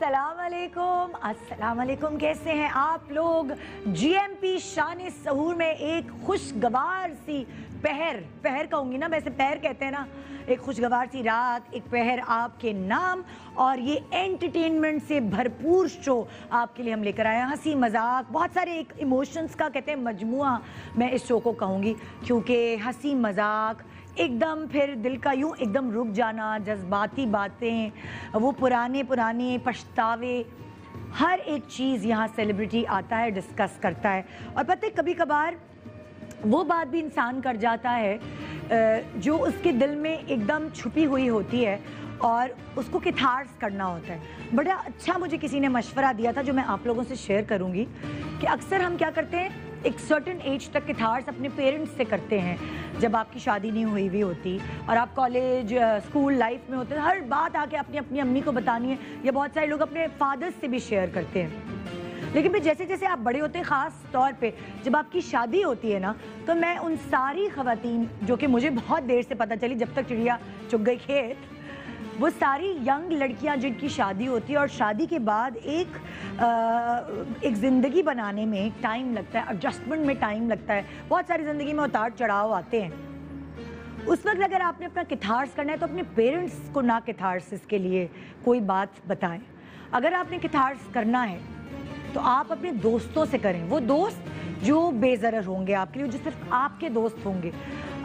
अस्सलाम वालेकुम, कैसे हैं आप लोग। जीएमपी शान सहूर में एक खुशगवार सी पहर कहूँगी ना, वैसे पहर कहते हैं ना, एक खुशगवार सी रात, एक पहर आपके नाम और ये एंटरटेनमेंट से भरपूर शो आपके लिए हम लेकर आए हैं। हंसी मजाक, बहुत सारे एक इमोशंस का कहते हैं मजमुआ मैं इस शो को कहूँगी, क्योंकि हंसी मजाक एकदम फिर दिल का यूं एकदम रुक जाना, जज्बाती बातें, वो पुराने पछतावे, हर एक चीज़ यहाँ सेलिब्रिटी आता है, डिस्कस करता है। और पता है कभी कभार वो बात भी इंसान कर जाता है जो उसके दिल में एकदम छुपी हुई होती है और उसको किथार्स करना होता है। बड़ा अच्छा मुझे किसी ने मशवरा दिया था जो मैं आप लोगों से शेयर करूँगी कि अक्सर हम क्या करते हैं, एक सर्टेन एज तक किथार्स अपने पेरेंट्स से करते हैं, जब आपकी शादी नहीं हुई हुई होती और आप कॉलेज स्कूल लाइफ में होते हैं, हर बात आके अपनी अम्मी को बतानी है, या बहुत सारे लोग अपने फादर्स से भी शेयर करते हैं। लेकिन फिर जैसे जैसे आप बड़े होते हैं, ख़ास तौर पे जब आपकी शादी होती है ना, तो मैं उन सारी ख़वातीन जो कि मुझे बहुत देर से पता चली, जब तक चिड़िया चुग गई खेत, वो सारी यंग लड़कियां जिनकी शादी होती है और शादी के बाद एक ज़िंदगी बनाने में टाइम लगता है, एडजस्टमेंट में टाइम लगता है, बहुत सारी ज़िंदगी में उतार चढ़ाव आते हैं। उस वक्त अगर आपने अपना किथार्स करना है तो अपने पेरेंट्स को ना किथार्सिस के लिए कोई बात बताएं। अगर आपने किथार्स करना है तो आप अपने दोस्तों से करें, वो दोस्त जो बेज़रर होंगे आपके लिए, जो सिर्फ आपके दोस्त होंगे।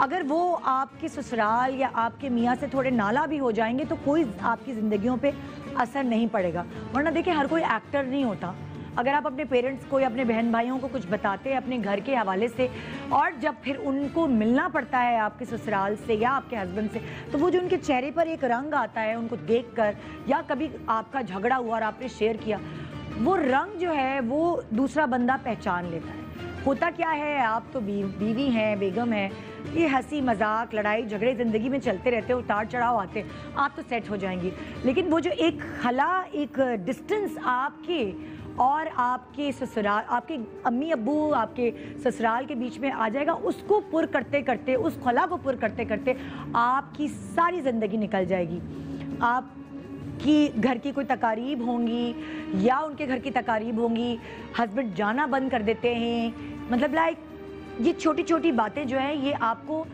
अगर वो आपके ससुराल या आपके मियाँ से थोड़े नाला भी हो जाएंगे तो कोई आपकी ज़िंदगियों पे असर नहीं पड़ेगा। वरना देखिए, हर कोई एक्टर नहीं होता। अगर आप अपने पेरेंट्स को या अपने बहन भाइयों को कुछ बताते हैं अपने घर के हवाले से, और जब फिर उनको मिलना पड़ता है आपके ससुराल से या आपके हस्बैंड से, तो वो जो उनके चेहरे पर एक रंग आता है उनको देखकर, या कभी आपका झगड़ा हुआ और आपने शेयर किया, वो रंग जो है वो दूसरा बंदा पहचान लेता है। होता क्या है, आप तो बीवी हैं, बेगम हैं, ये हंसी मजाक लड़ाई झगड़े ज़िंदगी में चलते रहते हैं, उतार चढ़ाव आते हैं, आप तो सेट हो जाएंगी। लेकिन वो जो एक खला, एक डिस्टेंस आपके और आपके ससुराल, आपके अम्मी अब्बू, आपके ससुराल के बीच में आ जाएगा, उसको पुर करते करते, उस खला को पुर करते करते आपकी सारी ज़िंदगी निकल जाएगी। आप कि घर की कोई तकारीब होंगी या उनके घर की तकारीब होंगी, हस्बैंड जाना बंद कर देते हैं, मतलब लाइक ये छोटी छोटी बातें जो हैं ये आपको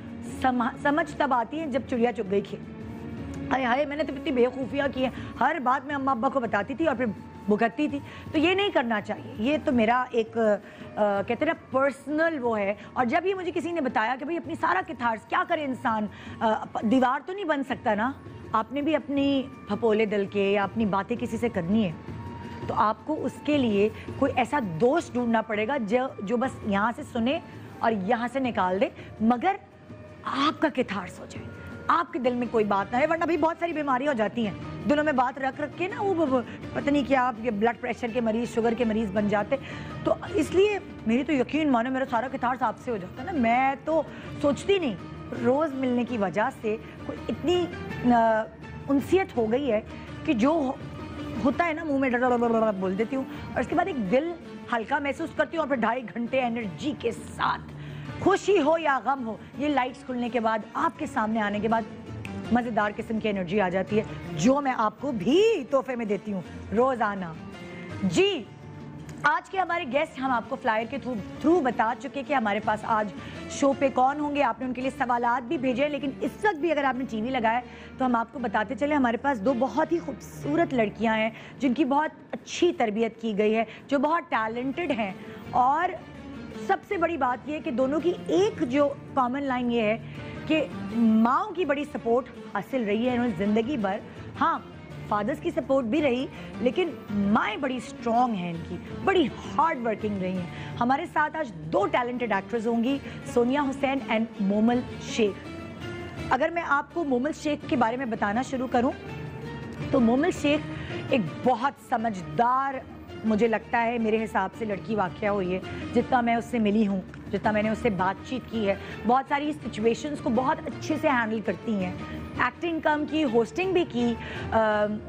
समझ तब आती हैं जब चिड़िया चुग गई खेत। हाय हाय, मैंने तो इतनी बेवकूफ़ियाँ की हैं, हर बात मैं अम्मा अब्बा को बताती थी और फिर भुगतती थी। तो ये नहीं करना चाहिए, ये तो मेरा एक कहते हैं ना पर्सनल वो है। और जब ये मुझे किसी ने बताया कि भाई अपनी सारा किथार्स क्या करे इंसान, दीवार तो नहीं बन सकता ना, आपने भी अपनी फपोले दिल के या अपनी बातें किसी से करनी है, तो आपको उसके लिए कोई ऐसा दोस्त ढूंढना पड़ेगा जो बस यहाँ से सुने और यहाँ से निकाल दे, मगर आपका किथार्स हो जाए, आपके दिल में कोई बात ना है। वरना भी बहुत सारी बीमारियाँ हो जाती हैं, दिलों में बात रख रख के ना, वो पता नहीं क्या, आप ब्लड प्रेशर के मरीज़, शुगर के मरीज़ बन जाते। तो इसलिए मेरी तो यकीन मानो, मेरा सारा किथार्स आपसे हो जाता है ना। मैं तो सोचती नहीं, रोज़ मिलने की वजह से कोई इतनी उनसियत हो गई है कि जो होता है ना मुंह में डर बोल देती हूँ, और उसके बाद एक दिल हल्का महसूस करती हूँ, और फिर 2.5 घंटे एनर्जी के साथ, खुशी हो या गम हो, ये लाइट्स खुलने के बाद, आपके सामने आने के बाद मज़ेदार किस्म की एनर्जी आ जाती है, जो मैं आपको भी तोहफे में देती हूँ रोज़ाना। जी, आज के हमारे गेस्ट हम आपको फ्लायर के थ्रू बता चुके कि हमारे पास आज शो पे कौन होंगे। आपने उनके लिए सवालात भी भेजे, लेकिन इस वक्त भी अगर आपने टीवी लगाया तो हम आपको बताते चले, हमारे पास 2 बहुत ही खूबसूरत लड़कियां हैं जिनकी बहुत अच्छी तरबियत की गई है, जो बहुत टैलेंटेड हैं। और सबसे बड़ी बात यह है कि दोनों की एक जो कॉमन लाइन ये है कि माँओं की बड़ी सपोर्ट हासिल रही है इन्होंने ज़िंदगी भर। हाँ, फादर्स की सपोर्ट भी रही, लेकिन माएँ बड़ी स्ट्रॉन्ग हैं इनकी, बड़ी हार्ड वर्किंग रही हैं। हमारे साथ आज 2 टैलेंटेड एक्ट्रेस होंगी, सोनिया हुसैन एंड मोमल शेख। अगर मैं आपको मोमल शेख के बारे में बताना शुरू करूं तो मोमल शेख एक बहुत समझदार, मुझे लगता है मेरे हिसाब से लड़की वाक़या हुई है। जितना मैं उससे मिली हूँ, जितना मैंने उससे बातचीत की है, बहुत सारी सिचुएशंस को बहुत अच्छे से हैंडल करती हैं। एक्टिंग कम की, होस्टिंग भी की,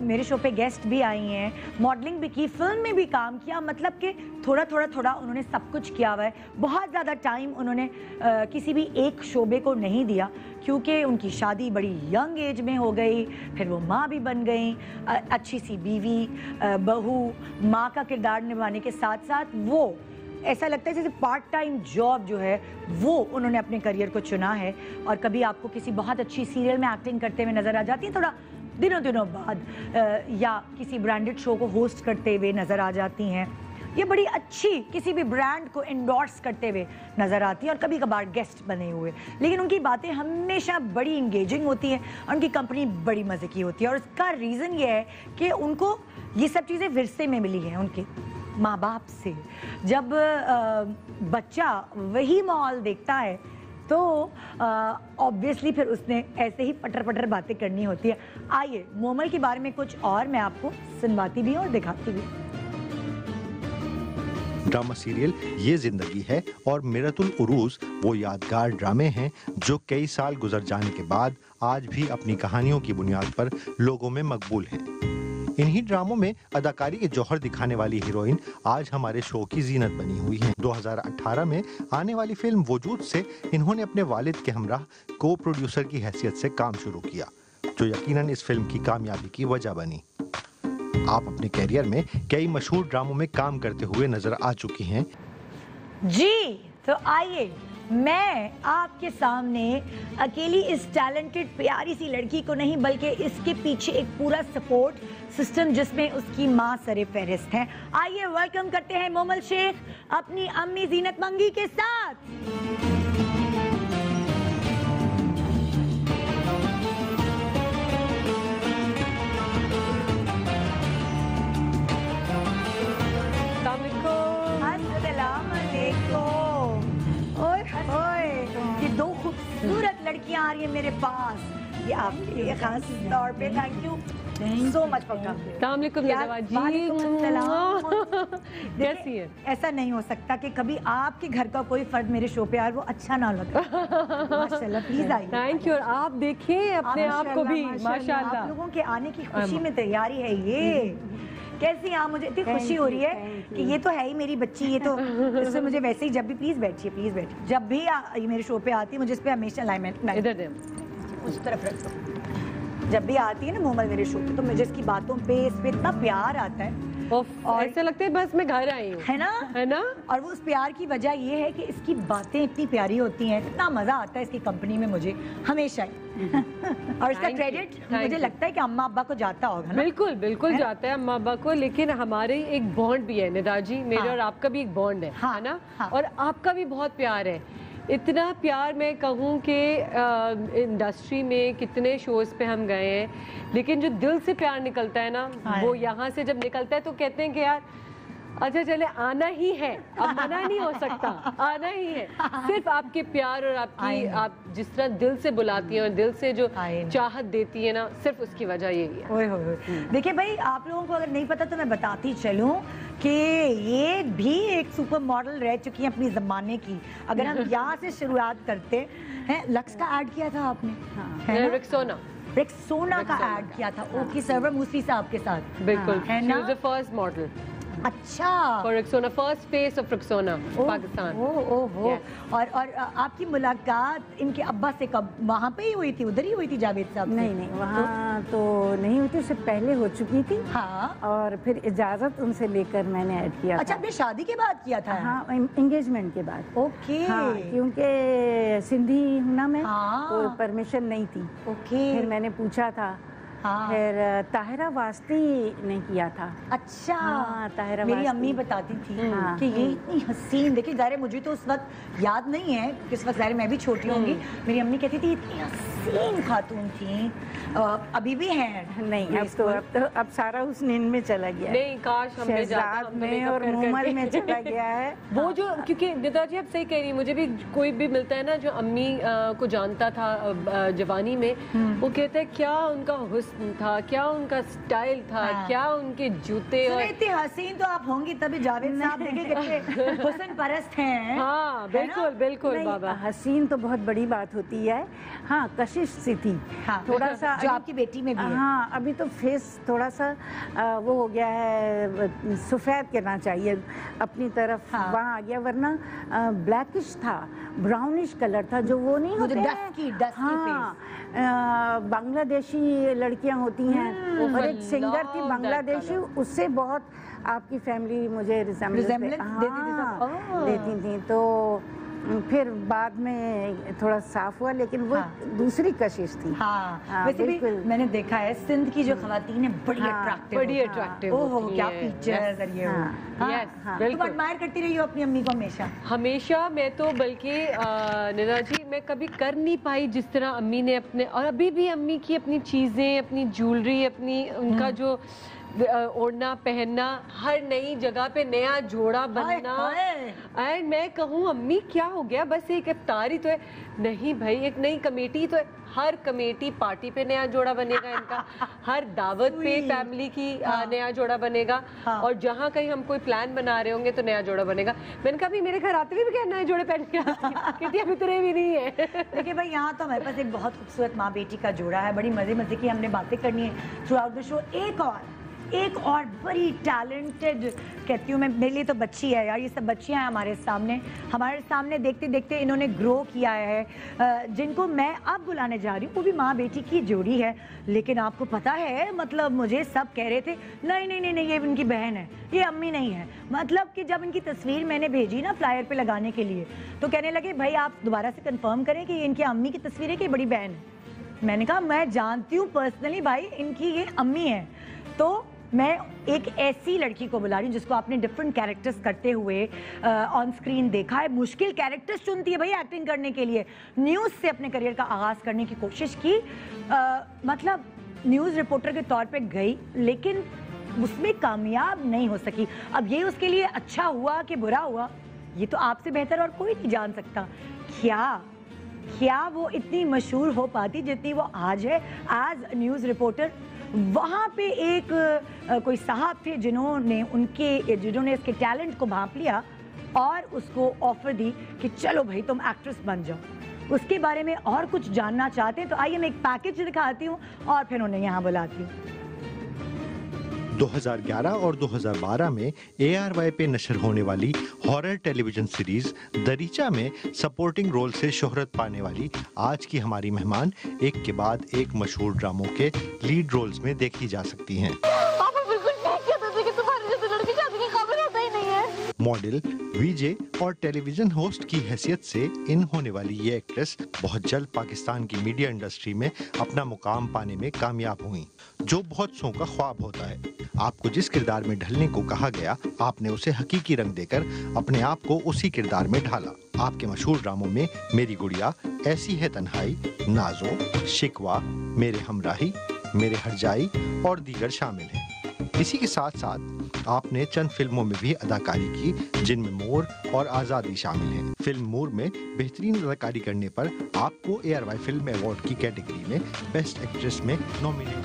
मेरे शो पे गेस्ट भी आई हैं, मॉडलिंग भी की, फिल्म में भी काम किया, मतलब कि थोड़ा थोड़ा थोड़ा उन्होंने सब कुछ किया हुआ है। बहुत ज़्यादा टाइम उन्होंने किसी भी एक शोबे को नहीं दिया, क्योंकि उनकी शादी बड़ी यंग एज में हो गई, फिर वो माँ भी बन गई, अच्छी सी बीवी, बहू, माँ का किरदार निभाने के साथ साथ वो ऐसा लगता है जैसे पार्ट टाइम जॉब जो है वो उन्होंने अपने करियर को चुना है। और कभी आपको किसी बहुत अच्छी सीरियल में एक्टिंग करते हुए नज़र आ जाती है, थोड़ा दिनों बाद, या किसी ब्रांडेड शो को होस्ट करते हुए नज़र आ जाती हैं, ये बड़ी अच्छी किसी भी ब्रांड को एंडोर्स करते हुए नज़र आती है, और कभी कभार गेस्ट बने हुए। लेकिन उनकी बातें हमेशा बड़ी इंगेजिंग होती हैं और उनकी कंपनी बड़ी मज़े की होती है। और उसका रीज़न ये है कि उनको ये सब चीज़ें विरसे में मिली हैं उनके माँ बाप से। जब बच्चा वही माहौल देखता है तो ऑब्वियसली फिर उसने ऐसे ही पटर पटर बातें करनी होती है। आइए मोमल के बारे में कुछ और मैं आपको सुनवाती भी हूँ और दिखाती भी। ड्रामा सीरियल ये जिंदगी है और मिरतुल उरूज वो यादगार ड्रामे हैं जो कई साल गुजर जाने के बाद आज भी अपनी कहानियों की बुनियाद पर लोगों में मकबूल हैं। इन्हीं ड्रामों में अदाकारी के जौहर दिखाने वाली हीरोइन आज हमारे शो की जीनत बनी हुई हैं। 2018 में आने वाली फिल्म वजूद से इन्होंने अपने वालिद के हमराह को प्रोड्यूसर की हैसियत से काम शुरू किया, जो यकीनन इस फिल्म की कामयाबी की वजह बनी। आप अपने कैरियर में कई मशहूर ड्रामों में काम करते हुए नजर आ चुकी हैं। जी तो आइए मैं आपके सामने अकेली इस टैलेंटेड प्यारी सी लड़की को नहीं, बल्कि इसके पीछे एक पूरा सपोर्ट सिस्टम जिसमें उसकी माँ सरे फहरिस्त है। आइए वेलकम करते हैं मोमल शेख अपनी अम्मी जीनत मंगी के साथ। खूबसूरत लड़कियां आ रही है मेरे पास, ये आपके लिए खास तौर पे। Thank you so much for coming. कैसी है? ऐसा नहीं हो सकता कि कभी आपके घर का कोई फर्द मेरे शो पे आए वो अच्छा ना लगे। माशाल्लाह, प्लीज आइए। Thank you. और आप देखिए अपने आप को भी, माशाल्लाह। आप लोगों के आने की खुशी में तैयारी है ये। कैसी आप, मुझे इतनी खुशी हो रही है कि ये तो है ही मेरी बच्ची, ये तो इससे मुझे वैसे ही जब भी प्लीज बैठिए जब भी ये मेरे शो पे आती है मुझे इस पे हमेशा लाइमलाइट इधर दे उस तरफ रख दो। जब भी आती है ना मोमल मेरे शो पे तो मुझे इसकी बातों पे इस पे इतना प्यार आता है और ऐसा लगता है बस मैं घर आई हूँ, है ना। और वो उस प्यार की वजह ये है कि इसकी बातें इतनी प्यारी होती हैं, इतना मजा आता है इसकी कंपनी में मुझे हमेशा ही। और इसका क्रेडिट मुझे लगता है कि अम्मा अब्बा को जाता होगा ना? बिल्कुल बिल्कुल जाता है अम्मा अब्बा को, लेकिन हमारे एक बॉन्ड भी है निदा जी, मेरे और आपका भी एक बॉन्ड है ना। और आपका भी बहुत प्यार है, इतना प्यार मैं कहूँ कि इंडस्ट्री में कितने शोज पे हम गए हैं, लेकिन जो दिल से प्यार निकलता है ना वो यहाँ से जब निकलता है तो कहते हैं कि यार अच्छा चले आना ही है, अब मना नहीं हो सकता, आना ही है। सिर्फ आपके प्यार और आपकी आप जिस तरह दिल से बुलाती हैं और दिल से जो चाहत देती है ना, सिर्फ उसकी वजह यही है। देखिए भाई, आप लोगों को अगर नहीं पता तो मैं बताती चलूं कि ये भी एक सुपर मॉडल रह चुकी हैं अपनी ज़माने की। अगर हम यहाँ से शुरुआत करते हैं, लक्स का ऐड किया था आपने, रेक्सोना का ऐड किया था, ओके सर्वर मूसी साहब के साथ, बिल्कुल है ना, फर्स्ट मॉडल। अच्छा, for Rexona, first face of Rexona, Pakistan. और आपकी मुलाकात इनके अब्बा से कब वहाँ पे ही हुई थी, उधर ही हुई थी जावेद साहब? नहीं वहाँ तो नहीं हुई थी, उससे पहले हो चुकी थी। हाँ, और फिर इजाजत उनसे लेकर मैंने ऐड किया। अच्छा, आपने शादी के बाद किया था? हाँ, एंगेजमेंट के बाद। ओके। हाँ, क्योंकि सिंधी हूँ ना मैं, तो परमिशन नहीं थी। ओके। फिर मैंने पूछा था। हाँ। फिर ताहिरा वास्ती ने किया था। अच्छा। हाँ, ताहिरा मेरी अम्मी बताती थी कि ये इतनी हसीन, देखिए ज़ाहिर मुझे तो उस वक्त याद नहीं है, किस वक्त ज़ाहिर मैं भी छोटी होंगी, मेरी अम्मी कहती थी इतनी हसीन खातून थी, अभी भी हैं। नहीं, अब सारा उस नींद में चला गया। नहीं, काश हमने शहजाद में और मोमल में चला गया है। वो जो, क्योंकि निदा जी आप सही कह रही, मुझे भी कोई भी मिलता है ना जो अम्मी को जानता था जवानी में, वो कहता है क्या उनका हुस्न था, क्या उनका स्टाइल था, क्या उनके जूते। और इतनी हसीन तो आप होंगी तभी जावेद साहब देखे कितने हुस्न परस्त हैं। हाँ बिल्कुल बिल्कुल बाबा, हसीन तो बहुत बड़ी बात होती है। हाँ, कशिश सी थी। हाँ, थोड़ा सा जो आपकी बेटी में भी है। हाँ, अभी तो फेस थोड़ा सा वो हो गया है, सफ़ेद करना चाहिए अपनी तरफ। हाँ। वहाँ आ गया, वरना ब्लैकिश था, ब्राउनिश कलर था, जो वो नहीं होते डस्की हाँ, बांग्लादेशी लड़कियाँ होती हैं, और एक सिंगर थी बांग्लादेशी, उससे बहुत आपकी फैमिली मुझे Resemblance देती थी। तो फिर बाद में थोड़ा साफ हुआ, लेकिन वो दूसरी कशिश थी। हाँ, वैसे भी मैंने देखा है सिंध की जो खवातीन है बड़ी अट्रैक्टिव, बड़ी अट्रैक्टिव ओहो क्या फीचर्स और ये तुम एडमायर करती रही हो अपनी अम्मी को हमेशा? हमेशा। मैं तो बल्कि निदा जी, मैं कभी कर नहीं पाई जिस तरह अम्मी ने अपने, और अभी भी अम्मी की अपनी चीज़ें, अपनी ज्वेलरी, अपनी उनका जो ओढ़ना पहनना, हर नई जगह पे नया जोड़ा बनना। एंड मैं कहूँ अम्मी क्या हो गया, बस एक इफ्तारी तो है नहीं भाई, एक नई कमेटी तो है, हर कमेटी पार्टी पे नया जोड़ा बनेगा इनका, हर दावत पे फैमिली की नया जोड़ा बनेगा, और जहाँ कहीं हम कोई प्लान बना रहे होंगे तो नया जोड़ा बनेगा। मैंने कहा भी मेरे घर आते हुए भी क्या नए जोड़े पहन के कहती अभी तेरे भी नहीं है। देखिए भाई, यहाँ तो हमारे पास एक बहुत खूबसूरत माँ बेटी का जोड़ा है, बड़ी मजे मजे की हमने बातें करनी है थ्रू आउट द शो। एक और बड़ी टैलेंटेड, कहती हूँ मैं, मेरे लिए तो बच्ची है यार, ये सब बच्चियाँ हैं हमारे सामने देखते देखते इन्होंने ग्रो किया है, जिनको मैं अब बुलाने जा रही हूँ। वो भी माँ बेटी की जोड़ी है, लेकिन आपको पता है, मतलब मुझे सब कह रहे थे नहीं नहीं नहीं नहीं ये इनकी बहन है, ये अम्मी नहीं है। मतलब कि जब इनकी तस्वीर मैंने भेजी ना फ्लायर पे लगाने के लिए, तो कहने लगे भाई आप दोबारा से कंफर्म करें कि ये इनकी अम्मी की तस्वीर है कि बड़ी बहन है। मैंने कहा मैं जानती हूँ पर्सनली भाई, इनकी ये अम्मी है। तो मैं एक ऐसी लड़की को बुला रही हूँ जिसको आपने डिफरेंट कैरेक्टर्स करते हुए ऑन स्क्रीन देखा है। मुश्किल कैरेक्टर्स चुनती है भाई एक्टिंग करने के लिए। न्यूज़ से अपने करियर का आगाज़ करने की कोशिश की, मतलब न्यूज़ रिपोर्टर के तौर पे गई, लेकिन उसमें कामयाब नहीं हो सकी। अब ये उसके लिए अच्छा हुआ कि बुरा हुआ, ये तो आपसे बेहतर और कोई नहीं जान सकता। क्या वो इतनी मशहूर हो पाती जितनी वो आज है एज न्यूज़ रिपोर्टर। वहाँ पे एक कोई साहब थे जिन्होंने इसके टैलेंट को भांप लिया और उसको ऑफर दी कि चलो भाई तुम एक्ट्रेस बन जाओ। उसके बारे में और कुछ जानना चाहते हैं तो आइए मैं एक पैकेज दिखाती हूँ और फिर उन्हें यहाँ बुलाती हूँ। 2011 और 2012 में ARY पे नशर होने वाली हॉरर टेलीविजन सीरीज दरीचा में सपोर्टिंग रोल से शोहरत पाने वाली आज की हमारी मेहमान एक के बाद एक मशहूर ड्रामों के लीड रोल्स में देखी जा सकती हैं। मॉडल, वीजे और टेलीविजन होस्ट की हैसियत से इन होने वाली ये एक्ट्रेस बहुत जल्द पाकिस्तान की मीडिया इंडस्ट्री में अपना मुकाम पाने में कामयाब हुई, जो बहुत सौ का ख्वाब होता है। आपको जिस किरदार में ढलने को कहा गया, आपने उसे हकीकी रंग देकर अपने आप को उसी किरदार में ढाला। आपके मशहूर ड्रामों में मेरी गुड़िया, ऐसी है तन्हाई, नाजो, शिकवा, मेरे हमराही, मेरे हरजाई और दीगर शामिल हैं। इसी के साथ साथ आपने चंद फिल्मों में भी अदाकारी की, जिनमें मोर और आज़ादी शामिल हैं। फिल्म मोर में बेहतरीन अदाकारी करने पर आपको ARY फिल्म अवार्ड की कैटेगरी में बेस्ट एक्ट्रेस में नॉमिनेट।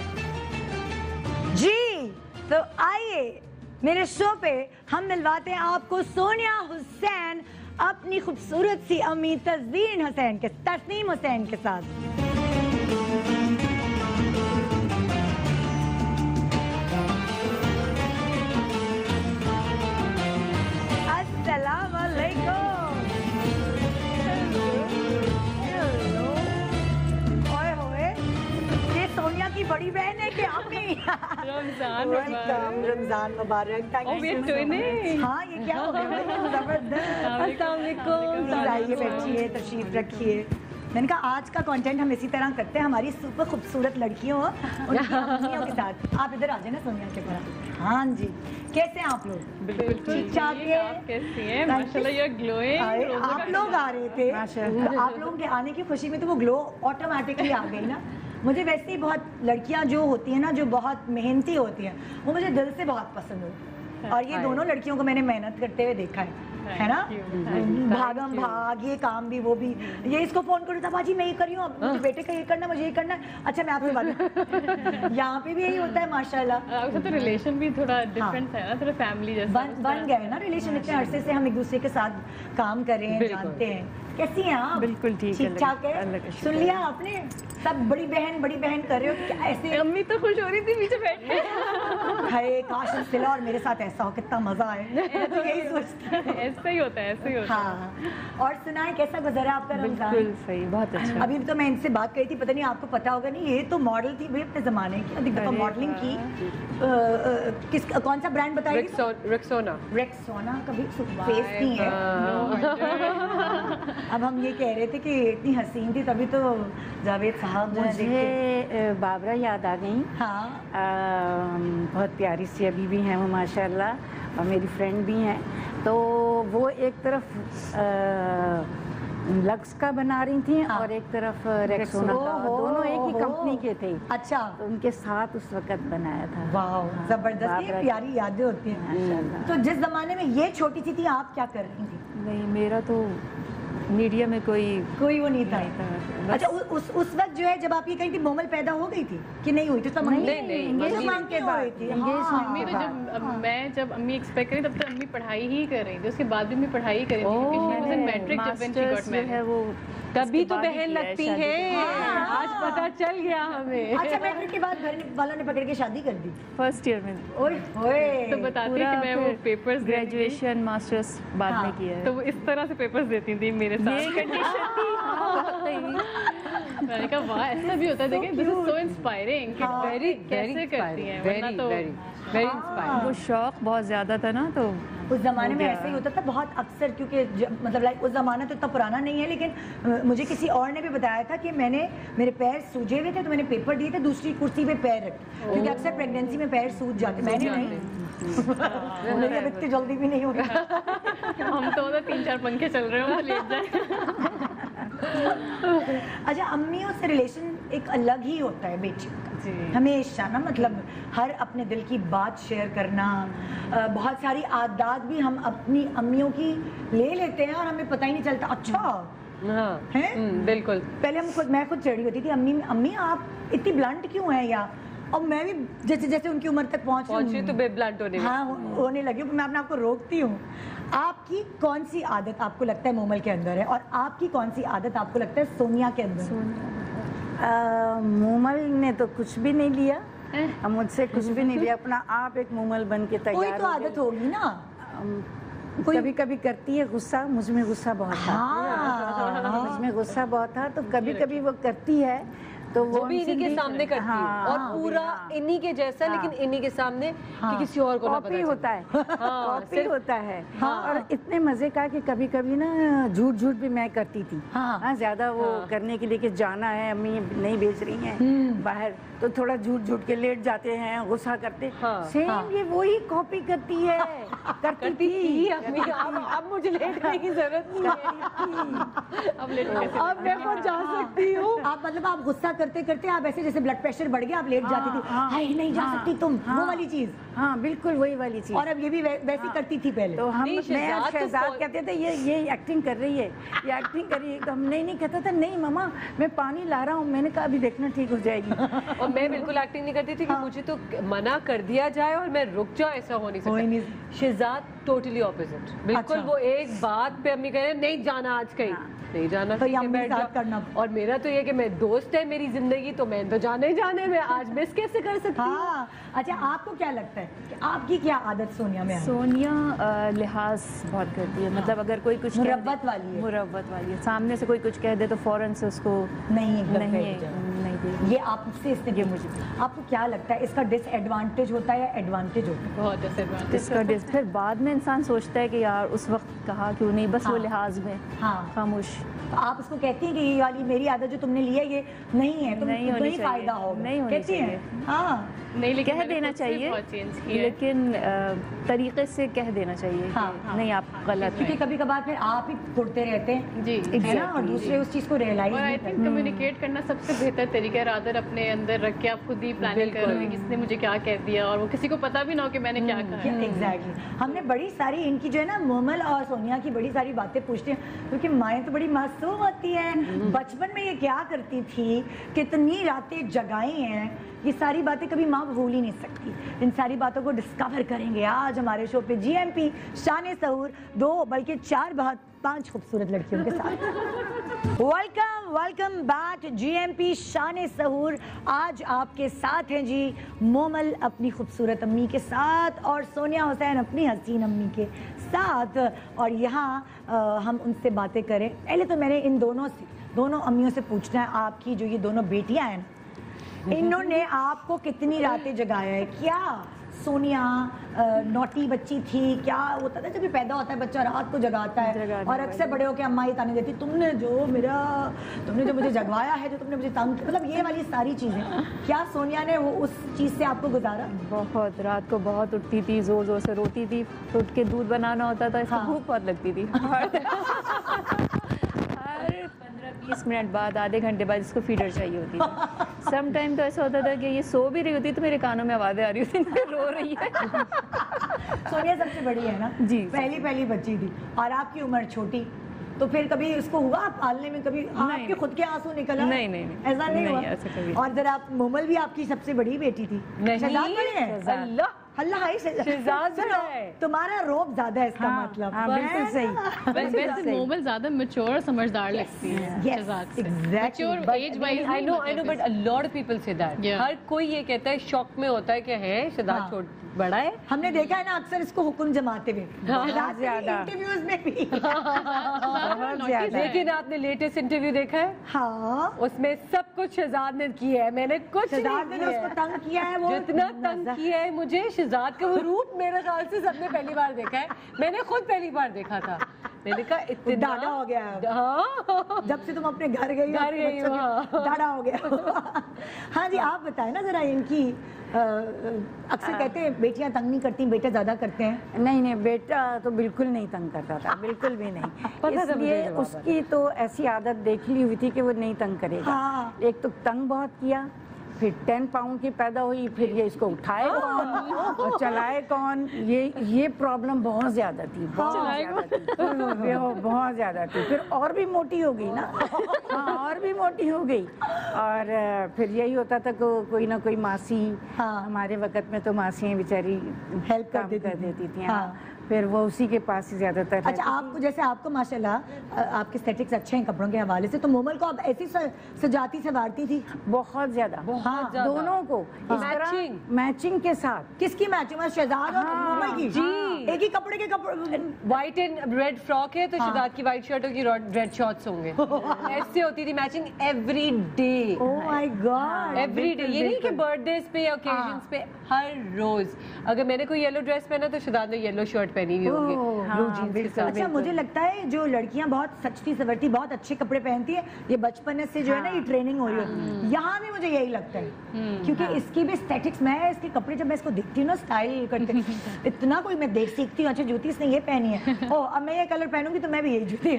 जी तो आइए मेरे शो पे हम मिलवाते हैं आपको सोनिया हुसैन अपनी खूबसूरत सी अम्मी तस्नीम हुसैन के साथ। की बड़ी बहन है कि अम्मी? रमजान मुबारक। हाँ ये क्या हो गया, जबरदस्त। आइए बैठिए, तशरीफ रखिए। मैंने कहा आज का कंटेंट हम इसी तरह करते हैं हमारी सुपर खूबसूरत लड़कियों उनकी अम्मियों के साथ। आप इधर आ जाए ना सोनिया के पास। हाँ जी, कैसे हैं आप लोग? बिल्कुल ठीक ठाक है। कैसी हैं? माशाल्लाह यू आर ग्लोइंग। आप लोग आ रहे थे, आप लोगों के आने की खुशी में तो वो ग्लो ऑटोमेटिकली आ गई ना। मुझे वैसे ही बहुत लड़कियां जो होती हैं ना, जो बहुत मेहनती होती हैं, वो मुझे दिल से बहुत पसंद हुई। और ये दोनों लड़कियों को मैंने मेहनत करते हुए देखा है ना, भागम भाग, ये काम भी वो भी। ये इसको फोन करो था बाजी मैं ये कर रही हूँ, मुझे बेटे का ये करना, मुझे ये करना है, अच्छा मैं आपसे बात। यहाँ पे भी यही होता है माशाल्लाह। तो रिलेशन भी थोड़ा डिफरेंट है ना, थोड़ा फैमिली जैसा बन गए ना रिलेशन। इतने अरसे से हम एक दूसरे के साथ काम कर रहे हैं, जानते हैं। कैसी हैं आप? बिल्कुल ठीक है, ठीक ठाक है। अल्लाह का शुक्र सुन लिया आपने, सब बड़ी बहन कर रहे हो क्या ऐसे? अम्मी तो खुश हो रही थी पीछे बैठ के। हाय काश सिला और मेरे साथ ऐसा हो, कितना मजा आए। मैं तो यही सोचती हूँ। ऐसा ही होता है, ऐसा ही होता है। हाँ, और सुनाए कैसा गुजरा आपका रमजान? बिल्कुल सही, बहुत अच्छा। अभी तो मैं इनसे बात करी थी, पता नहीं आपको पता होगा नहीं, ये तो मॉडल थी भाई अपने जमाने की, अधिक दफा मॉडलिंग की। किस कौन सा ब्रांड बताएगी? रेक्सोना। रेक्सोना का भी फेस नहीं है। अब हम ये कह रहे थे कि इतनी हसीन थी, तभी तो जावेद साहब मुझे बाबरा याद आ गई। हाँ, बहुत प्यारी सी अभी भी हैं वो माशाल्लाह, और मेरी फ्रेंड भी हैं। तो वो एक तरफ लक्स का बना रही थी, हाँ। और एक तरफ रेक्सोना का, दोनों एक ही कंपनी के थे। अच्छा, तो उनके साथ उस वक्त बनाया था। वाह, जबरदस्त, ये बाबरा प्यारी यादें होती हैं। माशाल्लाह। तो जिस जमाने में ये छोटी सी थी, आप क्या कर रही थी? नहीं, मेरा तो मीडिया में कोई कोई वो नहीं था। बस- अच्छा, उस वक्त जो है जब आप ये कही थी, मोमल पैदा हो गई थी कि नहीं हुई थी? तो नहीं, engagement के बाद थी। अम्मी तो जब अम्मी एक्सपेक्ट करी, तब तो अम्मी पढ़ाई ही कर रही थी। उसके बाद भी अम्मी पढ़ाई ही कर रही थी, क्योंकि she was in matric जब when she got masters married। है वो तभी उसके तो बाद ही बहन किया है लगती शादी। है। हाँ। आज पता चल गया हमें। अच्छा, मैट्रिक के बाद घर वालों ने पकड़ के शादी कर दी? फर्स्ट ईयर में ओए होए। तो बताती है कि मैं वो पेपर्स ग्रेजुएशन मास्टर्स बाद हाँ। में किया है। तो वो इस तरह से पेपर्स देती थी मेरे साथ। ये कंडीशन थी। मैंने कहा वाह, ऐसा भी होता है। देखिए, दिस इज सो इंस्पायरिंग कि वेरी कैसे करती हैं, वरना तो वेरी इंस्पायरिंग। वो शौक बहुत ज्यादा था ना, तो उस जमाने हो में गया। ऐसे ही होता था बहुत अक्सर, क्योंकि मतलब लाइक उस जमाना तो इतना पुराना नहीं है, लेकिन मुझे किसी और ने भी बताया था कि मेरे पैर सूजे हुए थे, तो मैंने पेपर दिए थे, दूसरी कुर्सी पे पैर रखे, क्योंकि अक्सर प्रेगनेंसी में पैर सूज जाते। मैंने नहीं, मेरी अब इतनी जल्दी भी नहीं होगी। हम तो 3-4 पंखे चल रहे हो, लेट जाए। अच्छा, अम्मियों से रिलेशन एक अलग ही होता है बेटियों का, हमेशा ना, मतलब हर अपने दिल की बात शेयर करना। बहुत सारी आदत भी हम अपनी अम्मियों की ले लेते हैं और हमें पता ही नहीं चलता। अच्छा हाँ, है, बिल्कुल। पहले मैं खुद चिड़ी होती थी, अम्मी आप इतनी ब्लंट क्यों हैं? या और मैं भी जैसे जैसे उनकी उम्र तक पहुंच रही तो ब्लंट होने हाँ होने लगी, मैं अपने आप को रोकती हूँ। आपकी कौन सी आदत आपको लगता है मोमल के अंदर है, और आपकी कौन सी आदत आपको लगता है सोनिया के अंदर? मोमल ने तो कुछ भी नहीं लिया, मुझसे कुछ भी नहीं लिया, अपना आप एक मोमल बन के कोई तैयार तो आदत होगी ना। कभी कभी करती है गुस्सा, मुझ में गुस्सा बहुत था। मुझ में गुस्सा बहुत था, तो कभी कभी वो करती है तो वो भी इन्हीं के सामने करती है, और पूरा इन्हीं के जैसा, लेकिन इन्हीं के सामने कि किसी और को ना पता कॉपी होता है। कॉपी होता है। और इतने मजे का कि कभी कभी ना झूठ भी मैं करती थी। हाँ, ज्यादा वो करने के लिए कि जाना है, अम्मी नहीं भेज रही हैं बाहर, तो थोड़ा झूठ के लेट जाते हैं, गुस्सा करते। सेम ये वही कॉपी करती है, करती थी। अब मुझे लेट करने की जरूरत नहीं है, अब मैं खुद जा सकती हूँ। आप मतलब आप गुस्सा करते करते आप ऐसे जैसे ब्लड प्रेशर बढ़ गया, आप लेट जाती थी, हाय नहीं जा सकती तुम, वो वाली चीज। हाँ, बिल्कुल वही वाली चीज। और अब ये भी वैसी करती थी पहले। तो हम मैं और शहजाद कहते थे ये एक्टिंग कर रही है, ये एक्टिंग कर रही है। तो हम नहीं कहता था, नहीं मम्मा मैं पानी ला रहा हूँ। मैंने कहा अभी देखना ठीक हो जाएगी। और मैं बिल्कुल एक्टिंग नहीं करती थी कि मुझे तो मना कर दिया जाए और मैं रुक जाऊँ, ऐसा हो नहीं सकता। शहजाद टोटली ऑपोजिट, बिल्कुल वो एक बात पे अम्मी कह रहे नहीं जाना आज कहीं, नहीं जाना, तो बैठ करना। और मेरा तो ये कि मैं दोस्त है मेरी जिंदगी, तो मैं तो जाने में आज मिस कैसे कर सकती हूँ। हाँ, अच्छा आपको क्या लगता है कि आपकी क्या आदत सोनिया में है? सोनिया लिहाज बहुत करती है, मतलब अगर कोई कुछ मुरव्वत वाली है। मुरव्वत वाली है, सामने से कोई कुछ कह दे तो फौरन से उसको नहीं ये आपसे इसने मुझे, आपको क्या लगता है इसका डिसएडवांटेज होता है या एडवांटेज होता है? बहुत डिसएडवांटेज। इसका फिर बाद में इंसान सोचता है कि यार उस वक्त कहा क्यों नहीं, बस वो लिहाज में खामोश। तो आप उसको कहती हैं कि ये वाली मेरी आदत जो तुमने ली है ये नहीं है, तुम नहीं होनी चाहिए, फायदा होगा, नहीं होनी चाहिए। हाँ, नहीं, लेकिन कह देना चाहिए, लेकिन तरीके से कह देना चाहिए कि नहीं आप गलत हैं। क्योंकि कभी कभार फिर आप ही घुटते रहते हैं जी, है ना, और दूसरे उस चीज को रियलाइज और आई थिंक कम्युनिकेट करना सबसे बेहतर तरीका है, रादर अपने अंदर रख के आप खुद ही प्लानिंग करोगे कि इसने मुझे क्या कह दिया और वो किसी को पता भी ना हो कि मैंने क्या कहा। एग्जैक्टली। हमने बड़ी सारी इनकी जो है ना मोमल और सोनिया की बड़ी सारी बातें पूछते हैं, क्योंकि माएँ तो बड़ी मासूम होती हैं। बचपन में ये क्या करती थी, कितनी रातें जगाई हैं, ये सारी बातें कभी माँ भूल ही नहीं सकती। इन सारी बातों को डिस्कवर करेंगे आज हमारे शो पे जीएमपी शान सहूर 2 बल्कि 4 5 खूबसूरत लड़कियों के साथ। वेलकम बैक GMP शान सहूर। आज आपके साथ हैं जी मोमल अपनी खूबसूरत अम्मी के साथ और सोनिया हुसैन अपनी हसीन अम्मी के साथ। और यहाँ हम उनसे बातें करें। पहले तो मैंने इन दोनों अम्मियों से पूछना है, आपकी जो ये दोनों बेटियां हैं ना, इन्होंने आपको कितनी रातें जगाया है? क्या सोनिया नोटी बच्ची थी? क्या होता था जब पैदा होता है बच्चा रात को जगाता है और अक्सर बड़े होकर अम्मा ही ताने देती, तुमने जो मुझे जगवाया है, जो तुमने मुझे तंग, मतलब ये वाली सारी चीजें। क्या सोनिया ने वो उस चीज से आपको गुजारा? बहुत, रात को बहुत उठती थी, जोर जोर से रोती थी, तो उठ के दूध बनाना होता था, इसको भूख बहुत लगती थी। हर 15-20 मिनट बाद, आधे घंटे बाद इसको फीडर चाहिए होती थी। सम टाइम तो ऐसा होता था कि ये सो भी रही होती तो मेरे कानों में आवाज़ें आ रही होती रो रही है। सोनिया सबसे बड़ी है ना जी, पहली बच्ची थी और आपकी उम्र छोटी, तो फिर कभी उसको हुआ पालने में, कभी आपके खुद के आंसू निकला? नहीं, ऐसा नहीं हुआ ऐसा कभी। और जरा आप मोमल भी आपकी सबसे बड़ी बेटी थी। शहजाद है, तुम्हारा रोब ज्यादा है इसका मतलब। बिल्कुल सही। वैसे मोमल ज्यादा मैच्योर और समझदार लगती है शहजाद से। Mature age wise I know but a lot of people say that. हर कोई ये कहता है, शौक में होता है कि है शहजाद छोटा बड़ा है। हमने देखा है ना अक्सर इसको हुक्म जमाते हुए बहुत ज्यादा इंटरव्यूज में भी। बहुत ज्यादा। लेकिन आपने लेटेस्ट इंटरव्यू देखा है? हाँ, उसमें सब कुछ शहजाद ने किया है, मैंने कुछ शहजाद ने उसको तंग किया है। वो जितना तंग किया है मुझे शहजाद का वो रूप मेरे ख्याल से सबने पहली बार देखा है। मैंने खुद पहली बार देखा था। मैंने कहा इतना दादा हो गया है। हाँ, जब से तुम अपने घर गई हो दादा हो गया। हाँ जी, आप बताएं ना जरा इनकी। अक्सर कहते हैं बेटियां तंग नहीं करती, बेटे ज्यादा करते हैं। नहीं, बेटा तो बिल्कुल नहीं तंग करता था, बिल्कुल भी नहीं। इसलिए उसकी तो ऐसी आदत देख ली हुई थी कि वो नहीं तंग करेगा। एक तो तंग बहुत किया, फिर 10 पाउंड की पैदा हुई, फिर ये इसको उठाए कौन और चलाए कौन, ये प्रॉब्लम बहुत ज्यादा थी, बहुत ज्यादा थी। फिर और भी मोटी हो गई ना। हाँ, और भी मोटी हो गई। और फिर यही होता था कि कोई ना कोई मासी, हमारे वक्त में तो मासियाँ बेचारी हेल्प कर देती थी। फिर वो उसी के पास ही ज्यादातर। अच्छा, आपको जैसे आपको माशाल्लाह आपके एस्थेटिक्स अच्छे हैं कपड़ों के हवाले से, तो मोमल को आप ऐसी सजाती सवारती थी? बहुत ज्यादा, दोनों को मैचिंग के साथ। किसकी मैचिंग? शहजाद और मोमल की? जी, एक ही कपड़े के कपड़े। व्हाइट एंड रेड फ्रॉक है तो शहजाद की व्हाइट शर्ट होगी, रेड शॉर्ट्स होंगे। ऐसे होती थी matching every day. Oh my God, every day. ये नहीं कि बर्थडेज पे या ओकेजन्स पे, हर रोज। अगर मैंने कोई येलो ड्रेस पहना तो शहजाद ने येलो शर्ट पहनी हुई होगी, ब्लू जीन्स के साथ। अच्छा, मुझे लगता है जो लड़कियां बहुत सजती सवरती, बहुत अच्छे कपड़े पहनती है, ये बचपन से जो है ना ये ट्रेनिंग हो रही है। यहाँ भी मुझे यही लगता है, क्योंकि इसकी भी एस्थेटिक्स, मैं इसके कपड़े जब मैं इसको देखती हूँ ना स्टाइल करते, इतना कोई मैं सीखती हूँ, अच्छा जूती इसने ये पहनी है, ओ अब मैं ये कलर पहनूंगी तो मैं भी यही जूती।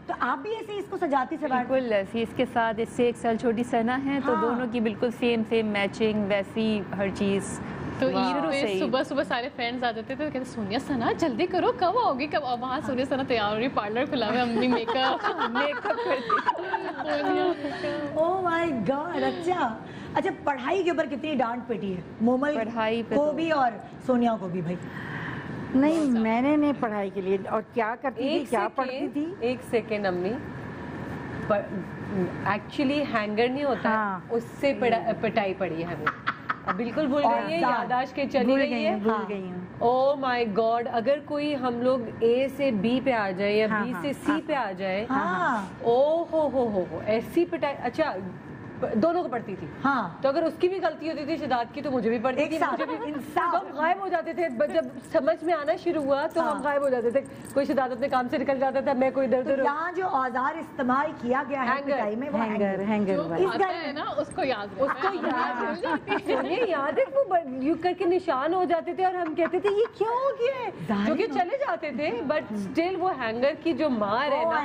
तो आप भी ऐसे इसको सजाती सवारती? बिल्कुल ऐसी। इसके साथ इससे 1 साल छोटी सना है, तो दोनों की बिल्कुल सेम मैचिंग, वैसी हर चीज। तो ईद पे सुबह सारे फ्रेंड्स आ जाते थे तो कहते सोनिया सना जल्दी करो, कब आओगी, कब? वहाँ सोनिया सना तैयार हो रही, पार्लर खुला हुआ, अम्मी मेकअप करती। Oh my God. अच्छा, पढ़ाई के ऊपर कितनी डांट पिटी है मोमल पढ़ाई को भी और सोनिया को भी? भाई नहीं, मैंने नहीं पढ़ाई के लिए। और क्या करती थी, क्या पढ़ती थी? एक सेकेंड अम्मी, एक्चुअली हैंगर नहीं होता, उससे पिटाई पड़ी है हमें। बिल्कुल भूल गई है, यादाश्त के चली गई है। भूल गई हूँ। ओह माय गॉड, अगर कोई हम लोग A से B पे आ जाए या B से C पे आ जाए, ओ हो ऐसी पिटाई। अच्छा, दोनों को पड़ती थी। तो अगर उसकी भी गलती होती थी शहजाद की तो मुझे भी पड़ती थी। मुझे भी हम गायब हो जाते थे, जब समझ में आना शुरू हुआ तो हम गायब हो जाते थे। कोई शहजाद अपने काम से निकल जाता था, मैं कोई इधर। यहाँ जो औजार इस्तेमाल किया गया है पिटाई में, वो हैंगर इस घर है ना, उसको याद हो जाती। याद है वो यू करके निशान हो जाते थे और हम कहते थे ये क्या हो गया है, जो कि चले जाते थे, बट स्टिल वो हैंगर की जो मार है ना,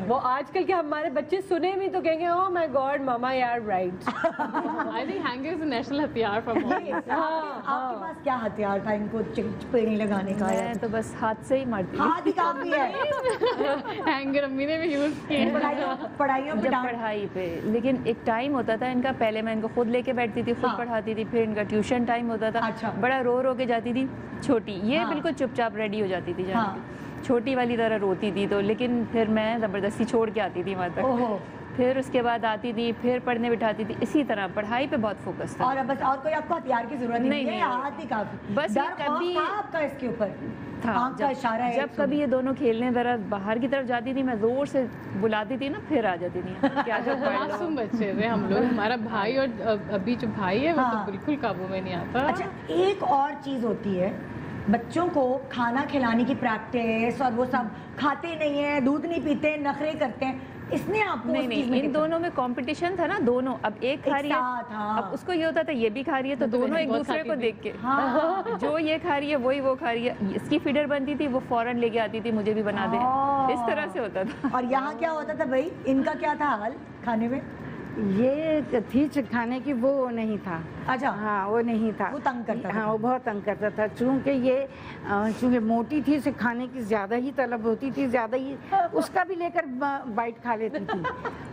वो आजकल के हमारे बच्चे सुने भी तो कहेंगे ओह माय गॉड मामा यार right. I think hanger is a national हथियार फॉर मॉम। आपके पास क्या हथियार था इनको पेड़ी लगाने का? मैं तो बस हाथ से ही मारती। हाथ ही काफी है। हैंगर अम्मी ने भी यूज किए पढ़ाई पे। लेकिन एक टाइम होता था इनका, पहले मैं इनको खुद लेके बैठती थी, खुद पढ़ाती थी, फिर इनका ट्यूशन टाइम होता था। बड़ा रो के जाती थी छोटी, ये बिल्कुल चुपचाप रेडी हो जाती थी जाने की। छोटी वाली तरह रोती थी, तो लेकिन फिर मैं ज़बरदस्ती छोड़ के आती थी वहाँ तक। फिर उसके बाद आती थी, फिर पढ़ने बिठाती थी, इसी तरह पढ़ाई पे बहुत फोकस था। और बस और कोई आपको हथियार की जरूरत नहीं है, हाथ ही काफी। बस ये कभी आपका इसके ऊपर था, जब कभी ये दोनों खेलने जरा बाहर की तरफ जाती थी, मैं जोर से बुलाती थी ना, फिर आ जाती थी। क्या जो मासूम बच्चे थे हम लोग। हमारा भाई और अभी जो भाई है वो तो बिल्कुल काबू में नहीं आता। अच्छा, एक और चीज होती है, बच्चों को खाना खिलाने की प्रैक्टिस, और वो सब खाते नहीं है, दूध नहीं पीते, नखरे करते हैं, इसने आपको नहीं, इन दोनों में कंपटीशन था ना, दोनों अब एक खा रही है, अब उसको ये होता था ये भी खा रही है, तो दोनों एक दूसरे को देख के जो ये खा रही है वही वो खा रही है, इसकी फीडर बनती थी, वो फौरन लेके आती थी मुझे भी बना दे, इस तरह से होता था। और यहाँ क्या होता था भाई, इनका क्या था हाल खाने में? ये थी खाने की, वो नहीं था। अच्छा, हाँ वो नहीं था, वो तंग करता था। हाँ वो बहुत तंग करता था, चूँकि मोटी थी, इसे खाने की ज़्यादा ही तलब होती थी, ज़्यादा ही उसका भी लेकर बाइट खा लेती थी।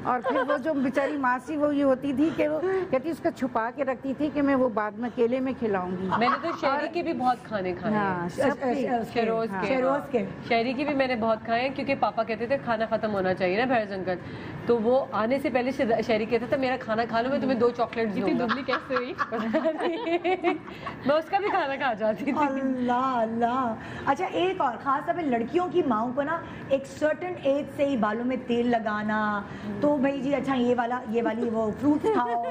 और फिर वो जो बेचारी मासी वो ये होती थी कि वो कहती उसका छुपा के रखती थी कि मैं वो बाद में केले में खिलाऊंगी। मैंने तो शहरी के भी बहुत खाने खाए हैं, शेरोज के शहरी की भी मैंने बहुत खाए हैं, क्योंकि पापा कहते थे खाना खत्म होना चाहिए ना भैरस अंकल, तो वो आने से पहले शहरी कहता था मेरा खाना खा लो, मैं तुम्हें 2 चॉकलेट दूंगा। दुबली कैसे हुई मैं उसका भी खाना खा जाती थी। अल्लाह अल्लाह। अच्छा, एक और खास तौर पे लड़कियों की माओं को ना एक सर्टेन एज से ही बालों में तेल लगाना, तो भाई जी अच्छा ये वाली वो फ्रूट्स खाओ,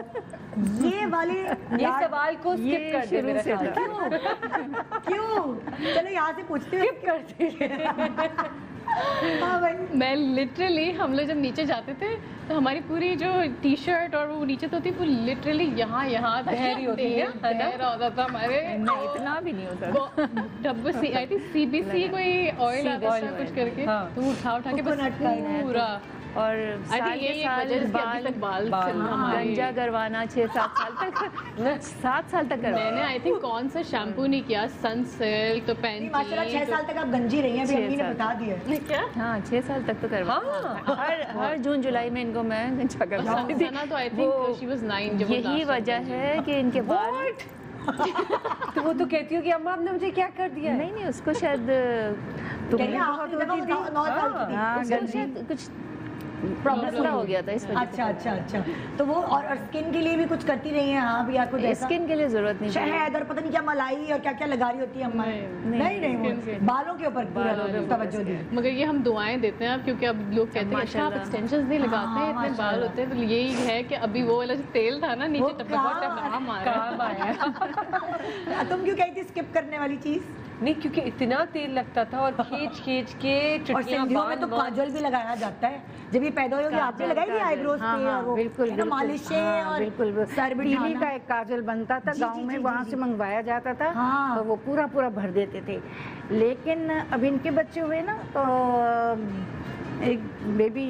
ये वाले ये सवाल को स्किप कर दे मेरे ख्याल से। क्यों? चलो यहाँ से पूछते हैं, स्किप करते हाँ भाई। मैं लिटरली, हम लोग जब नीचे जाते थे तो हमारी पूरी जो टी शर्ट और वो नीचे तो थी, वो लिटरली यहाँ बहरी होती है, बहरा होता था हमारे। नहीं, इतना भी नहीं होता। डब्बू सी आई थी, CBC कोई ऑयल आता था कुछ करके, तो उठा के बस पूरा। और बाल गंजा करवाना 6-7 साल तक 7 साल तक करवाना। मैंने आई थिंक कौन सा शैम्पू नहीं किया, सनसिल्क तो पैंटी। माशाल्लाह 6 साल तक आप गंजी रही हैं, अभी अम्मी ने बता दिया है। क्या? हाँ 6 साल तक तो करवाना। हर जून जुलाई में इनको मैं गंजा करवाती थी। तो आई थिंक शी वाज 9 जब यही वजह है कि इनके बाल तो वो तो कहती हो कि अम्मा आपने मुझे क्या कर दिया? नहीं उसको शायद कुछ प्रॉब्लम हो गया था इस वजह से। अच्छा। तो वो और स्किन के लिए भी कुछ करती रही हैं आप या कुछ ऐसा? स्किन के लिए जरूरत नहीं, शहद और पता नहीं क्या मलाई और क्या क्या लगा रही होती है अम्मा? नहीं बालों के ऊपर तवज्जो दी। मगर ये हम दुआएं देते हैं अब, क्योंकि अब लोग कहते हैं अच्छा आप एक्सटेंशंस नहीं लगाते हैं, इतने बाल होते हैं, तो यही है कि अभी वो वाला जो तेल था ना नीचे काम आया। तुम क्यों कही थी स्किप करने वाली चीज? नहीं, क्योंकि इतना तेल लगता था और खींच के चुटकियां में तो काजल भी लगाया जाता है, जब ये पैदा होगी आपने लगाई थी आईब्रोज पे, और वो बिल्कुल मालिशें और बिल्कुल सर टीवी का एक काजल बनता था गांव में, वहाँ से मंगवाया जाता था, तो वो पूरा भर देते थे। लेकिन अब इनके बच्चे हुए ना, तो एक बेबी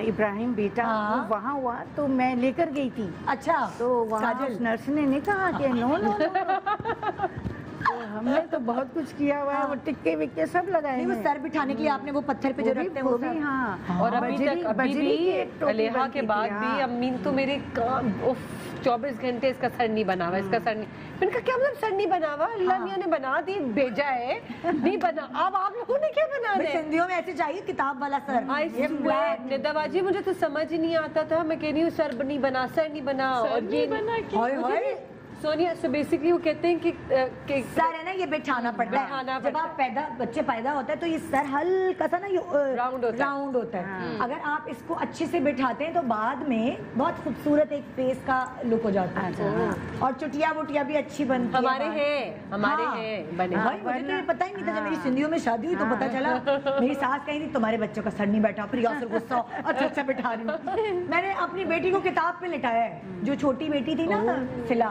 इब्राहिम बेटा वहाँ हुआ, तो मैं लेकर गई थी। अच्छा, तो वहाँ नर्स ने नहीं कहा कि नो तो हमने तो बहुत कुछ किया हुआ है, वो टिक्के विक्के सब लगाए। वो सर बिठाने के लिए आपने वो पत्थर पे जो रखते हैं वो भी। हाँ। और अभी भी अलेहा के बाद भी अम्मी तो मेरे 24 घंटे इसका सर नहीं बना हुआ, इसका सर नहीं। मैंने कहा क्या मतलब सर नहीं बना हुआ? अल्लाह मियां ने बना दी, भेजा है, नहीं बना। अब आप लोगों ने क्या बना दिया? सिंधियों में ऐसे चाहिए किताब वाला सर। निदाबाजी मुझे तो समझ ही नहीं आता था, मैं कह रही हूँ सर नहीं बना, सर नहीं बना, और ये सोनिया, so basically वो कहते हैं कि सर है ना ये बिठाना पड़ता है। जब आप बच्चे पैदा होता है तो ये सर हल्का सा ना ये राउंड होता है। अगर आप इसको अच्छे से बिठाते हैं तो बाद में बहुत खूबसूरत एक फेस का लुक हो जाता है, और चुटिया वुटिया भी अच्छी बनती है। हमारे हैं बने। मुझे तो ये पता ही नहीं था, जब मेरी सिंधियों में शादी हुई तो पता चला। मेरी सास कही थी तुम्हारे बच्चों का सर नहीं बैठा, फिर यासर गुस्सा, अच्छा बिठा रही हूँ। मैंने अपनी बेटी को किताब पे लिटाया है, जो छोटी बेटी थी ना सिला,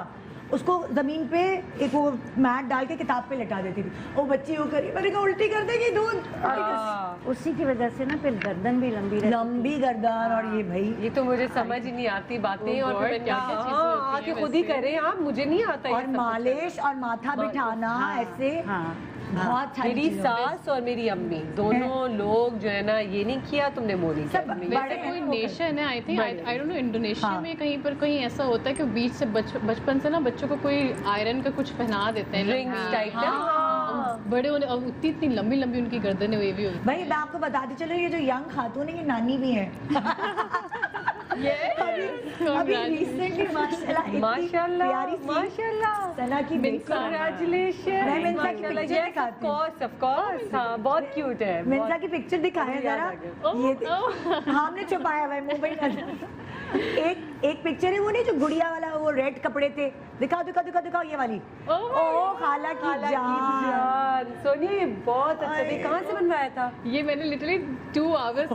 उसको जमीन पे एक वो मैट डाल के किताब पे लटा देती थी, वो बच्ची वो करी, मैंने कहा उल्टी कर देगी दूध। उसी की वजह से ना फिर गर्दन भी लंबी गर्दन, और ये भाई ये तो मुझे समझ ही नहीं आती बातें, और फिर आके खुद ही करें आप, मुझे नहीं आता। और मालिश और माथा बिठाना ऐसे बहुत। मेरी सास और मेरी अम्मी दोनों लोग जो है ना, ये नहीं किया तुमने वो नहीं किया। वैसे कोई नेशन है I think, I don't know, Indonesia में कहीं पर कहीं ऐसा होता है कि बीच से बचपन से ना बच्चों को कोई आयरन का कुछ पहना देते हैं, रिंग्स टाइप। बड़े होने और इतनी लंबी लंबी उनकी गर्दनें हुई हुई। भाई मैं आपको बताती चलो, ये जो यंग खातून है ये नानी भी है। अभी रिसेंटली माशाल्लाह प्यारी माशाल्लाह सना की कांग्रेचुलेशन। मैं मिंसा की पिक्चर दिखाती हूँ। ऑफ कोर्स हाँ बहुत क्यूट है। मिंसा की पिक्चर दिखाएं जरा। ये हमने छुपाया हुआ है मुंबई। एक पिक्चर है वो नहीं जो गुड़िया वाला, वो रेड कपड़े थे, दिखाओ दिखाओ दिखाओ दिखाओ ये वाली। ओ खाला की जान। सोनिया ये बहुत अच्छा है। कहाँ से बनवाया था ये? मैंने लिटरली 2 आवर्स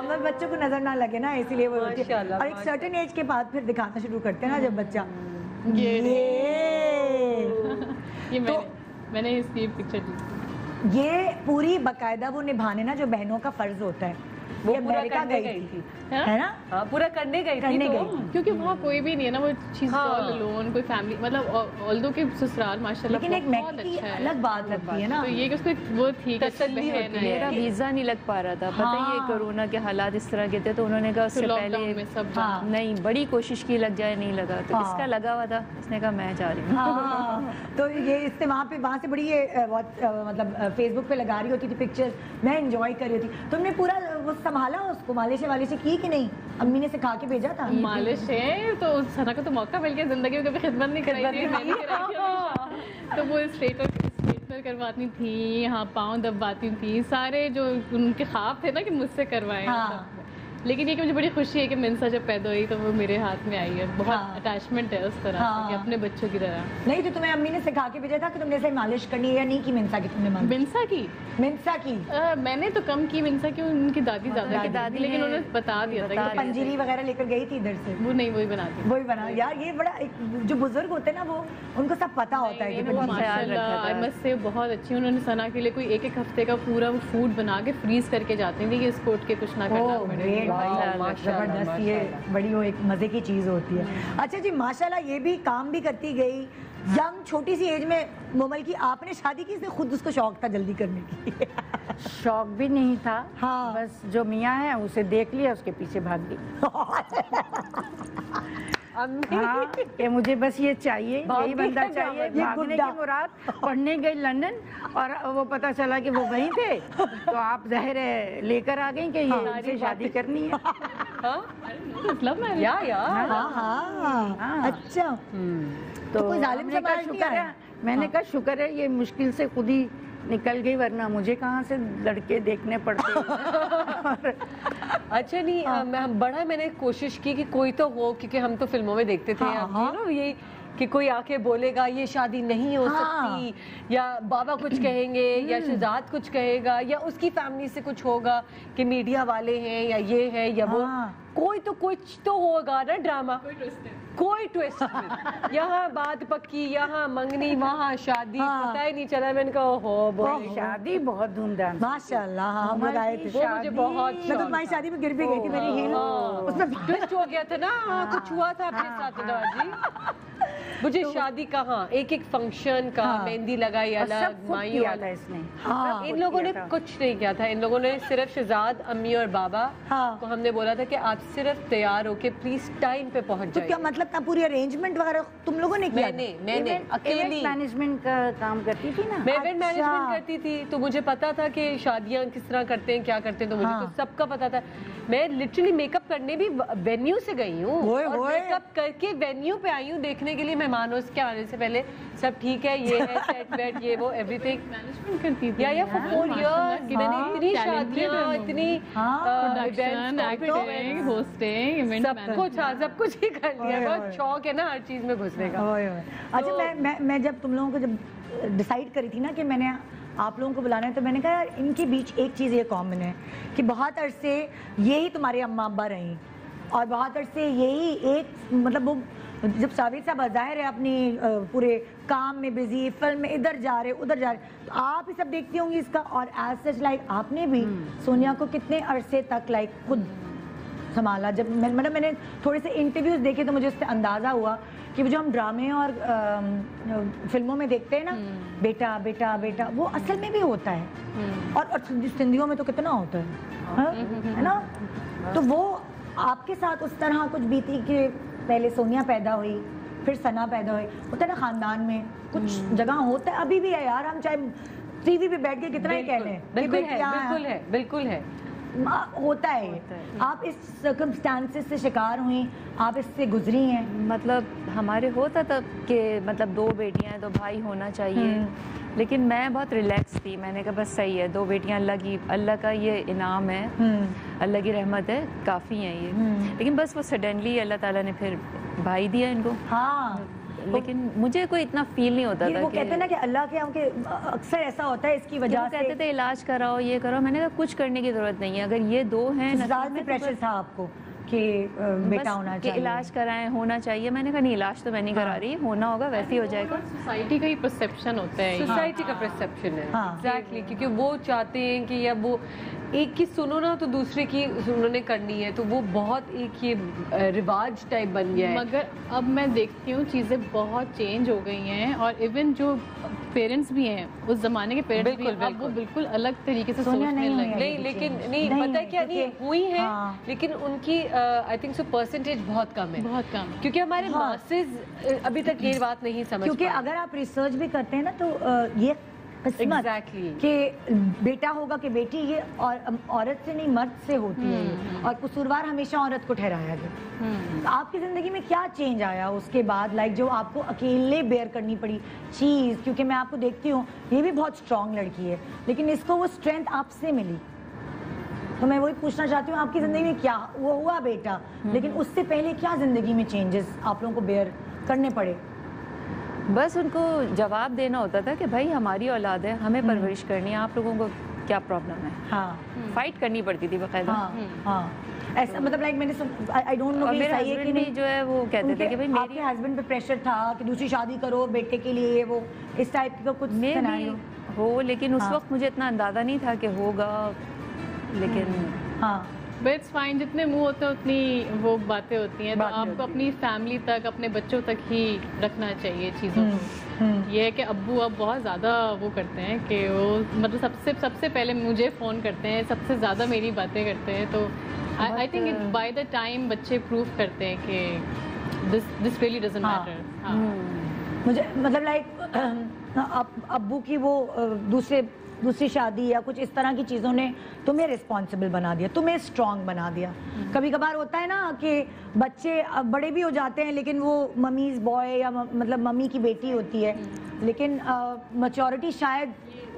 मैं बच्चों को नजर ना लगे ना इसीलिए वो होती है। और एक सर्टेन एज के बाद फिर दिखाना शुरू करते हैं ना जब बच्चा ये मैंने इसकी पिक्चर ली। ये पूरी बकायदा वो निभाने ना जो बहनों का फर्ज होता है, वो अमेरिका गई थी है ना। हाँ पूरा करने गई थी क्योंकि वहाँ कोई भी नहीं है ना, वो चीज ऑल अलोन, कोई फैमिली, मतलब ऑल्दो के ससुराल माशाल्लाह लेकिन एक बहुत अच्छा है, अलग बात लगती है ना। तो ये कि उसको वो थी तसल्ली होती है। मेरा वीजा नहीं लग पा रहा था, पता ही ये कोरोना के हालात इस तरह के थे, तो उन्होंने कहा उससे पहले नहीं बड़ी कोशिश की लग जाए, नहीं लगा तो इसका लगा हुआ था, इसने कहा मैं जा रही हूँ। तो ये इससे वहाँ से बड़ी ये मतलब फेसबुक पे लगा रही होती थी पिक्चर, मैं एंजॉय कर रही थी। तुमने पूरा वो संभाला उसको, मालिश वालिश की कि नहीं? अम्मी ने सिखा के भेजा था। मालिश है तो सना को तो मौका मिल गया, जिंदगी में कभी खिदमत नहीं कराई थी, मैंने कराई थी। तो वो स्ट्रेटनर करवाती थी, यहाँ पाँव दबाती थी, सारे जो उनके ख्वाब थे ना कि मुझसे करवाएं। लेकिन ये कि मुझे बड़ी खुशी है कि मिंसा जब पैदा हुई तो वो मेरे हाथ में आई है। बहुत अटैचमेंट है उस तरह से कि अपने बच्चों की तरह। नहीं तो तुम्हें अम्मी ने सिखा के भेजा था कि तुमने ऐसे मालिश करनी है या नहीं की मिंसा की? तुमने मिंसा की मैंने तो कम की, मिंसा की उनकी दादी ज्यादा की दादी, लेकिन उन्होंने बता दिया था कि पंजीरी वगैरह लेकर गई थी इधर से। वो नहीं, वही बनाती, वही बना। यार ये बड़ा जो बुजुर्ग होते हैं ना वो उनको सब पता होता है। बहुत अच्छी। उन्होंने सना के लिए कोई एक हफ्ते का पूरा फूड बना के फ्रीज करके जाते थे कि इसको उठ के कुछ ना करना पड़े। जबरदस्त, ये बड़ी वो एक मजे की चीज होती है। अच्छा जी माशाल्लाह ये भी काम भी करती गई, यंग छोटी सी एज में। मोमल की आपने शादी की, इसने खुद उसको शौक था जल्दी करने की? शौक भी नहीं था, हाँ बस जो मियाँ है उसे देख लिया, उसके पीछे भाग गई। हाँ कि मुझे बस ये चाहिए, यही बंदा चाहिए। भागने की मुराद, पढ़ने गई लंदन और वो पता चला कि वो वहीं थे, तो आप ज़ाहिर है लेकर आ गई कि ये इनसे शादी करनी है। मतलब अच्छा तो मैंने कहा शुक्र है, मैंने कहा शुक्र है ये मुश्किल से खुद ही निकल गई, वरना मुझे कहाँ से लड़के देखने पड़ते। अच्छा नहीं बड़ा मैंने कोशिश की कि कोई तो हो, क्योंकि हम तो फिल्मों में देखते थे यही कि कोई आके बोलेगा ये शादी नहीं हो सकती, या बाबा कुछ कहेंगे, या शहजाद कुछ कहेगा, या उसकी फैमिली से कुछ होगा कि मीडिया वाले हैं या ये है या वो। कोई तो कुछ तो होगा ना ड्रामा, कोई ट्विस्ट यहाँ बात पक्की, यहाँ मंगनी, वहाँ शादी, पता ही नहीं चला। मैंने कहा हो शादी बहुत धूमधाम माशाल्लाह। हम लोग आए थे, मुझे बहुत, मैं तो तुम्हारी शादी में गिर भी गई थी, मेरी हील उसमें ट्विस्ट हो गया था ना। कुछ हुआ था आपके साथ जी? मुझे शादी कहाँ, एक फंक्शन का मेहंदी लगाई अलग, माई किया था इसने। इन लोगों ने कुछ नहीं किया था। इन लोगों ने सिर्फ शहजाद, अम्मी और बाबा को हमने बोला था कि आप सिर्फ तैयार होके प्लीज टाइम पे पहुंच जाइए। तो क्या मतलब था पूरी अरेंजमेंट वगैरह तुम लोगों ने किया? मैंने अकेली मैनेजमेंट का काम करती थी ना, मैं इवेंट मैनेजमेंट करती थी, तो मुझे पता था कि शादियां किस तरह करते हैं, क्या करते हैं, तो मुझे तो सबका पता था। मैं लिटरली मेकअप करने भी वेन्यू से गई हूँ और मेकअप करके वेन्यू पे आई हूँ देखने के लिए मेहमानों के आने से पहले सब ठीक है, ये है सेट वेट, ये वो एवरीथिंग मैनेजमेंट करती थी। या फॉर 4 इयर्स मैंने इतनी शादियां, इतनी production, acting, hosting, event management, सब कुछ ही कर लिया। बहुत शौक है ना हर चीज में घुसने का। अच्छा मैं जब तुम लोगों को जब डिसाइड करी थी ना कि मैंने आप लोगों को बुलाना है, तो मैंने कहा यार इनके बीच एक चीज़ ये कॉमन है कि बहुत अरसे यही तुम्हारे अम्मा अब्बा रही, और बहुत अरसे यही एक मतलब वो जब साबिर साहब ज़ाहिर है अपनी पूरे काम में बिजी, फिल्म में इधर जा रहे उधर जा रहे, तो आप ही सब देखती होंगी इसका। और एज सच लाइक आपने भी सोनिया को कितने अरसे तक लाइक खुद संभाला। जब मतलब मैंने थोड़े से इंटरव्यूज देखे तो मुझे उससे अंदाज़ा हुआ कि जो हम ड्रामे और फिल्मों में देखते हैं ना बेटा बेटा बेटा, वो असल में भी होता है, और सिंधियों में तो कितना होता है ना। तो वो आपके साथ उस तरह कुछ बीती कि पहले सोनिया पैदा हुई, फिर सना पैदा हुई। होता है ना खानदान में कुछ जगह होता है, अभी भी है यार, हम चाहे टीवी पे बैठ के कितना ही कह लें, बिल्कुल है होता है। आप इस सर्कमस्टांसेस से शिकार हुई, आप इससे गुजरी हैं? मतलब हमारे होता था कि मतलब 2 बेटियां हैं तो भाई होना चाहिए, लेकिन मैं बहुत रिलैक्स थी। मैंने कहा बस सही है, 2 बेटियां अल्लाह का ये इनाम है, अल्लाह की रहमत है, काफ़ी है ये। लेकिन बस वो सडनली अल्लाह ताला ने फिर भाई दिया इनको। हाँ, लेकिन मुझे कोई इतना फील नहीं होता था। वो कहते हैं ना कि अल्लाह के हमके अक्सर ऐसा होता है इसकी वजह से। कहते थे इलाज कराओ, ये करो। मैंने कहा कुछ करने की जरूरत नहीं है, अगर ये 2 हैं। में प्रेशर था आपको कि बेटा होना चाहिए, इलाज कराएं, होना चाहिए। मैंने कहा नहीं, इलाज तो मैं नहीं करा रही, होना होगा वैसे ही हो जाएगा। सोसाइटी का ही परसेप्शन होता है, सोसाइटी का परसेप्शन है एग्जैक्टली, क्योंकि वो चाहते हैं कि या वो एक की सुनो ना तो दूसरे की उन्होंने करनी है, तो वो बहुत एक ये रिवाज टाइप बन गया है। मगर अब मैं देखती हूँ चीज़ें बहुत चेंज हो गई हैं, और इवन जो पेरेंट्स भी हैं उस जमाने के पेरेंट्स भी अब वो बिल्कुल अलग तरीके से सोचने लगे। नहीं लेकिन नहीं पता है क्या, नहीं हुई है, लेकिन उनकी आई थिंक सो परसेंटेज बहुत कम है, बहुत कम, क्योंकि हमारे मासेस अभी तक ये बात नहीं समझ। क्योंकि अगर आप रिसर्च भी करते हैं ना तो ये किस्मत कि बेटा होगा कि बेटी, ये और औरत से नहीं मर्द से होती है, और कसूरवार हमेशा औरत को ठहराया गया। तो आपकी जिंदगी में क्या चेंज आया उसके बाद, लाइक जो आपको अकेले बेयर करनी पड़ी चीज़? क्योंकि मैं आपको देखती हूँ, ये भी बहुत स्ट्रांग लड़की है, लेकिन इसको वो स्ट्रेंथ आपसे मिली। तो मैं वही पूछना चाहती हूँ, आपकी ज़िंदगी में क्या वो हुआ बेटा, लेकिन उससे पहले क्या ज़िंदगी में चेंजेस आप लोगों को बेयर करने पड़े? बस उनको जवाब देना होता था कि भाई हमारी औलाद है, हमें परवरिश करनी है, आप लोगों को क्या प्रॉब्लम है। हाँ, फाइट करनी पड़ती थी बकायदा। हाँ, ऐसा मतलब लाइक मैंने आई डोंट नो, मेरे हस्बैंड भी जो है वो कहते थे कि भाई आपके हस्बैंड पे प्रेशर था कि दूसरी शादी करो बेटे के लिए, वो इस टाइप का कुछ सिनेरियो हो, लेकिन उस वक्त मुझे इतना अंदाजा नहीं था कि होगा। लेकिन हाँ, बट इट्स फाइन, जितने मुंह होते हैं उतनी वो बातें होती हैं, तो आपको अपनी फैमिली तक, अपने बच्चों तक ही रखना चाहिए चीज़ों को। ये है कि अब्बू अब बहुत ज़्यादा वो करते हैं कि वो मतलब सबसे पहले मुझे फ़ोन करते हैं, सबसे ज़्यादा मेरी बातें करते हैं। तो I think by the time बच्चे प्रूव करते हैं कि दिस रियली डजंट मैटर। मुझे मतलब लाइक अब्बू की वो दूसरी शादी या कुछ इस तरह की चीज़ों ने तुम्हें रिस्पॉन्सिबल बना दिया, तुम्हें स्ट्रांग बना दिया। कभी कभार होता है ना कि बच्चे अब बड़े भी हो जाते हैं, लेकिन वो मम्मीज़ बॉय या मतलब मम्मी की बेटी होती है, लेकिन मैच्योरिटी शायद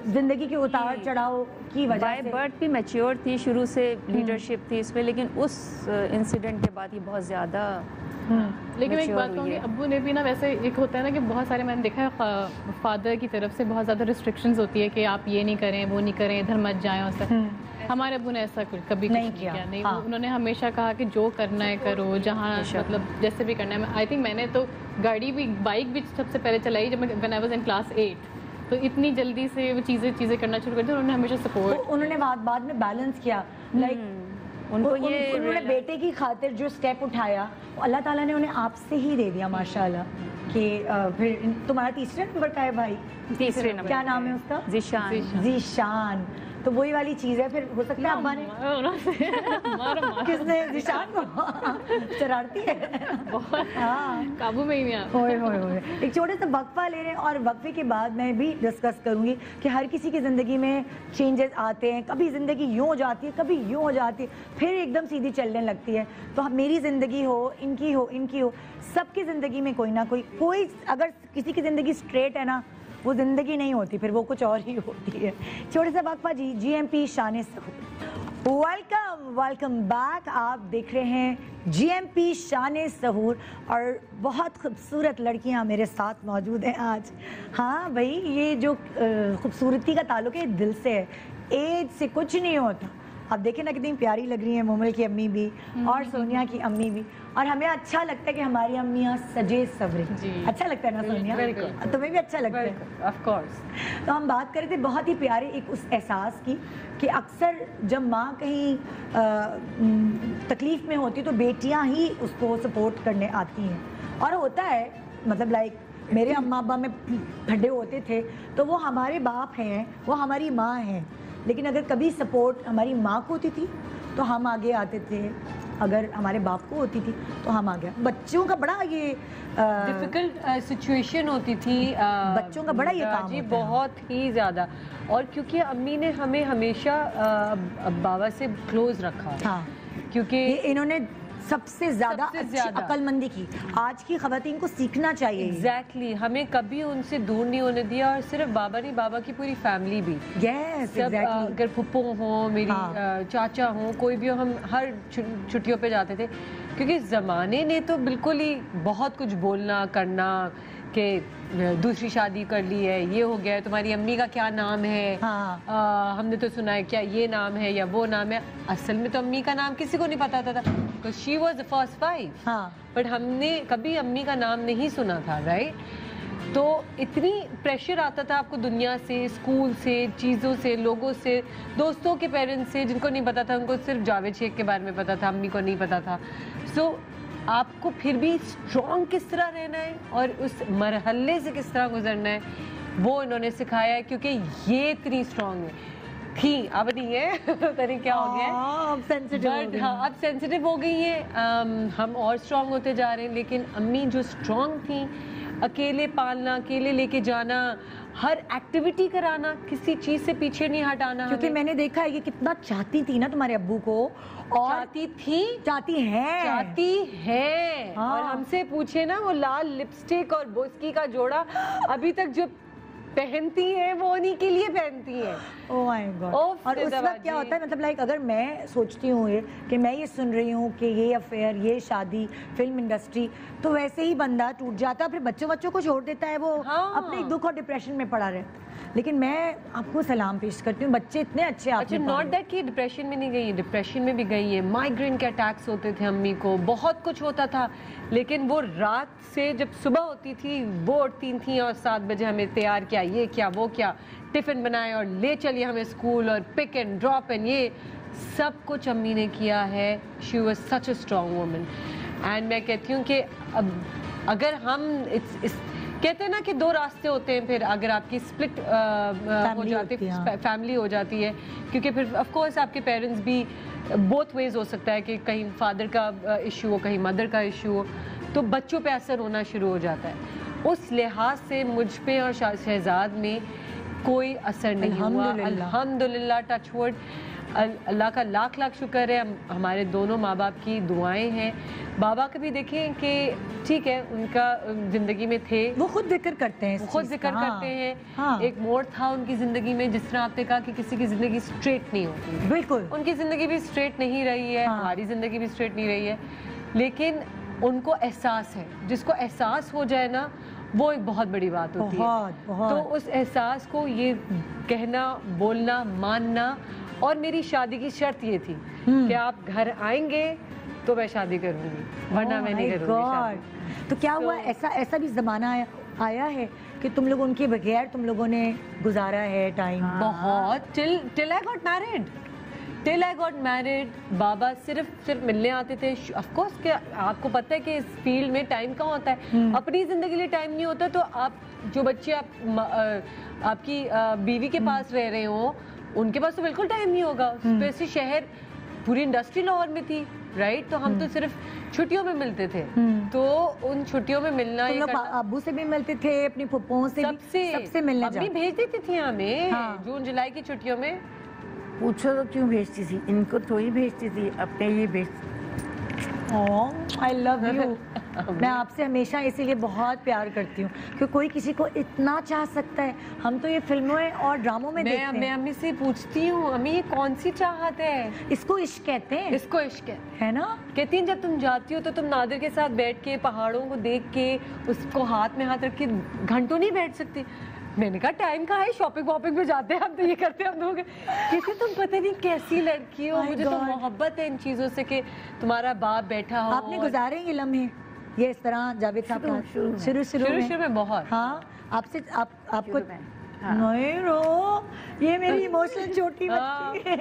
जिंदगी के उतार चढ़ाव की वजह से बर्थ भी मैच्योर थी, शुरू से लीडरशिप थी इसमें, लेकिन उस इंसिडेंट के बाद ये बहुत ज़्यादा। लेकिन एक बात कहूँगी, अब्बू ने भी ना, वैसे एक होता है ना कि बहुत सारे मैंने देखा है फादर की तरफ से बहुत ज़्यादा रिस्ट्रिक्शंस होती है कि आप ये नहीं करें, वो नहीं करें, इधर मत जाएं और सब। हमारे अब्बू ने ऐसा कभी नहीं किया। नहीं, उन्होंने हमेशा कहा कि जो करना है करो, जहाँ मतलब जैसे भी करना है। आई थिंक मैंने तो बाइक भी सबसे पहले चलाई जब मैं when I was in class 8, तो इतनी जल्दी से वो चीज़ें करना शुरू कर दी। उन्होंने हमेशा सपोर्ट, उन्होंने बाद में बैलेंस किया, लाइक उन्होंने बेटे की खातिर जो स्टेप उठाया, अल्लाह ताला ने उन्हें आपसे ही दे दिया माशाल्लाह। कि फिर तुम्हारा तीसरे नंबर का है भाई? तीसरे नंबर। क्या नाम है उसका? ज़ीशान। तो वही वाली चीज़ है, फिर हो सकता है अब्बा ने किसने ज़ीशान को शरारती है बहुत, हाँ, काबू में ही नहीं आता। होए एक छोटे सा वक्फा ले रहे हैं, और वक्फे के बाद मैं भी डिस्कस करूंगी कि हर किसी की ज़िंदगी में चेंजेस आते हैं, कभी ज़िंदगी यूँ हो जाती है, कभी यूँ हो जाती है, फिर एकदम सीधी चलने लगती है। तो मेरी ज़िंदगी हो, इनकी हो, सबकी ज़िंदगी में कोई ना कोई अगर किसी की ज़िंदगी स्ट्रेट है ना, वो ज़िंदगी नहीं होती, फिर वो कुछ और ही होती है। छोटे सा वक्फा जी, GMP शान सहूर। Welcome back. आप देख रहे हैं GMP शान सहूर, और बहुत खूबसूरत लड़कियां मेरे साथ मौजूद हैं आज। हाँ भाई, ये जो खूबसूरती का ताल्लुक है दिल से है, एज से कुछ नहीं होता। आप देखें ना कितनी प्यारी लग रही हैं मोमल की अम्मी भी और सोनिया की अम्मी भी, और हमें अच्छा लगता है कि हमारी अम्मियाँ सजे सवरे। अच्छा लगता है ना सोनिया? तुम्हें भी अच्छा लगता है? Of course. तो हम बात कर रहे थे बहुत ही प्यारे एक उस एहसास की कि अक्सर जब माँ कहीं तकलीफ़ में होती तो बेटियाँ ही उसको सपोर्ट करने आती हैं, और होता है मतलब लाइक मेरे अम्मा अब्बा में खड्डे होते थे तो वो हमारे बाप हैं, वो हमारी माँ हैं, लेकिन अगर कभी सपोर्ट हमारी माँ को होती थी तो हम आगे आते थे, अगर हमारे बाप को होती थी तो हम आगे। बच्चों का बड़ा ये डिफिकल्ट सिचुएशन होती थी बच्चों का बड़ा ये काम जी, होता है। बहुत ही ज़्यादा। और क्योंकि अम्मी ने हमें हमेशा बाबा से क्लोज रखा, हाँ, क्योंकि इन्होंने सबसे ज्यादा अक्लमंदी की। आज की खवातीन को सीखना चाहिए। एग्जैक्टली हमें कभी उनसे दूर नहीं होने दिया, और सिर्फ बाबा नहीं, बाबा की पूरी फैमिली भी। Yes exactly. अगर फुप्पो हो, मेरी चाचा हो, कोई भी हो, हम हर छुट्टियों पे जाते थे, क्योंकि ज़माने ने तो बिल्कुल ही बहुत कुछ बोलना करना कि दूसरी शादी कर ली है, ये हो गया है, तुम्हारी अम्मी का क्या नाम है, हमने तो सुना है क्या ये नाम है या वो नाम है। असल में तो अम्मी का नाम किसी को नहीं पता था, तो she was the first wife, but हमने कभी अम्मी का नाम नहीं सुना था, राइट। तो इतनी प्रेशर आता था आपको दुनिया से, स्कूल से, चीज़ों से, लोगों से, दोस्तों के पेरेंट्स से, जिनको नहीं पता था, उनको सिर्फ जावेद शेख के बारे में पता था, अम्मी को नहीं पता था। सो आपको फिर भी स्ट्रॉन्ग किस तरह रहना है और उस मरहले से किस तरह गुजरना है, वो इन्होंने सिखाया है, क्योंकि ये इतनी स्ट्रॉन्ग है थी, अब नहीं है तरी क्या हो गया है, अब सेंसिटिव हो गई। हाँ, अब सेंसिटिव हो गई है, हम और स्ट्रॉन्ग होते जा रहे हैं। लेकिन अम्मी जो स्ट्रॉन्ग थी, अकेले पालना, अकेले लेके जाना, हर एक्टिविटी कराना, किसी चीज से पीछे नहीं हटाना। क्योंकि मैंने देखा है कि कितना चाहती थी ना तुम्हारे अब्बू को, और चाहती है। हाँ। और हमसे पूछे ना, वो लाल लिपस्टिक और बोस्की का जोड़ा अभी तक जो पहनती है, वो उन्हीं के लिए पहनती है। Oh my God. और उस वक्त क्या होता है, मतलब लाइक अगर मैं सोचती हूँ ये कि मैं ये सुन रही हूँ कि ये अफेयर, ये शादी, फिल्म इंडस्ट्री, तो वैसे ही बंदा टूट जाता है, फिर बच्चों को छोड़ देता है, वो अपने दुख और डिप्रेशन में पड़ा रहता है। लेकिन मैं आपको सलाम पेश करती हूँ, बच्चे इतने अच्छे। अच्छा, नॉट दैट कि डिप्रेशन में नहीं गई है, डिप्रेशन में भी गई है। माइग्रेन के अटैक्स होते थे अम्मी को, बहुत कुछ होता था, लेकिन वो रात से जब सुबह होती थी वो उठती थी और 7 बजे हमें तैयार किया, ये क्या वो क्या, टिफिन बनाए और ले चलिए हमें स्कूल, और पिक एंड ड्रॉप एंड ये सब कुछ अम्मी ने किया है। She was such a strong woman. And मैं कहती हूँ कि अब अगर हम कहते हैं ना कि 2 रास्ते होते हैं, फिर अगर आपकी स्प्लिट हो जाती है, फैमिली हो जाती है, क्योंकि फिर ऑफ कोर्स आपके पेरेंट्स भी बोथ वेज हो सकता है कि कहीं फादर का इशू हो, कहीं मदर का इशू हो, तो बच्चों पे असर होना शुरू हो जाता है। उस लिहाज से मुझ पे और शहजाद में कोई असर नहीं हुआ, अल्हम्दुलिल्लाह, टच वुड। अल्लाह का लाख लाख शुक्र है, हमारे दोनों माँ बाप की दुआएं हैं। बाबा का भी देखें कि ठीक है, उनका जिंदगी में थे, वो खुद जिक्र करते हैं, करते हैं। हाँ। एक मोड़ था उनकी जिंदगी में, जिस तरह आपने कहा कि किसी की जिंदगी स्ट्रेट नहीं होती, बिल्कुल उनकी जिंदगी भी स्ट्रेट नहीं रही है। हाँ। हमारी जिंदगी भी स्ट्रेट नहीं रही है, लेकिन उनको एहसास है। जिसको एहसास हो जाए ना, वो एक बहुत बड़ी बात होती है। तो उस एहसास को ये कहना, बोलना, मानना। और मेरी शादी की शर्त ये थी कि आप घर आएंगे तो मैं शादी करूंगी, वरना मैं नहीं करूंगी शादी। तो क्या हुआ, ऐसा भी जमाना आया है कि तुम लोग उनके बगैर तुम लोगों ने गुजारा है टाइम? बहुत। टिल आई गॉट मैरिड बाबा सिर्फ मिलने आते थे। ऑफ कोर्स कि आपको पता है कि इस फील्ड में टाइम कहाँ होता है, अपनी जिंदगी के लिए टाइम नहीं होता। तो आप जो बच्चे आपकी बीवी के पास रह रहे हो, उनके पास तो बिल्कुल टाइम नहीं होगा। स्पेशली शहर, पूरी इंडस्ट्री लाहौर में थी, राइट। तो हम तो सिर्फ छुट्टियों में मिलते थे। तो उन छुट्टियों में मिलना, अब्बू से भी मिलते थे, अपनी फुप्पों से, सबसे मिलने अम्मी भेज देती थी हमें। हाँ। जून जुलाई की छुट्टियों में। पूछो तो क्यों भेजती थी, इनको तो ही भेजती थी, अपने लिए भेजती। I love you. मैं आपसे हमेशा इसीलिए बहुत प्यार करती हूँ कि कोई किसी को इतना चाह सकता है। हम तो ये फिल्मों और ड्रामों में देखते हैं। मैं अम्मी से पूछती हूँ, अम्मी ये कौन सी चाहत है? इसको इश्क कहते हैं। इसको इश्क है ना। कहती हैं जब तुम जाती हो तो तुम नादिर के साथ बैठ के, पहाड़ों को देख के, उसको हाथ में हाथ रख के घंटों नहीं बैठ सकती। मैंने कहा टाइम कहाँ है, शॉपिंग वॉपिंग पे जाते हैं हम, तो ये करते हैं हम लोग। क्योंकि तुम पता नहीं कैसी लड़की हो, मुझे तो मोहब्बत है इन चीज़ों से कि तुम्हारा बाप बैठा हो। आपने गुजारे ये लम्हे ये इस तरह जावेद साहब शुरू में बहुत। हाँ, आपसे आपको नहीं रो, ये मेरी इमोशनल छोटी बच्ची है।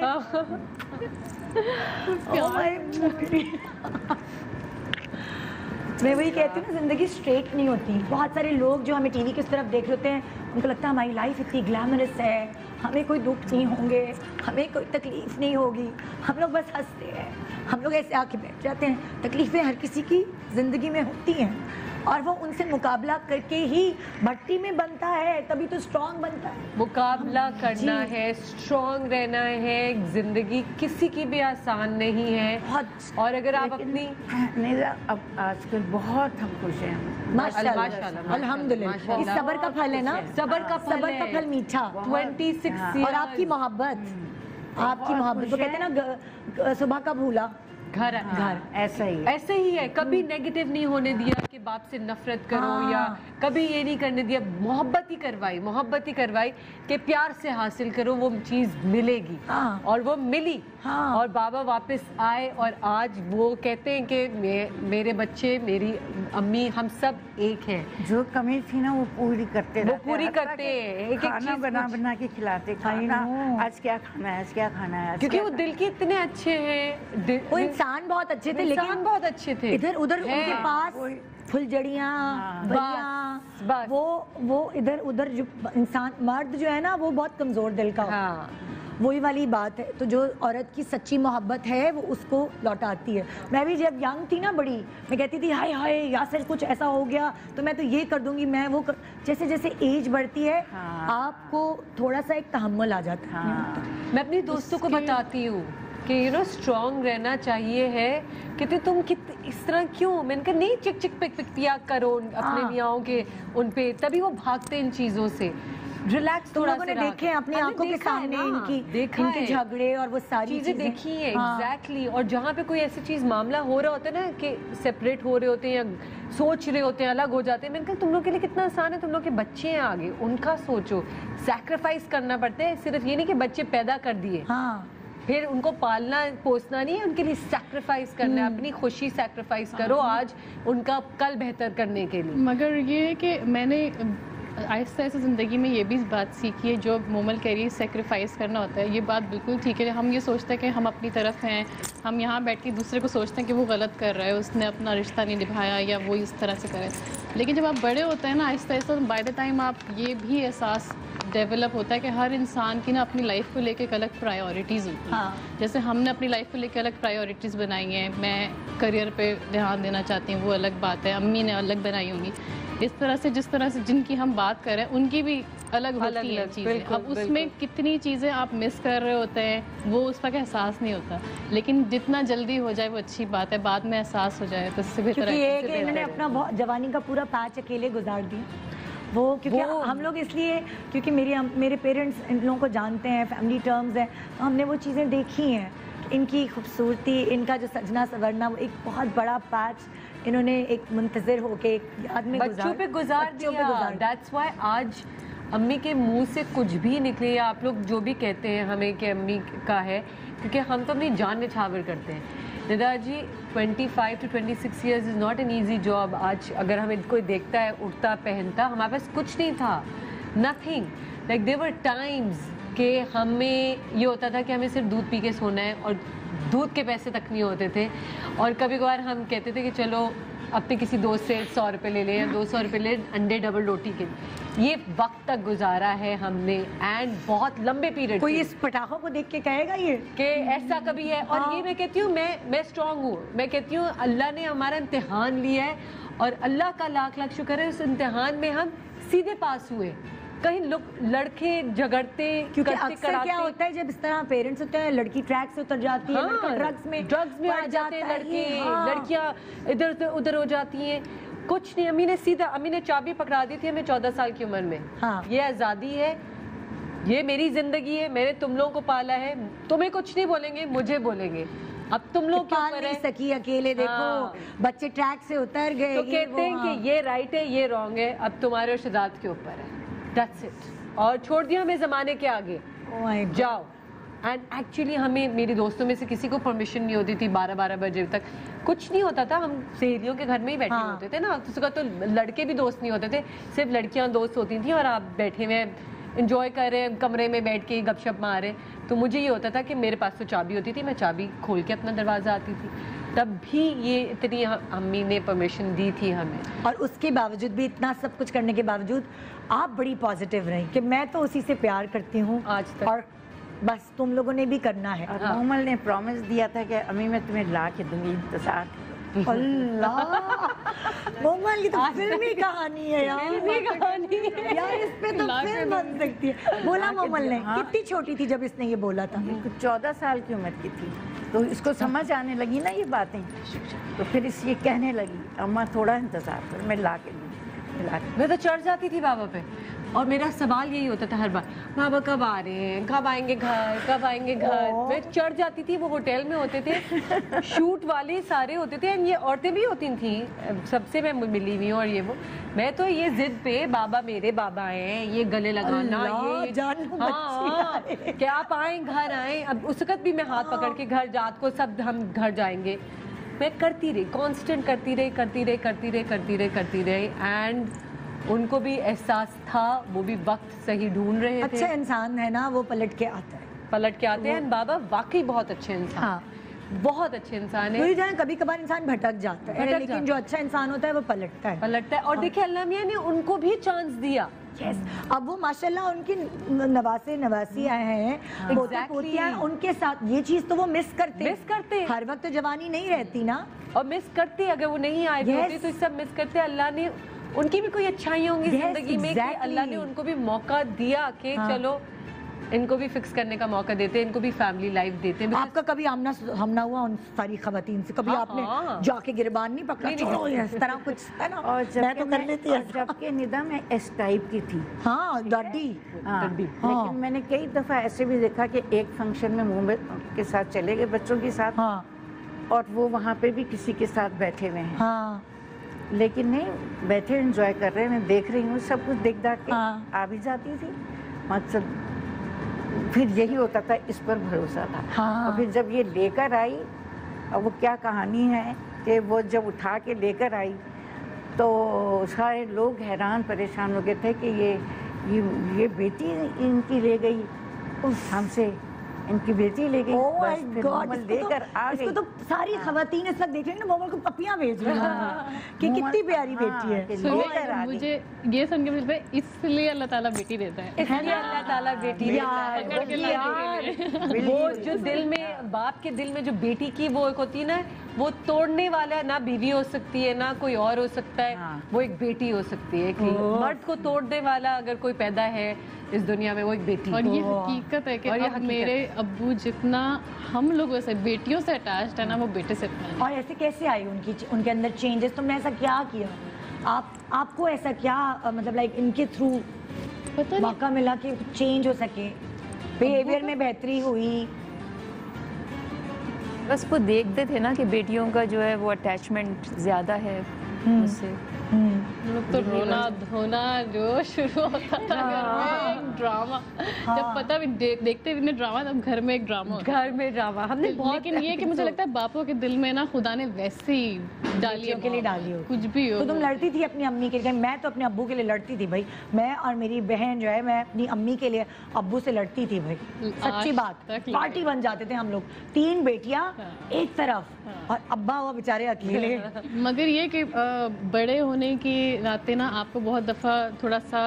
मैं वही कहती हूँ ना, जिंदगी स्ट्रेट नहीं होती। बहुत सारे लोग जो हमें टीवी की तरफ देख रहे होते हैं, उनको लगता है हमारी लाइफ इतनी ग्लैमरस है, हमें कोई दुख नहीं होंगे, हमें कोई तकलीफ नहीं होगी, हम लोग बस हंसते हैं, हम लोग ऐसे आके बैठ जाते हैं। तकलीफें हर किसी की ज़िंदगी में होती हैं, और वो उनसे मुकाबला करके ही भट्टी में बनता है, तभी तो स्ट्रॉन्ग बनता है। मुकाबला करना है, स्ट्रॉन्ग रहना है। जिंदगी किसी की भी आसान नहीं है। और अगर आप अपनी अब आजकल बहुत हम खुश हैं माशाल्लाह, अल्हम्दुलिल्लाह। इस सब्र का फल है ना, सब्र का फल मीठा। 26 और आपकी मोहब्बत, आपकी मोहब्बत, वो कहते हैं ना सुबह का भूला घर ऐसा ही है। कभी नेगेटिव नहीं होने दिया कि बाप से नफरत करो, या कभी ये नहीं करने दिया। मोहब्बत ही करवाई कि प्यार से हासिल करो, वो चीज मिलेगी। और वो मिली। और बाबा वापस आए और आज वो कहते हैं कि मेरे बच्चे, मेरी अम्मी, हम सब एक हैं। जो कमी थी ना वो पूरी करते हैं। खाना बना के खिलाते, खाना आज क्या खाना है, आज क्या खाना है, क्योंकि वो दिल के इतने अच्छे हैं। वो इंसान बहुत अच्छे थे, लेकिन बहुत अच्छे थे। इधर उधर उनके पास फुलझड़ियाँ, वो इधर उधर जो इंसान मर्द जो है ना वो बहुत कमजोर दिल का वही वाली बात है। तो जो औरत की सच्ची मोहब्बत है वो उसको लौटाती है। मैं भी जब यंग थी ना बड़ी, मैं कहती थी हाय हाय यासर कुछ ऐसा हो गया तो मैं तो ये कर दूंगी, मैं वो जैसे जैसे एज बढ़ती है आपको थोड़ा सा एक तहम्मुल आ जाता है। मैं अपनी दोस्तों को बताती हूँ कि स्ट्रॉन्ग रहना चाहिए है। कहते तुम इस तरह क्यों? मैंने कहा नहीं, चिक चिक पिक पिक पिया करो अपने मियाओं के उन पे, तभी वो भागते इन चीजों से। रिलैक्स तुम लोगों ने देखे अपनी आंखों के सामने इनके झगड़े और वो सारी चीजें देखी है। एग्जैक्टली। और जहाँ पे कोई ऐसी चीज मामला हो रहा होता है ना कि सेपरेट हो रहे होते हैं या सोच रहे होते हैं, अलग हो जाते हैं, मैंने कहा तुम लोग के लिए कितना आसान है, तुम लोग के बच्चे हैं आगे, उनका सोचो। सैक्रिफाइस करना पड़ता है, सिर्फ ये नहीं कि बच्चे पैदा कर दिए फिर उनको पालना पोसना नहीं है, उनके लिए सैक्रिफाइस करना है, अपनी खुशी सैक्रिफाइस करो आज उनका कल बेहतर करने के लिए। मगर ये कि मैंने आहिस्ता आहिस्ता ज़िंदगी में ये भी बात सीखी है, जो मोमल कह रही है सैक्रिफाइस करना होता है, ये बात बिल्कुल ठीक है। हम ये सोचते हैं कि हम अपनी तरफ हैं, हम यहाँ बैठ के दूसरे को सोचते हैं कि वो गलत कर रहा है, उसने अपना रिश्ता नहीं निभाया या वो इस तरह से करे। लेकिन जब आप बड़े होते हैं ना Aahista Aahista, by the time आप ये भी एहसास डेवलप होता है कि हर इंसान की ना अपनी लाइफ को लेके एक अलग प्रायोरिटीज़ होती हैं। जैसे हमने अपनी लाइफ को लेके अलग प्रायोरिटीज़ बनाई हैं, मैं करियर पे ध्यान देना चाहती हूँ, वो अलग बात है, अम्मी ने अलग बनाई होंगी। इस तरह से जिस तरह से जिनकी हम बात कर रहे हैं उनकी भी अलग होती हैं चीज़ें। अब उसमें कितनी चीज़ें आप मिस कर रहे होते हैं वो उसका एहसास नहीं होता, लेकिन जितना जल्दी हो जाए वो अच्छी बात है, बाद में एहसास हो जाए तो उससे बेहतर है। इन्होंने अपना जवानी का पूरा पैच अकेले गुजार दिया वो, क्योंकि हम लोग इसलिए क्योंकि मेरे पेरेंट्स इन लोगों को जानते हैं, फैमिली टर्म्स हैं, तो हमने वो चीज़ें देखी हैं। इनकी खूबसूरती, इनका जो सजना सवरना, वो एक बहुत बड़ा पैच इन्होंने एक मुंतज़िर होके याद में बच्चों पे गुजार दिया। दैट्स व्हाई आज अम्मी के मुंह से कुछ भी निकले या आप लोग जो भी कहते हैं हमें कि अम्मी का है, क्योंकि हम तो अपनी जान निछावर करते हैं। निदा जी 25 to 26 years is not an easy job. आज अगर हमें कोई देखता है उठता पहनता, हमारे पास कुछ नहीं था, nothing. Like there were times कि हमें ये होता था कि हमें सिर्फ दूध पी के सोना है और दूध के पैसे तक नहीं होते थे। और कभी कभार हम कहते थे कि चलो अपने किसी दोस्त से 100 रुपये ले लें या 200 रुपये ले, अंडे डबल रोटी के। ये वक्त तक गुजारा है हमने, एंड बहुत लंबे पीरियड। कोई इस पटाखों को देख के कहेगा ये कि ऐसा कभी है। और ये मैं कहती हूँ, मैं स्ट्रांग हूँ, मैं कहती हूँ अल्लाह ने हमारा इम्तिहान लिया है और अल्लाह का लाख लाख शुक्र है, उस इम्तिहान में हम सीधे पास हुए। कहीं लड़के झगड़ते, क्योंकि अक्सर क्या होता है जब इस तरह पेरेंट्स होते हैं, लड़की ट्रैक से उतर जाती है, ड्रग्स में आ जाते हैं लड़के, लड़कियां इधर उधर हो जाती हैं। कुछ नहीं, अम्मी ने चाबी पकड़ा दी थी हमें 14 साल की उम्र में। ये आज़ादी है, ये मेरी जिंदगी है, मैंने तुम लोगों को पाला है, तुम्हें कुछ नहीं बोलेंगे, मुझे बोलेंगे। अब तुम लोग पाल नहीं सकी अकेले, देखो बच्चे ट्रैक से उतर गए, तो कहते हैं कि ये राइट है, ये रॉन्ग है, अब तुम्हारे और शहजाद के ऊपर है। That's it. और छोड़ दिया हमें ज़माने के आगे, जाओ। एंड एक्चुअली हमें, मेरी दोस्तों में से किसी को परमिशन नहीं होती थी 12-12 बजे तक, कुछ नहीं होता था, हम सहेलियों के घर में ही बैठे होते थे ना, उसका तो लड़के भी दोस्त नहीं होते थे, सिर्फ लड़कियां दोस्त होती थी और आप बैठे हुए एंजॉय कर रहे हैं, कमरे में बैठ के गपशप मार रहे। तो मुझे ये होता था कि मेरे पास तो चाबी होती थी, मैं चाबी खोल के अपना दरवाज़ा आती थी। तब भी ये इतनी अम्मी ने परमिशन दी थी हमें, और उसके बावजूद भी, इतना सब कुछ करने के बावजूद आप बड़ी पॉजिटिव रही कि मैं तो उसी से प्यार करती हूँ आज तक, और बस तुम लोगों ने भी करना है। मोमल ने प्रॉमिस दिया था कि अम्मी मैं तुम्हें ला के दूंगी, इंतजार अल्लाह, मोमल की तो फिल्मी कहानी है यार, फिल्मी कहानी है यार, इस पे तो फिल्म बन सकती है। बोला मोमल ने, कितनी छोटी थी जब इसने ये बोला था? 14 साल की उम्र की थी, तो इसको समझ आने लगी ना ये बातें, तो फिर इस ये कहने लगी अम्मा थोड़ा इंतजार कर, मैं ला के दूँ। मैं तो चढ़ जाती थी बाबा पे, और मेरा सवाल यही होता था हर बार, बाबा कब आ रहे हैं, कब आएंगे घर, कब आएंगे घर। मैं चढ़ जाती थी। वो होटल में होते थे, शूट वाले सारे होते थे, ये औरतें भी होती थी, सबसे मैं मिली हुई हूँ, और ये वो, मैं तो ये जिद पे, बाबा मेरे बाबा हैं, ये गले लगाना, ये हाँ, कि आप आए, घर आए। अब उस वक्त भी मैं हाथ पकड़ के घर, रात को सब हम घर जाएंगे, मैं करती रही, कांस्टेंट करती रही, एंड उनको भी एहसास था, वो भी वक्त सही ढूंढ रहे थे। अच्छा इंसान है ना, वो पलट के आते हैं। बाबा वाकई बहुत अच्छे इंसान, हाँ। बहुत अच्छे इंसान है। कभी कभार इंसान भटक जाता है, लेकिन जो अच्छा इंसान होता है वो पलटता है। और देखिए अल्लाह मियां ने उनको भी चांस दिया। अब वो माशाल्लाह उनकी नवासी आए हैं, पोतियां उनके साथ, ये चीज तो वो मिस करते। हर वक्त तो जवानी नहीं रहती ना, और मिस करते, अगर वो नहीं आए होते तो सब मिस करते। अल्लाह ने, उनकी भी कोई अच्छाई होंगी जिंदगी में, कि अल्लाह ने उनको भी मौका दिया कि चलो इनको भी फिक्स करने का मौका देते हैं, इनको भी फैमिली लाइफ देते हैं। आपका कभी हमना हुआ उन सारी खवातीन से? कभी आपने जाके गिरबान नहीं पकड़ा, छोड़ो इस तरह कुछ है ना? और मैं तो कर लेती है। जबकि निदा में इस टाइप की थी, हाँ दादी, लेकिन मैंने कई दफा ऐसे भी देखा कि एक फंक्शन में मुंबई के साथ चले गए बच्चों के साथ, और वो वहाँ पे भी किसी के साथ बैठे हुए हैं, लेकिन नहीं बैठे एंजॉय कर रहे हैं, मैं देख रही हूँ सब कुछ देख दाख के आ भी जाती थी। मकसद फिर यही होता था, इस पर भरोसा था। और फिर जब ये लेकर आई, और वो क्या कहानी है कि वो जब उठा के लेकर आई तो सारे लोग हैरान परेशान हो गए थे कि ये बेटी इनकी ले गई हमसे, इनकी बेटी ले गई। बस फिर मोमल लेकर आ गई। इसको तो सारी खवातीन इस वक्त देख रही हैं ना, मोमल को पपियां भेज रही हैं कि कितनी प्यारी बेटी है। मुझे ये सुन के मिलता है, इसलिए अल्लाह ताला बेटी देता है, इसलिए अल्लाह ताला बेटी वो जो दिल में, बाप के दिल में जो बेटी की वो एक होती है ना, वो तोड़ने वाला ना बीवी हो सकती है ना कोई और हो सकता है, वो एक बेटी हो सकती है। कि मर्द को तोड़ने वाला अगर कोई पैदा है इस दुनिया में, वो एक बेटी। और ये हकीकत है कि अब मेरे अब्बू जितना हम लोगों से बेटियों से अटैच्ड है ना, वो बेटे से इतना। और ऐसे कैसे आई उनके अंदर चेंजेस? तुमने ऐसा क्या किया? आपको ऐसा क्या मतलब लाइक इनके थ्रू मौका मिला कि चेंज हो सके, बिहेवियर में बेहतरी हुई? बस वो देखते थे ना कि बेटियों का जो है वो अटैचमेंट ज़्यादा है मुझसे। तो रोना धोना जो शुरू होता था घर में, ड्रामा। जब पता भी देखते भी नहीं ड्रामा, तब घर में एक ड्रामा, घर में ड्रामा हमने बहुत। लेकिन ये कि मुझे लगता है बापों के दिल में ना खुदा ने वैसे ही डाली के लिए डाली हो, कुछ भी हो। तो तुम लड़ती थी अपनी अम्मी के लिए? मैं तो अपने अब्बू के लिए लड़ती थी भाई, मैं और मेरी बहन जो है, मैं अपनी अम्मी के लिए अब्बू से लड़ती थी भाई, सच्ची बात। पार्टी बन जाते थे हम लोग, 3 बेटियां एक तरफ और अब्बा वो बेचारे अकेले। मगर ये कि बड़े होने के नाते ना आपको बहुत दफ़ा थोड़ा सा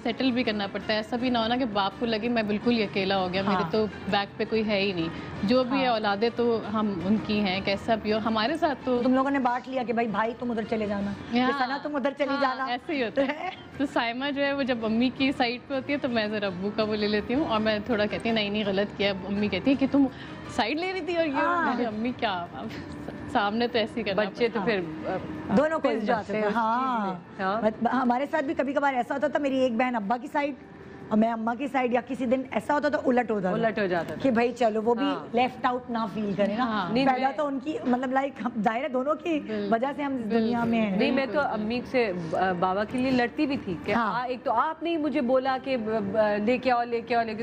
सेटल भी करना पड़ता है। ऐसा भी ना हो ना कि बाप को लगे मैं बिल्कुल ही अकेला हो गया, मेरे तो बैक पे कोई है ही नहीं। जो भी है औलादे तो हम उनकी हैं, कैसा भी हो हमारे साथ। तो तुम लोगों ने बांट लिया कि भाई तुम उधर चले जाना, सना तुम उधर चली जाना, ऐसे ही होता है। तो साइमा जो है वो जब अम्मी की साइड पे होती है तो मैं जरा अब्बू का वो ले लेती हूँ, और मैं थोड़ा कहती हूँ नहीं गलत किया। अम्मी कहती है कि तुम साइड ले रही थी, और ये अम्मी क्या सामने तो ऐसे ही करना। बच्चे तो फिर दोनों को जाते हैं। हाँ, हमारे साथ भी कभी कभार ऐसा होता था, मेरी एक बहन अब्बा की साइड और मैं अम्मा की साइड, या किसी दिन ऐसा होता तो उलट हो जाता कि भाई चलो वो भी लेफ्ट आउट ना फील करें ना। पैदा तो उनकी मतलब लाइक जाहिर है दोनों की वजह से हम इस दुनिया में हैं। नहीं, मैं तो अम्मी से बाबा के लिए लड़ती भी थी कि एक तो आपने मुझे बोला कि लेके आओ,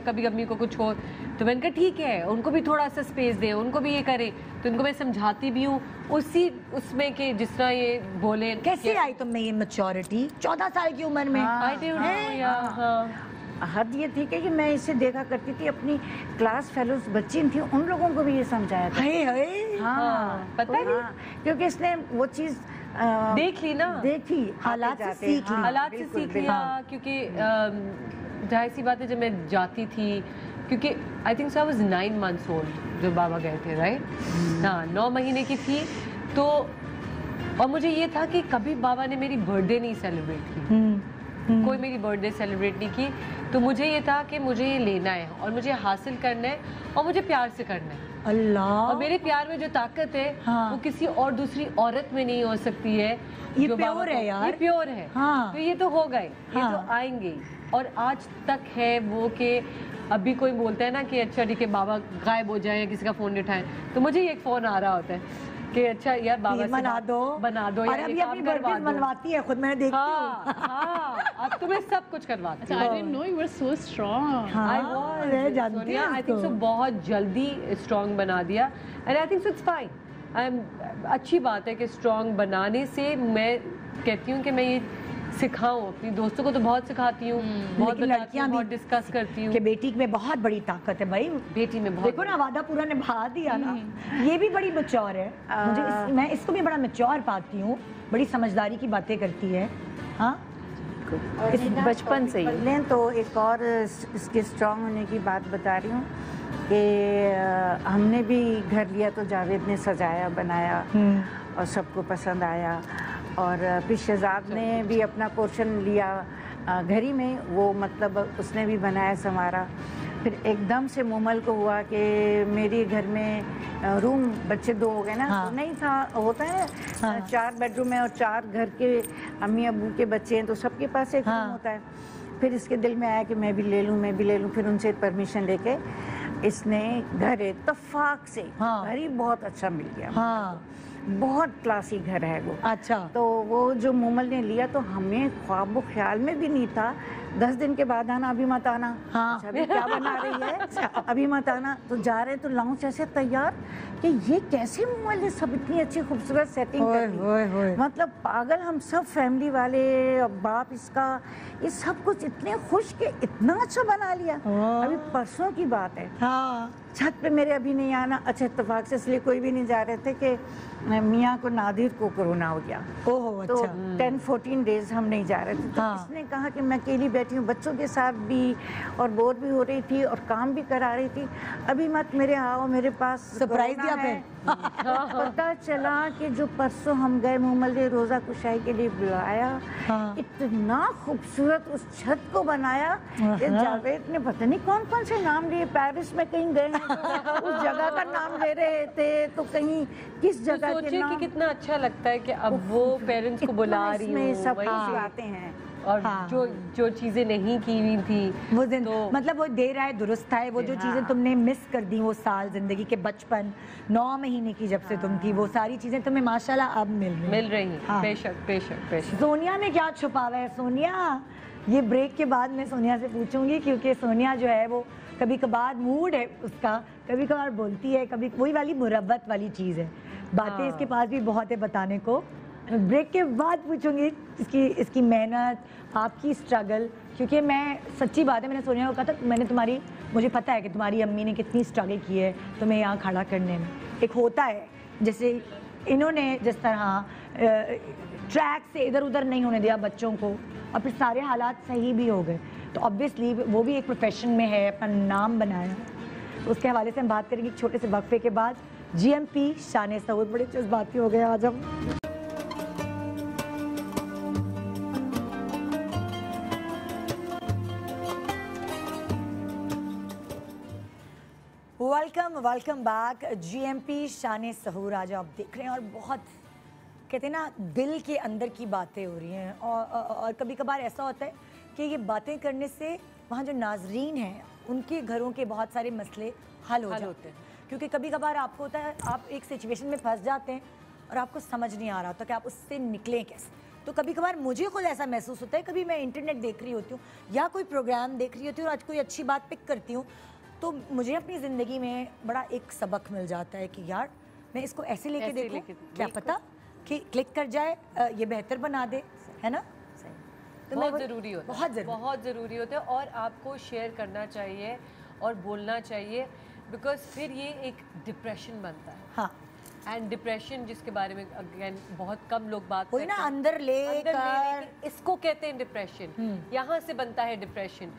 कभी अम्मी को कुछ हो तो मैंने कहा ठीक है, उनको भी थोड़ा सा स्पेस दें, उनको भी ये करें। तो उनको मैं समझाती भी हूँ उसी उसमें कि जिस तरह ये बोले। कैसे आई तुम में ये मैच्योरिटी 14 साल की उम्र में? हद ये थी कि मैं इसे देखा करती थी, अपनी क्लास फेलोज बच्ची थी, उन लोगों को भी ये समझाया था। पता नहीं क्योंकि इसने वो चीज देख ली ना, देखी, हालात से सीख लिया। क्योंकि जाहिर सी बात है जब मैं जाती थी, क्योंकि I think so I was 9 months old जब बाबा गए थे, राइट? हाँ, 9 महीने की थी। तो और मुझे ये था कि कभी बाबा ने मेरी बर्थडे नहीं सेलिब्रेट की, कोई मेरी बर्थडे सेलिब्रेट नहीं की, तो मुझे ये था कि मुझे ये लेना है और मुझे हासिल करना है और मुझे प्यार से करना है। अल्लाह, और मेरे प्यार में जो ताकत है वो किसी और दूसरी औरत में नहीं हो सकती है। ये प्योर है यार, ये प्योर है। तो ये तो हो गए, ये तो आएंगे। और आज तक है वो कि अभी कोई बोलता है ना कि अच्छा ठीक है बाबा गायब हो जाए या किसी का फोन नहीं उठाए, तो मुझे ये एक फोन आ रहा होता है कि अच्छा यार बाबा से बना दो यार, अभी अपनी बर्थडे मनवाती है खुद, मैंने देखी हूं। हाँ, अब तुम्हें सब कुछ करवाती हूं। I didn't know you were so strong. I was, Sonia, I think so बहुत जल्दी स्ट्रॉन्ग बना दिया and I think so it's fine. अच्छी बात है कि स्ट्रॉन्ग बनाने से मैं कहती हूँ कि मैं ये सिखाऊं, अपनी दोस्तों को तो बहुत सिखाती हूँ, बहुत बताती हूँ, बहुत डिस्कस करती हूँ कि बेटी में बहुत बड़ी ताकत है भाई, बेटी में बहुत। देखो ना वादा पूरा निभा दिया ना, ये भी बड़ी मैच्योर है। मुझे मैं इसको भी बड़ा मैच्योर पाती हूँ, बड़ी समझदारी की बातें करती है। हाँ, बचपन से ही तो एक और इसके स्ट्रांग होने की बात बता रही हूँ कि हमने भी घर लिया तो जावेद ने सजाया बनाया और सबको पसंद आया, और फिर शहजाद ने भी अपना पोर्शन लिया घर ही में, वो मतलब उसने भी बनाया संवारा। फिर एकदम से मुमल को हुआ कि मेरे घर में रूम बच्चे 2 हो गए ना। तो नहीं था, होता है 4 बेडरूम है और 4 घर के अम्मी अबू के बच्चे हैं तो सबके पास एक रूम होता है। फिर इसके दिल में आया कि मैं भी ले लूँ। फिर उनसे परमिशन लेके इसने घर इत्तेफाक से घर ही बहुत अच्छा मिल गया। बहुत क्लासी घर है वो। अच्छा, तो वो जो मुमल ने लिया तो हमें ख्वाब ख्याल में भी नहीं था। 10 दिन के बाद आना, अभी मत आना। अभी क्या बना रही है, अभी मत आना। तो जा रहे तो लाऊंज ऐसे तैयार कि ये कैसे मुमल ने सब इतनी अच्छी खूबसूरत सेटिंग कर दी। मतलब पागल हम सब फैमिली वाले, बाप इसका, ये सब कुछ इतने खुश के इतना अच्छा बना लिया। अभी परसों की बात है, छत पे मेरे अभी नहीं आना। अच्छा, इत्तेफाक से इसलिए कोई भी नहीं जा रहे थे कि मियाँ को नादिर को कोरोना हो गया। अच्छा। तो 10-14 डेज हम नहीं जा रहे थे। तो इसने कहा कि मैं अकेली बैठी हूँ, बच्चों के साथ भी, और बोर भी हो रही थी और काम भी करा रही थी। अभी मत मेरे आओ, मेरे पास सरप्राइज दिया फिर। पता चला कि जो परसों हम गए, मुमल ने रोजा कुशाई के लिए बुलाया, इतना खूबसूरत उस छत को बनाया। जावेद ने पता नहीं कौन से नाम लिए, पेरिस में कहीं गए हैं तो उस जगह का नाम ले रहे थे, तो कहीं किस जगह के नाम। कि कितना अच्छा लगता है कि अब वो पेरेंट्स को बुला रही हूँ, सब आते हैं। और जो चीजें नहीं की हुई थी वो दिन तो मतलब वो दे रहा है, दुरुस्त है। वो जो चीजें तुमने मिस कर दी, वो साल जिंदगी के बचपन 9 महीने की जब से तुम थी, वो सारी चीजें तुम्हें माशाल्लाह अब मिल रही हैं। बेशक। सोनिया में क्या छुपा हुआ है? सोनिया, ये ब्रेक के बाद मैं सोनिया से पूछूंगी, क्योंकि सोनिया जो है वो कभी कभार मूड है उसका, कभी कभार बोलती है, कभी वही वाली मुरब्बत वाली चीज़ है। बातें इसके पास भी बहुत है बताने को। ब्रेक के बाद पूछूंगी इसकी मेहनत, आपकी स्ट्रगल, क्योंकि मैं सच्ची बात है, मैंने सोनिया को कहा था मुझे पता है कि तुम्हारी अम्मी ने कितनी स्ट्रगल की है तुम्हें यहाँ खड़ा करने में। एक होता है जैसे इन्होंने जिस तरह ट्रैक से इधर उधर नहीं होने दिया बच्चों को, और फिर सारे हालात सही भी हो गए, तो ऑब्वियसली वो भी एक प्रोफेशन में है, अपना नाम बनाया। तो उसके हवाले से हम बात करेंगे एक छोटे से वक्फे के बाद। GMP शान सऊद, बड़े जज्बाती हो गए आज हम। Welcome back. GMP शान सहूर आज आप देख रहे हैं, और बहुत कहते हैं ना दिल के अंदर की बातें हो रही हैं, और कभी कभार ऐसा होता है कि ये बातें करने से वहाँ जो नाजरीन हैं उनके घरों के बहुत सारे मसले हल हो जाते हैं। क्योंकि कभी कभार आपको होता है आप एक सिचुएशन में फंस जाते हैं और आपको समझ नहीं आ रहा होता कि आप उससे निकलें कैसे। तो कभी कभार मुझे खुद ऐसा महसूस होता है, कभी मैं इंटरनेट देख रही होती हूँ या कोई प्रोग्राम देख रही होती हूँ और आज कोई अच्छी बात पिक करती हूँ, तो मुझे अपनी ज़िंदगी में बड़ा एक सबक मिल जाता है कि यार मैं इसको ऐसे लेके देखूं, क्या पता कि क्लिक कर जाए, ये बेहतर बना दे, है ना। तो बहुत ज़रूरी होता है, बहुत ज़रूरी होता है, और आपको शेयर करना चाहिए और बोलना चाहिए, बिकॉज फिर ये एक डिप्रेशन बनता है। हाँ, एंड डिप्रेशन जिसके बारे में अगेन बहुत कम लोग बात करते हैं ना, अंदर ले इसको कहते हैं डिप्रेशन। यहाँ से बनता है डिप्रेशन,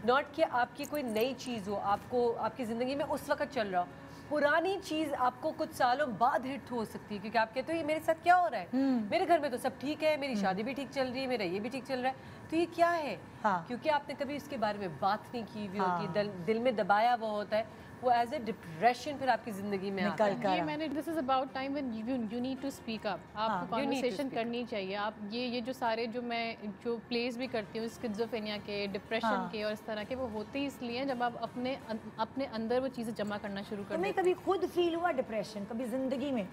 नॉट कि आपकी कोई नई चीज़ हो, आपको आपकी ज़िंदगी में उस वक्त चल रहा हो, पुरानी चीज आपको कुछ सालों बाद हिट हो सकती है, क्योंकि आप कहते हो ये मेरे साथ क्या हो रहा है, मेरे घर में तो सब ठीक है, मेरी शादी भी ठीक चल रही है, मेरा ये भी ठीक चल रहा है, तो ये क्या है? क्योंकि आपने कभी इसके बारे में बात नहीं की हुई होती, दिल में दबाया हुआ होता है, वो एज ए डिप्रेशन फिर आपकी जिंदगी में आता है। ये मैंने this is about time when you need to speak up, आपको कन्वर्सेशन करनी चाहिए। आप ये जो सारे जो प्लेस भी करती हूँ स्किज़ोफ्रेनिया के, डिप्रेशन के और इस तरह के, वो होते ही इसलिए जब आप अपने अंदर वो चीज़ें जमा करना शुरू कर देते। कभी खुद फील हुआ डिप्रेशन कभी जिंदगी में?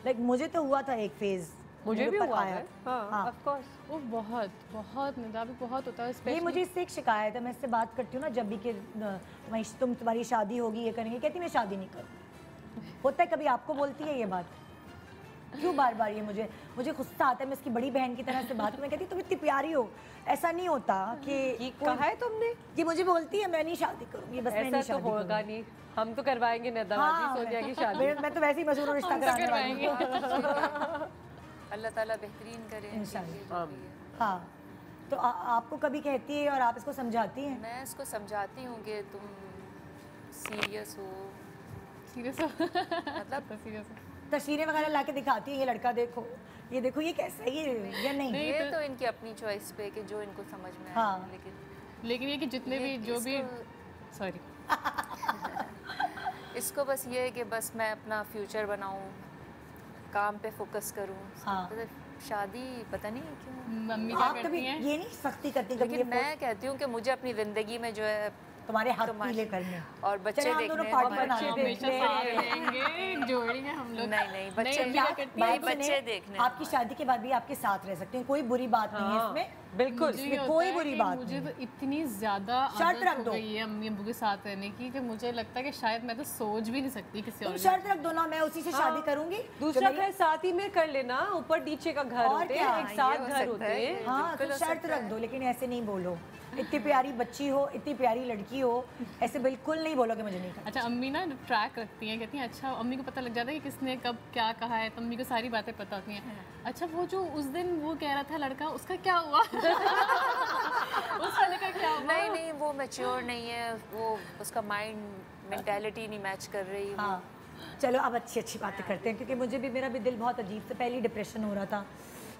लाइक मुझे तो हुआ था एक फेज, मुझे भी हुआ है। हाँ, ऑफ कोर्स। वो बहुत निदाबी बहुत होता है। ये मुझे इससे एक शिकायत है, मैं इससे बात करती हूँ ना जब भी कि तुम्हारी शादी होगी, ये करेंगे, कहती मैं शादी नहीं करूँ। होता है कभी आपको बोलती है ये बात? क्यों बार बार ये मुझे गुस्सा आता है। मैं इसकी बड़ी बहन की तरह से बात, मैं कहती तुम इतनी प्यारी हो, ऐसा नहीं होता कि कहा है तुमने? ये मुझे बोलती है मैं नहीं शादी करूँगी, बस मैं नहीं शादी करूँगी। होगा नहीं, हम तो करवाएंगे सोनिया की शादी। मैं तो वैसे ही मशहूर रिश्ता करवाएंगे। अल्लाह ताला बेहतरीन करे इंशाल्लाह। हाँ, तो आपको कभी कहती है और आप इसको समझाती हैं? मैं इसको समझाती हूँ कि तुम सीरियस हो मतलब सीरियस तस्वीरें वगैरह लाके दिखाती है, ये लड़का देखो, ये देखो, ये कैसा है, ये या नहीं? ये तो इनकी अपनी चॉइस पे कि जो इनको समझ में आए। लेकिन ये कि जितने भी जो भी सॉरी इसको बस ये है कि बस मैं अपना फ्यूचर बनाऊं, काम पे फोकस करूं। तो शादी पता नहीं क्यों मम्मी क्या करती हैं? ये नहीं सख्ती करती कभी? मैं कहती हूँ कि मुझे अपनी जिंदगी में जो है तुम्हारे हाथ पीले करने और बच्चे देखने, जोड़ेंगे हम लोग। नहीं बच्चे देखने। आपकी शादी के बाद भी आपके साथ रह सकते हैं, कोई बुरी बात नहीं है इसमें, बिल्कुल कोई बुरी बात मुझे तो इतनी ज्यादा शर्त रख दो ये अम्मी अब्बू के साथ रहने की कि मुझे लगता है कि शायद मैं तो सोच भी नहीं सकती किसी और। शर्त रख दो ना, मैं उसी से शादी करूंगी। दूसरा घर साथ ही में कर लेना, ऊपर नीचे का घर होते हैं, एक साथ घर होते हैं। हाँ, तो शर्त रख दो, लेकिन ऐसे नहीं बोलो। इतनी प्यारी बच्ची हो, इतनी प्यारी लड़की हो, ऐसे बिल्कुल नहीं बोलो कि मुझे नहीं करना। अच्छा, अम्मी ना ट्रैक रखती हैं, कहती हैं अच्छा अम्मी को पता लग जाता है कि किसने कब क्या कहा है, तो अम्मी को सारी बातें पता होती हैं। अच्छा, वो जो उस दिन वो कह रहा था लड़का, उसका क्या हुआ? उस वाले का क्या हुआ? नहीं वो मैच्योर नहीं है, वो उसका माइंड मेंटालिटी नहीं मैच कर रही। हाँ, चलो अब अच्छी बातें करते हैं, क्योंकि मुझे भी मेरा भी दिल बहुत अजीब से पहले डिप्रेशन हो रहा था,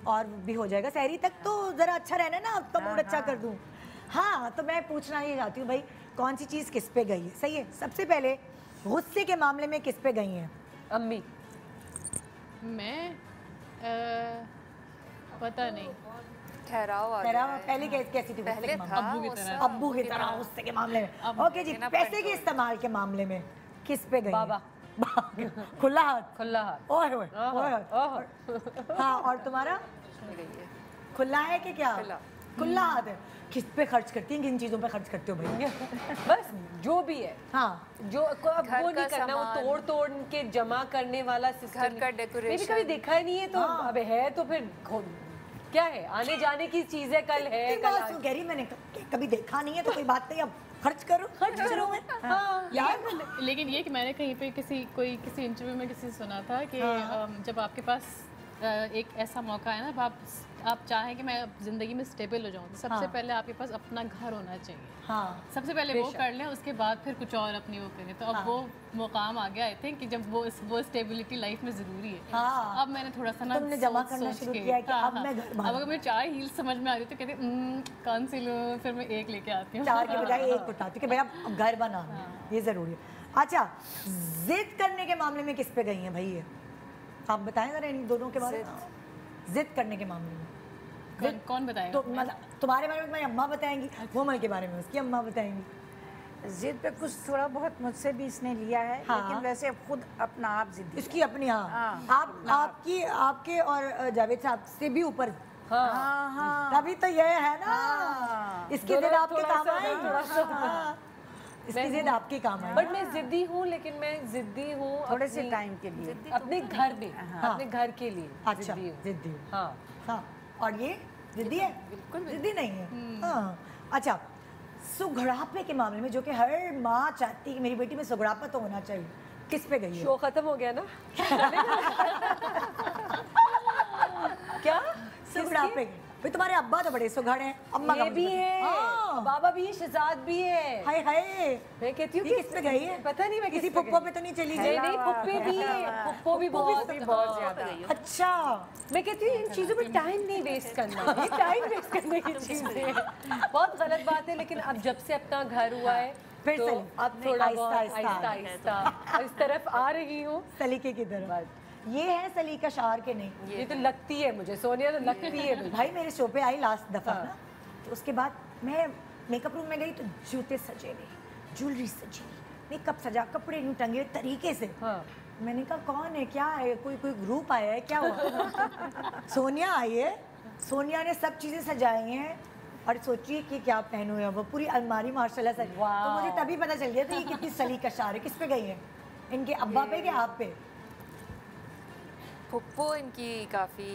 और भी हो जाएगा। सहरी तक तो ज़रा अच्छा रहना ना, अब तो मूड अच्छा कर दूँ। हाँ, तो मैं पूछना ये चाहती हूँ भाई, कौन सी चीज़ किस पे गई है? सही है, सबसे पहले गुस्से के मामले में किस पे गई हैं? अम्मी। मैं पता नहीं, ठहराव पहले कैसी थी? पहले था अब्बू की तरह गुस्से के मामले में। ओके जी, पैसे के इस्तेमाल के मामले में किस पे गई? बाबा। खुला हाथ। ओए हाँ, और तुम्हारा खुला है कि क्या? खुला हाथ है। किस पे खर्च करती हैं, किन चीजों पे खर्च करते हो भाई? बस जो भी है। हाँ, जो अब वो नहीं करना, वो तोड़ के जमा करने वाला सिस्टम। घर का डेकोरेशन कभी देखा ही नहीं है, तो अब है तो फिर क्या है, आने जाने की चीज है, कल है कह रही मैंने कभी देखा नहीं है, तो कोई बात नहीं, अब खर्च करो मैं। हाँ, यार लेकिन ये कि मैंने कहीं पे किसी इंटरव्यू में किसी से सुना था कि जब आपके पास एक ऐसा मौका है ना, आप चाहें कि मैं ज़िंदगी में स्टेबल हो जाऊँ, तो सबसे पहले आपके पास अपना घर होना चाहिए। हाँ, सबसे पहले वो कर लें, उसके बाद फिर कुछ और अपनी वो करें। तो अब वो मुकाम आ गया आई थिंक कि जब वो स्टेबिलिटी लाइफ में ज़रूरी है। हाँ, अब मैंने थोड़ा सा ना तुमने जमा करना शुरू किया कि अब मैं घर अब अगर मैं 4 हील्स समझ में आ रही तो कहते कौन सी लूँ, फिर मैं एक लेके आती हूँ। 4 के बजाय 1 उठाती कि भैया अब घर बनाना है, ये ज़रूरी है। अच्छा, जिद करने के मामले में किस पे गई हैं भाई? ये आप बताएं जरा इन दोनों के बारे में। जिद करने के मामले में कौन बताएगा? तो मतलब तुम्हारे बारे में तुम्हारी अम्मा बताएंगी, कोमल के बारे में उसकी अम्मा बताएंगी। जिद पे कुछ थोड़ा बहुत मुझसे भी इसने लिया है। हाँ, लेकिन वैसे खुद अपना आप जिद इसकी अपनी। हाँ, आपके और जावेद साहब से भी ऊपर। हाँ, तभी तो ये है ना, इसकी जिद आपके काम आएगी। इसकी जिद आपके काम है। बट मैं जिद्दी हूँ, लेकिन मैं जिद्दी हूँ थोड़े से टाइम के लिए, अपने घर में, अपने घर के लिए। अच्छा, जिद्दी हूँ। हाँ, और ये जिद्दी है? बिल्कुल जिद्दी नहीं है। हाँ, अच्छा, सुघड़ापे के मामले में, जो कि हर माँ चाहती है कि मेरी बेटी में सुघड़ापा तो होना चाहिए, किस पे गई है? शो खत्म हो गया ना? क्या सुघड़ापे भाई तुम्हारे अब्बा तो बड़े सुघड़ हैं, अम्मा ये भी है, बाबा भी है, शहजाद भी है। हाय हाय, मैं कहती हूँ किस पे गई है? पता नहीं मैं किसी पुप्पो पे तो नहीं चली गई? नहीं, पुप्पे भी है, पुप्पो भी बहुत ज्यादा। अच्छा, मैं कहती हूँ इन चीजों पे टाइम नहीं वेस्ट करना, ये टाइम वेस्ट करने की चीजें हैं। बहुत गलत बात है, लेकिन अब जब से अपना घर हुआ है फिर तो सली, अब थोड़ा बहुत आहिस्ता आहिस्ता इस तरफ आ रही हूँ। सलीके की तरफ। ये है सलीका शार के नहीं? ये तो लगती है मुझे, सोनिया तो लगती है। भाई मेरे शो पे आई लास्ट दफा ना, तो उसके बाद मैं मेकअप रूम में गई तो जूते सजे हुए, ज्वेलरी सजी, मेकअप सजा, कपड़े यूं टंगे तरीके से। मैंने कहा कौन है, क्या है, कोई ग्रुप आया है, क्या हुआ? सोनिया आई है, सोनिया ने सब चीजें सजाई हैं और सोचिए कि क्या पहनू है, वो पूरी अलमारी माशाल्लाह से। तो मुझे तभी पता चल गया था ये कितनी सलीका शार है। किस पे गई है, इनके अब्बा पे कि आप पे? पुप्पो इनकी काफी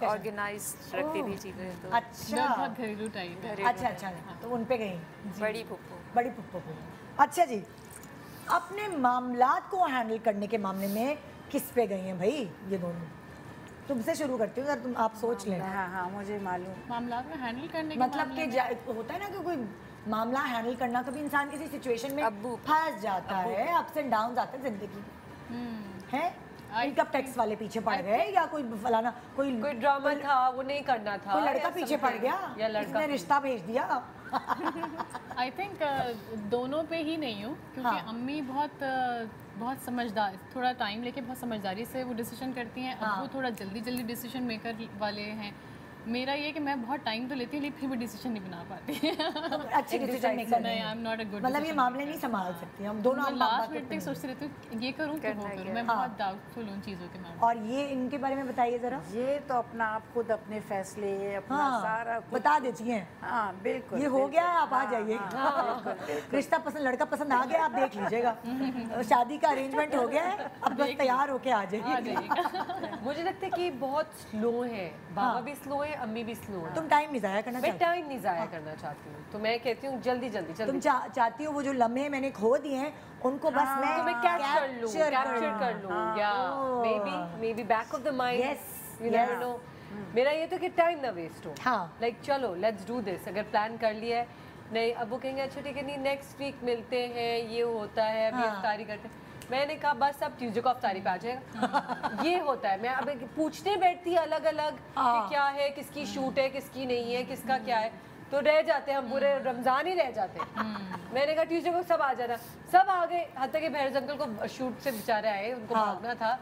ऑर्गेनाइज्ड रखती थी चीजें, तो अच्छा, बहुत घरेलू टाइप है। अच्छा, तो उन पे गई बड़ी पुप्पो। बड़ी पुप्पो पे। अच्छा जी, अपने मामलात को हैंडल करने के मामले में किस पे गई हैं भाई ये दोनों? तुमसे शुरू करती हूँ, तुम आप सोच लें। हाँ, मुझे मालूम। मामला में हैंडल करने के मतलब कि होता है ना कि कोई मामला हैंडल करना, कभी इंसान किसी सिचुएशन में फंस जाता है, अप्स एंड डाउन आते हैं जिंदगी है। इनकम टैक्स वाले पीछे पड़ गए या कोई फलाना कोई ड्रामा था वो नहीं करना था, कोई लड़का पीछे पड़ गया या लड़का ने रिश्ता भेज दिया। आई थिंक दोनों पे ही नहीं हूँ, क्योंकि अम्मी बहुत समझदार, थोड़ा टाइम लेके बहुत समझदारी से वो डिसीजन करती हैं। अब वो थोड़ा जल्दी डिसीजन मेकर वाले हैं। मेरा ये कि मैं बहुत टाइम तो लेती हूँ, लेकिन फिर भी डिसीजन नहीं बना पाती। अच्छी डिसीजन मेकर नहीं, I am not a good, मतलब ये मामले नहीं संभाल सकती हम दोनों। लास्ट मिनट तक सोचती रहती हूँ ये करूँ कि वो करूँ, मैं बहुत डाउटफुल हूँ चीज़ों के मामले। और ये इनके बारे में बताइए जरा। ये तो अपना आप खुद अपने फैसले अपना सारा बता देती हैं। हाँ बिल्कुल, ये हो गया है, आप आ जाइए। रिश्ता पसंद, लड़का पसंद आ गया, आप देख लीजिएगा। शादी का अरेंजमेंट हो गया है, अब बस तैयार होके आ जाइए। मुझे लगता है कि बहुत स्लो है, बाबा भी स्लो है, अम्मी भी स्लो है। तुम टाइम नहीं जाया करना चाहती? मैं टाइम नहीं जाया करना चाहती हूँ, तो मैं कहती हूँ जल्दी। तुम चाहती हो वो जो लम्हे मैंने खो दिए हैं उनको बस मैं कैप्चर कर लूँ, या may be back of the mind, you never know. मेरा ये तो कि टाइम ना वेस्ट हो। लाइक चलो लेट्स डू दिस, अगर प्लान कर लिया है, नहीं अब वो कहेंगे अच्छा ठीक है, नहीं नेक्स्ट वीक मिलते हैं, ये होता है, अभी इफ्तारी करते हैं। मैंने कहा बस अब ट्यूसडे को अफ्तारी पे आ जाएगा। ये होता है, मैं अब पूछने बैठती अलग अलग कि क्या है, किसकी शूट है, किसकी नहीं है, किसका क्या है, तो रह जाते हैं हम, पूरे रमजान ही रह जाते हैं। मैंने कहा ट्यूसडे को सब आ जाना, सब आ गए। हत्ता के भैरस अंकल को शूट से बेचारे आए, उनको भागना था,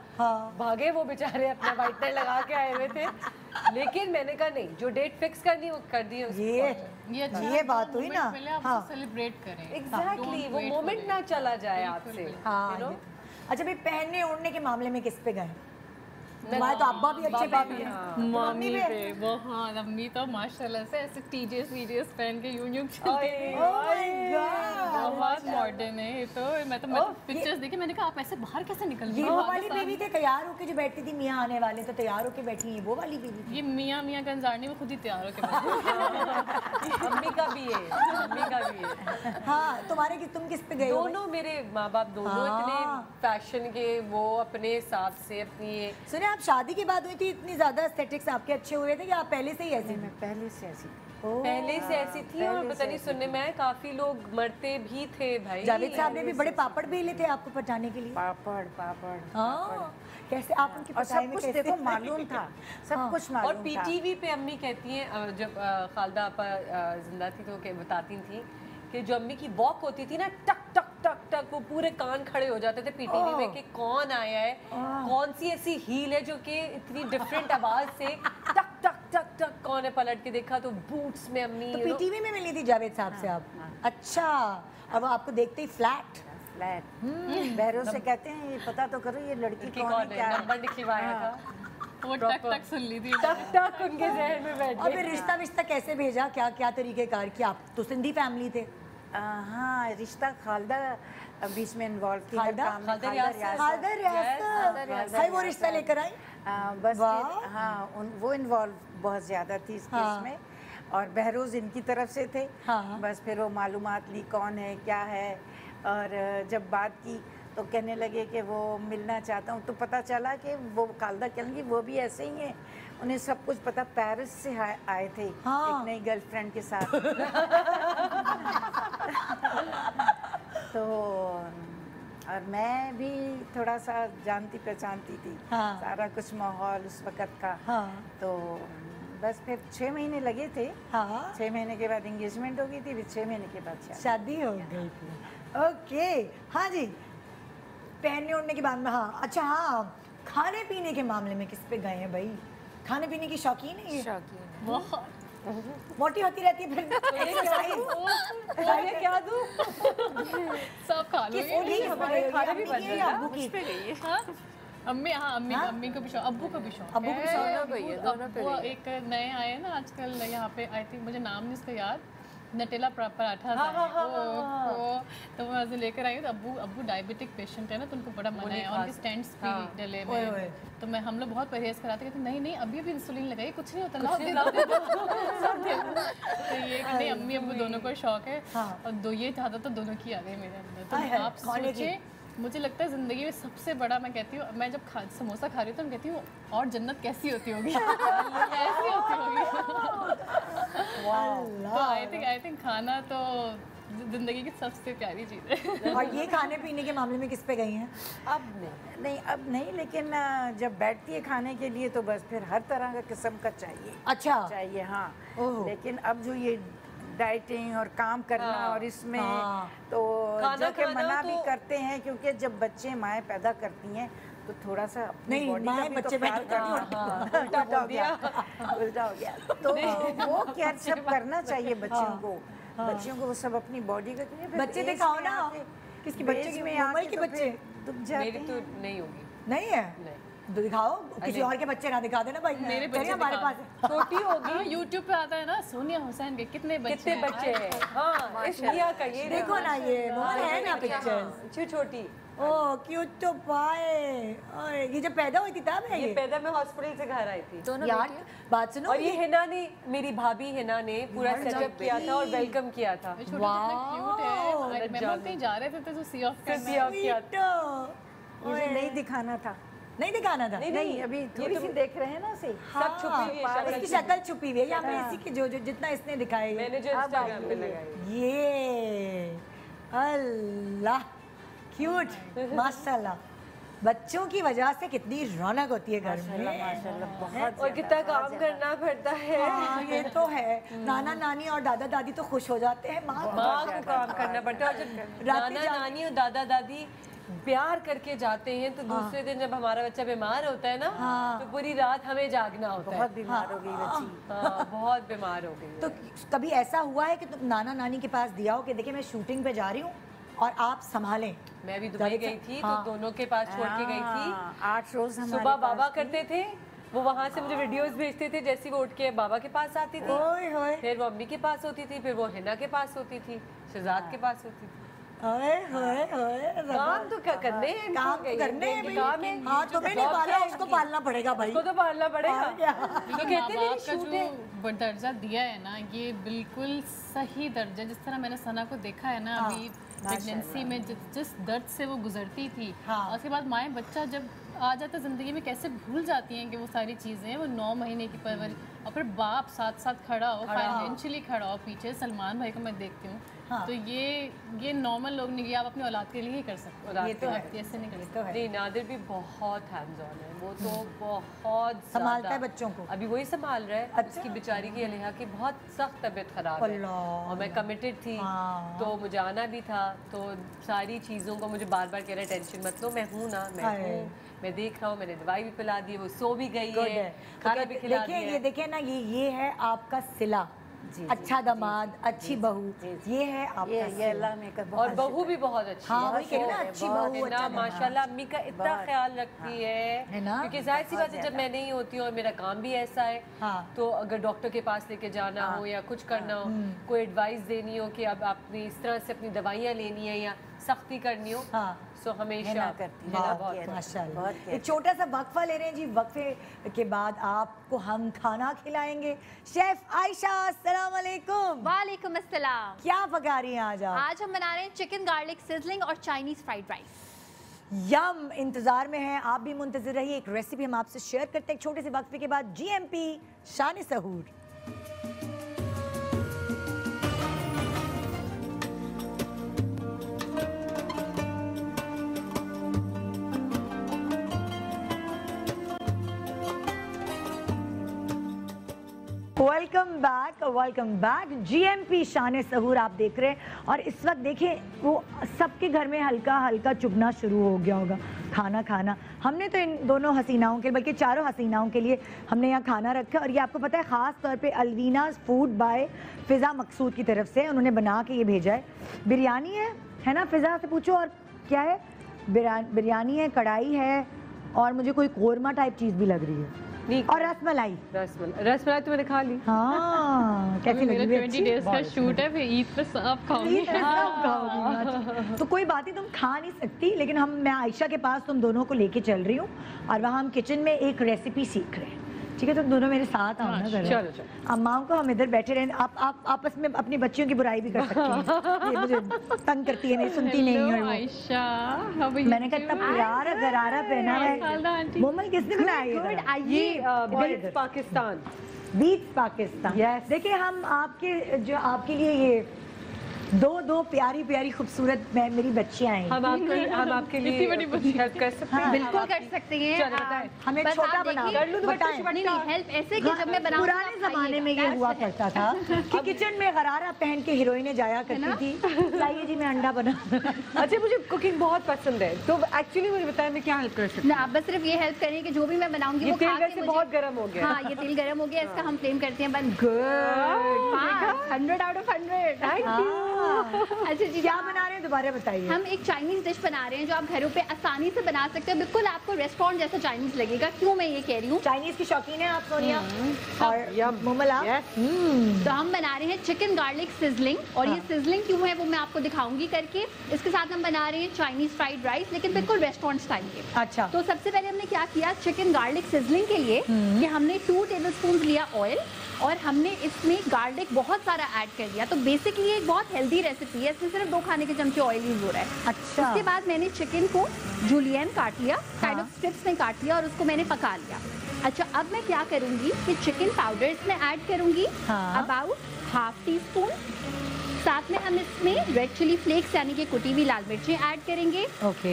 भागे वो बेचारे, अपना वाइटनर लगा के आए हुए थे। लेकिन मैंने कहा नहीं, जो डेट फिक्स करनी वो कर दी। ये बात हुई ना, सेलिब्रेट करें। एग्जैक्टली, वो मोमेंट ना चला जाए आपसे। अच्छा भाई, पहनने ओढ़ने के मामले में किस पे गए? तुम्हारे तो अब्बा भी अच्छे पहनते हैं। मम्मी पे वो, हाँ अम्मी तो माशाल्लाह से ऐसे टीजेस पहन के यूं बहुत मॉडर्न है ये तो। मैं तो पिक्चर्स देखी, मैंने कहा आप ऐसे बाहर कैसे निकल गए? ये वो वाली बेबी थे तैयार होके जो बैठती थी, मियाँ आने वाले तो तैयार होके बैठी है, वो वाली बेबी। ये मियाँ गंजारनी में खुद ही तैयार होके बैठी। अम्मी का भी है। हाँ, तुम्हारे तुम किस पे गए? दोनों मेरे माँ बाप दोनों इतने फैशन के, वो अपने हिसाब से अपनी। सुने, आप शादी की बात हुई थी, इतनी ज्यादा एस्थेटिक्स आपके अच्छे हुए थे कि आप पहले से ही ऐसी? मैं पहले से ऐसी थी। और पता नहीं, सुनने में काफी लोग मरते भी थे भाई। जावेद साहब ने भी बड़े पापड़ बेले थे आपको पटाने के लिए। पापड़ कैसे आप उनकी पटाई में कैसे? देखो मालूम था, सब कुछ मालूम था। और पीटीवी पे अम्मी कहती हैं, जब खालदा आपा जिंदा थी तो बताती थी कि जो अम्मी की वॉक होती थी ना, टक टक टक टक, वो पूरे कान खड़े हो जाते थे पीटीवी में कि कौन आया है, कौन सी ऐसी हील है जो कि इतनी डिफरेंट आवाज से टक टक टक टक, कौन है, पलट के देखा तो बूट्स में अम्मी। तो पीटीवी में मिली थी जावेद साहब से आप? अच्छा, अब आपको देखते ही फ्लैट बहरों से कहते हैं ये पता तो करो ये लड़की कौन है, क्या नंबर निकलवाया था, वो टक टक सुन ली थी, टक टक उनके जहन में बैठ गई। और फिर रिश्ता कैसे भेजा, क्या तरीकेकार किया? आप तो सिंधी फैमिली थे। हाँ, रिश्ता खालदा बीच में इन्वॉल्व थी। खालदा रियासत वो रिश्ता लेकर आई। बस हाँ, वो इन्वॉल्व बहुत ज़्यादा थी इस केस में, और बहरोज इनकी तरफ से थे। बस फिर वो मालूमात ली कौन है क्या है, और जब बात की तो कहने लगे कि वो मिलना चाहता हूँ, तो पता चला कि वो खालदा कहेंगी वो भी ऐसे ही हैं, उन्हें सब कुछ पता, पेरिस से आए थे एक नई गर्लफ्रेंड के साथ। तो और मैं भी थोड़ा सा जानती पहचानती थी सारा कुछ माहौल उस वक़्त का। तो बस फिर 6 महीने लगे थे। 6 महीने के बाद एंगेजमेंट हो गई थी, फिर 6 महीने के बाद शादी हो गई थी। ओके, हाँ जी, पहनने ओढ़ने के बाद में। हाँ अच्छा, हाँ खाने पीने के मामले में किस पे गए हैं भाई? खाने पीने की शौकीन है ये? शौकीन बहुत। मोटी होती रहती है फिर एक्सरसाइज क्या दूं? सब खा लो। ये हमारे खाने भी बन रहा है। किस पे गई है? अम्मी, हाँ अम्मी को भी शौक, अब्बू को भी शौक, अब्बू को भी शौक है भैया, दोनों पे वो एक नए आए ना आजकल यहाँ पे, आई थिंक मुझे नाम नहीं उसका याद, नटेला पराठा तो मैं आज लेकर आई हूँ। तो अब्बू डायबिटिक पेशेंट है ना, तो उनको बड़ा मना है, उनके स्टेंट्स भी डले में। तो मैं हम लोग बहुत परहेज कराते कहते नहीं अभी इंसुलिन लगाइए, कुछ नहीं होता, लाओ तो ये नहीं, अम्मी अब्बू दोनों को शौक है। और ये चाहता तो दोनों की आ गई मेरे अंदर। तो आप सोचिए, मुझे लगता है ज़िंदगी में सबसे बड़ा, मैं कहती हूँ, मैं जब समोसा खा रही हूँ तो मैं कहती हूँ और जन्नत कैसी होती होगी, कैसी होती होगी। तो आई थिंक खाना तो ज़िंदगी की सबसे प्यारी चीज़ है। और ये खाने पीने के मामले में किस पे गई हैं? अब नहीं, लेकिन जब बैठती है खाने के लिए तो बस फिर हर तरह का किस्म का चाहिए। अच्छा चाहिए, हाँ। लेकिन अब जो ये डाइटिंग और काम करना और इसमें तो जो कि मना भी करते हैं, क्योंकि जब बच्चे माएँ पैदा करती हैं तो थोड़ा सा अपनी बॉडी का भी तो ख्याल करना। उल्टा हो गया। तो वो केयर सब करना चाहिए बच्चों को। बच्चियों को वो सब अपनी बॉडी का, बच्चे दिखाओ ना, किसकी बच्चे की उम्र के बच्चे मेरी तो नहीं होगी। नहीं है? तो दिखाओ, किसी और के बच्चे ना दिखा देना भाई। मेरे बच्चे हमारे पास छोटी होगी। यूट्यूब पे आता है ना, सोनिया हुसैन के कितने बच्चे हैं। हाँ, इस मियां का ये देखो ना, ये है ना पिक्चर छोटी। ओह क्यूट तो पाए। और ये जब पैदा हुई थी तब है ये पैदा मैं हॉस्पिटल से घर आई थी। दोनों यार बात सुनो, और ये हिना ने, मेरी भाभी हिना ने पूरा सेटअप किया था और वेलकम किया था। क्यूट है। मैं कहीं जा रहे थे तो सी ऑफ किया था। मुझे नहीं दिखाना था। नहीं अभी थोड़ी सी देख रहे हैं ना, से सब छुपी हुई है, इसकी शक्ल छुपी हुई है। यहाँ पे इसी की जो जितना इसने दिखाई, मैंने जो इंस्टाग्राम पे लगाई, ये अल्लाह क्यूट माशाल्लाह। बच्चों की वजह से कितनी रौनक होती है घर में, माशाल्लाह बहुत। और कितना काम करना पड़ता है। ये तो है। नाना नानी और दादा दादी तो खुश हो जाते हैं, माँ को काम करना पड़ता है। और जब नाना नानी और दादा दादी प्यार करके जाते हैं तो दूसरे दिन जब हमारा बच्चा बीमार होता है ना, तो पूरी रात हमें जागना होता है। बहुत बीमार हो गई बच्ची। बहुत बीमार हो गई। तो कभी ऐसा हुआ है कि तुम नाना नानी के पास दिया हो कि देखिए मैं शूटिंग पे जा रही हूँ और आप संभालें? मैं भी दुबई गई थी तो दोनों के पास छोड़ के गई थी। 8 रोज सुबह बाबा करते थे, वो वहाँ से मुझे वीडियोस भेजते थे, जैसे वो उठ के बाबा के पास आती थी, फिर वो अम्मी के पास होती थी, फिर वो हिना के पास होती थी, शहजाद के पास होती थी। काम तो क्या करने हैं, काम करने हैं। हाँ तुम्हें नहीं पाला, उसको पालना पड़ेगा भाई, उसको तो पालना पड़ेगा। तो कहते हैं जो दर्जा दिया है ना, ये बिल्कुल सही दर्जा। जिस तरह मैंने सना को देखा है ना अभी प्रेगनेंसी में, जिस दर्द से वो गुजरती थी, उसके बाद माएँ बच्चा जब आ जाता ज़िंदगी में कैसे भूल जाती हैं कि वो सारी चीज़ें, वो 9 महीने की परवरिश, और फिर बाप साथ साथ खड़ा हो, फाइनेंशियली खड़ा हो पीछे। सलमान भाई को मैं देखती हूँ, तो ये नॉर्मल लोग नहीं, आप अपनी औलाद के लिए ही कर सकते हो। ये तो है, ऐसे नहीं कर सकते। नहीं, नादिर भी बहुत हैंड्स ऑन है, वो तो बहुत संभालता है बच्चों को। अभी वही संभाल रहा है। उसकी बेचारी की अलिहा की बहुत सख्त तबीयत खराब है और मैं कमिटेड थी, तो मुझे आना भी था। तो सारी चीज़ों को मुझे बार बार कह रहा है टेंशन मत लो, मैं हूँ ना, मैं हूँ, मैं देख रहा हूँ, मैंने दवाई भी पिला दी है, वो सो भी गई है, खाना भी खिला दिया है। ये देखिए ना, ये है आपका सिला। अच्छा दामाद, अच्छी बहू, ये है आपका सिला। और बहू भी बहुत अच्छी है। हाँ, वही ना, अच्छी बहू ना माशाल्लाह। अम्मी का इतना ख्याल रखती है, क्योंकि जाहिर सी बात है जब मैं नहीं होती हूँ और मेरा काम भी ऐसा है, तो अगर डॉक्टर के पास लेके जाना हो या कुछ करना हो, कोई एडवाइस देनी हो कि अब आपने इस तरह से अपनी दवाइयाँ लेनी है या सख्ती करनी हो, सो हमेशा करती है। बहुत माशाल्लाह। एक छोटा सा वक्फा ले रहे हैं जी, वक्फे के बाद आपको हम खाना खिलाएंगे। शेफ आयशा, अस्सलाम वालेकुम। वालेकुम अस्सलाम। क्या पका रही हैं आज आप? आज हम बना रहे हैं चिकन गार्लिक सिजलिंग और चाइनीज फ्राइड राइस। यम इंतजार में है, आप भी मुंतजिर रहिए। एक रेसिपी हम आपसे शेयर करते हैं एक छोटे से वक्फे के बाद। GMP शान सहूर। Welcome back. GMP शान सहूर आप देख रहे हैं और इस वक्त देखें वो सबके घर में हल्का हल्का चुभना शुरू हो गया होगा खाना। हमने तो इन दोनों हसीनाओं के बल्कि चारों हसीनाओं के लिए हमने यहाँ खाना रखा और ये आपको पता है ख़ास तौर पे अलवीना फूड बाय फ़िज़ा मकसूद की तरफ से उन्होंने बना के ये भेजा है। बिरयानी है ना, फ़िज़ा से पूछो। और क्या है? बिरयानी है, कढ़ाई है और मुझे कोई कोरमा टाइप चीज़ भी लग रही है और रसमलाई तो मैंने खा ली। हाँ, कैसी लगी? मेरा 20 डेज का शूट है, फिर ईद पे सब खाऊंगी। तो कोई बात नहीं, तुम खा नहीं सकती, लेकिन मैं आयशा के पास तुम दोनों को लेके चल रही हूँ और वहाँ हम किचन में एक रेसिपी सीख रहे हैं। ठीक है, तुम दोनों मेरे साथ आओ ना। चलो। अम्माओं को हम इधर बैठे रहें, आप आपस में अपनी बच्चियों की बुराई भी कर सकती हैं। ये मुझे तंग करती है, नहीं सुनती नहीं है वो। आयशा, मैंने कहा इतना प्यारा गरारा पहना है। मोमल किसने बनाया ये? Beats Pakistan. Beats Pakistan. Yes. देखिए हम आपके लिए ये दो प्यारी प्यारी खूबसूरत मेरी बच्चियां हैं। हम आपके लिए हेल्प कर सकते हैं। बिल्कुल कर सकते हैं। हमें छोटा बना नहीं हेल्प ऐसे कि जब मैं बनाऊं। पुराने जमाने में ये हुआ करता था कि किचन में गरारा पहन के हीरोइनें जाया करती थी, लाइए जी मैं अंडा बना। अच्छा, मुझे कुकिंग बहुत पसंद है, तो एक्चुअली मुझे बताएं मैं क्या हेल्प कर सकती हूँ? आप बस सिर्फ ये हेल्प करें कि जो भी मैं बनाऊंगी वो तेल वैसे बहुत गर्म हो गया। हाँ, ये तेल गर्म हो गया, इसका हम फ्लेम करते हैं बंद। Good, 100 out of 100। Thank you. अच्छा जी, क्या बना रहे हैं दोबारा बताइए? हम एक चाइनीज डिश बना रहे हैं जो आप घरों पे आसानी से बना सकते हो। बिल्कुल आपको रेस्टोरेंट जैसा चाइनीज लगेगा। क्यों मैं ये कह रही हूँ? चाइनीज की शौकीन है आप सोनिया और मोमल आप? तो हम बना रहे हैं चिकन गार्लिक सिजलिंग और ये सिजलिंग क्यों है वो मैं आपको दिखाऊंगी करके। इसके साथ हम बना रहे हैं चाइनीज फ्राइड राइस, लेकिन बिल्कुल रेस्टोरेंट स्टाइल के। अच्छा। तो सबसे पहले हमने क्या किया, चिकन गार्लिक सिजलिंग के लिए कि हमने 2 टेबलस्पून लिया ऑयल और हमने इसमें गार्लिक बहुत सारा ऐड कर दिया। तो बेसिकली एक बहुत हेल्दी रेसिपी है, इसमें सिर्फ 2 खाने के चमचे ऑयल यूज हो रहा है। अच्छा। उसके बाद मैंने चिकन को जूलियन काट लिया, काइंड ऑफ स्ट्रिप्स में काट लिया और उसको मैंने पका लिया। अच्छा, अब मैं क्या करूंगी कि चिकन पाउडर इसमें ऐड करूंगी अबाउट ½ टीस्पून। साथ में हम इसमें रेड चिली फ्लेक्स यानी कि कुटी हुई लाल मिर्चें ऐड करेंगे।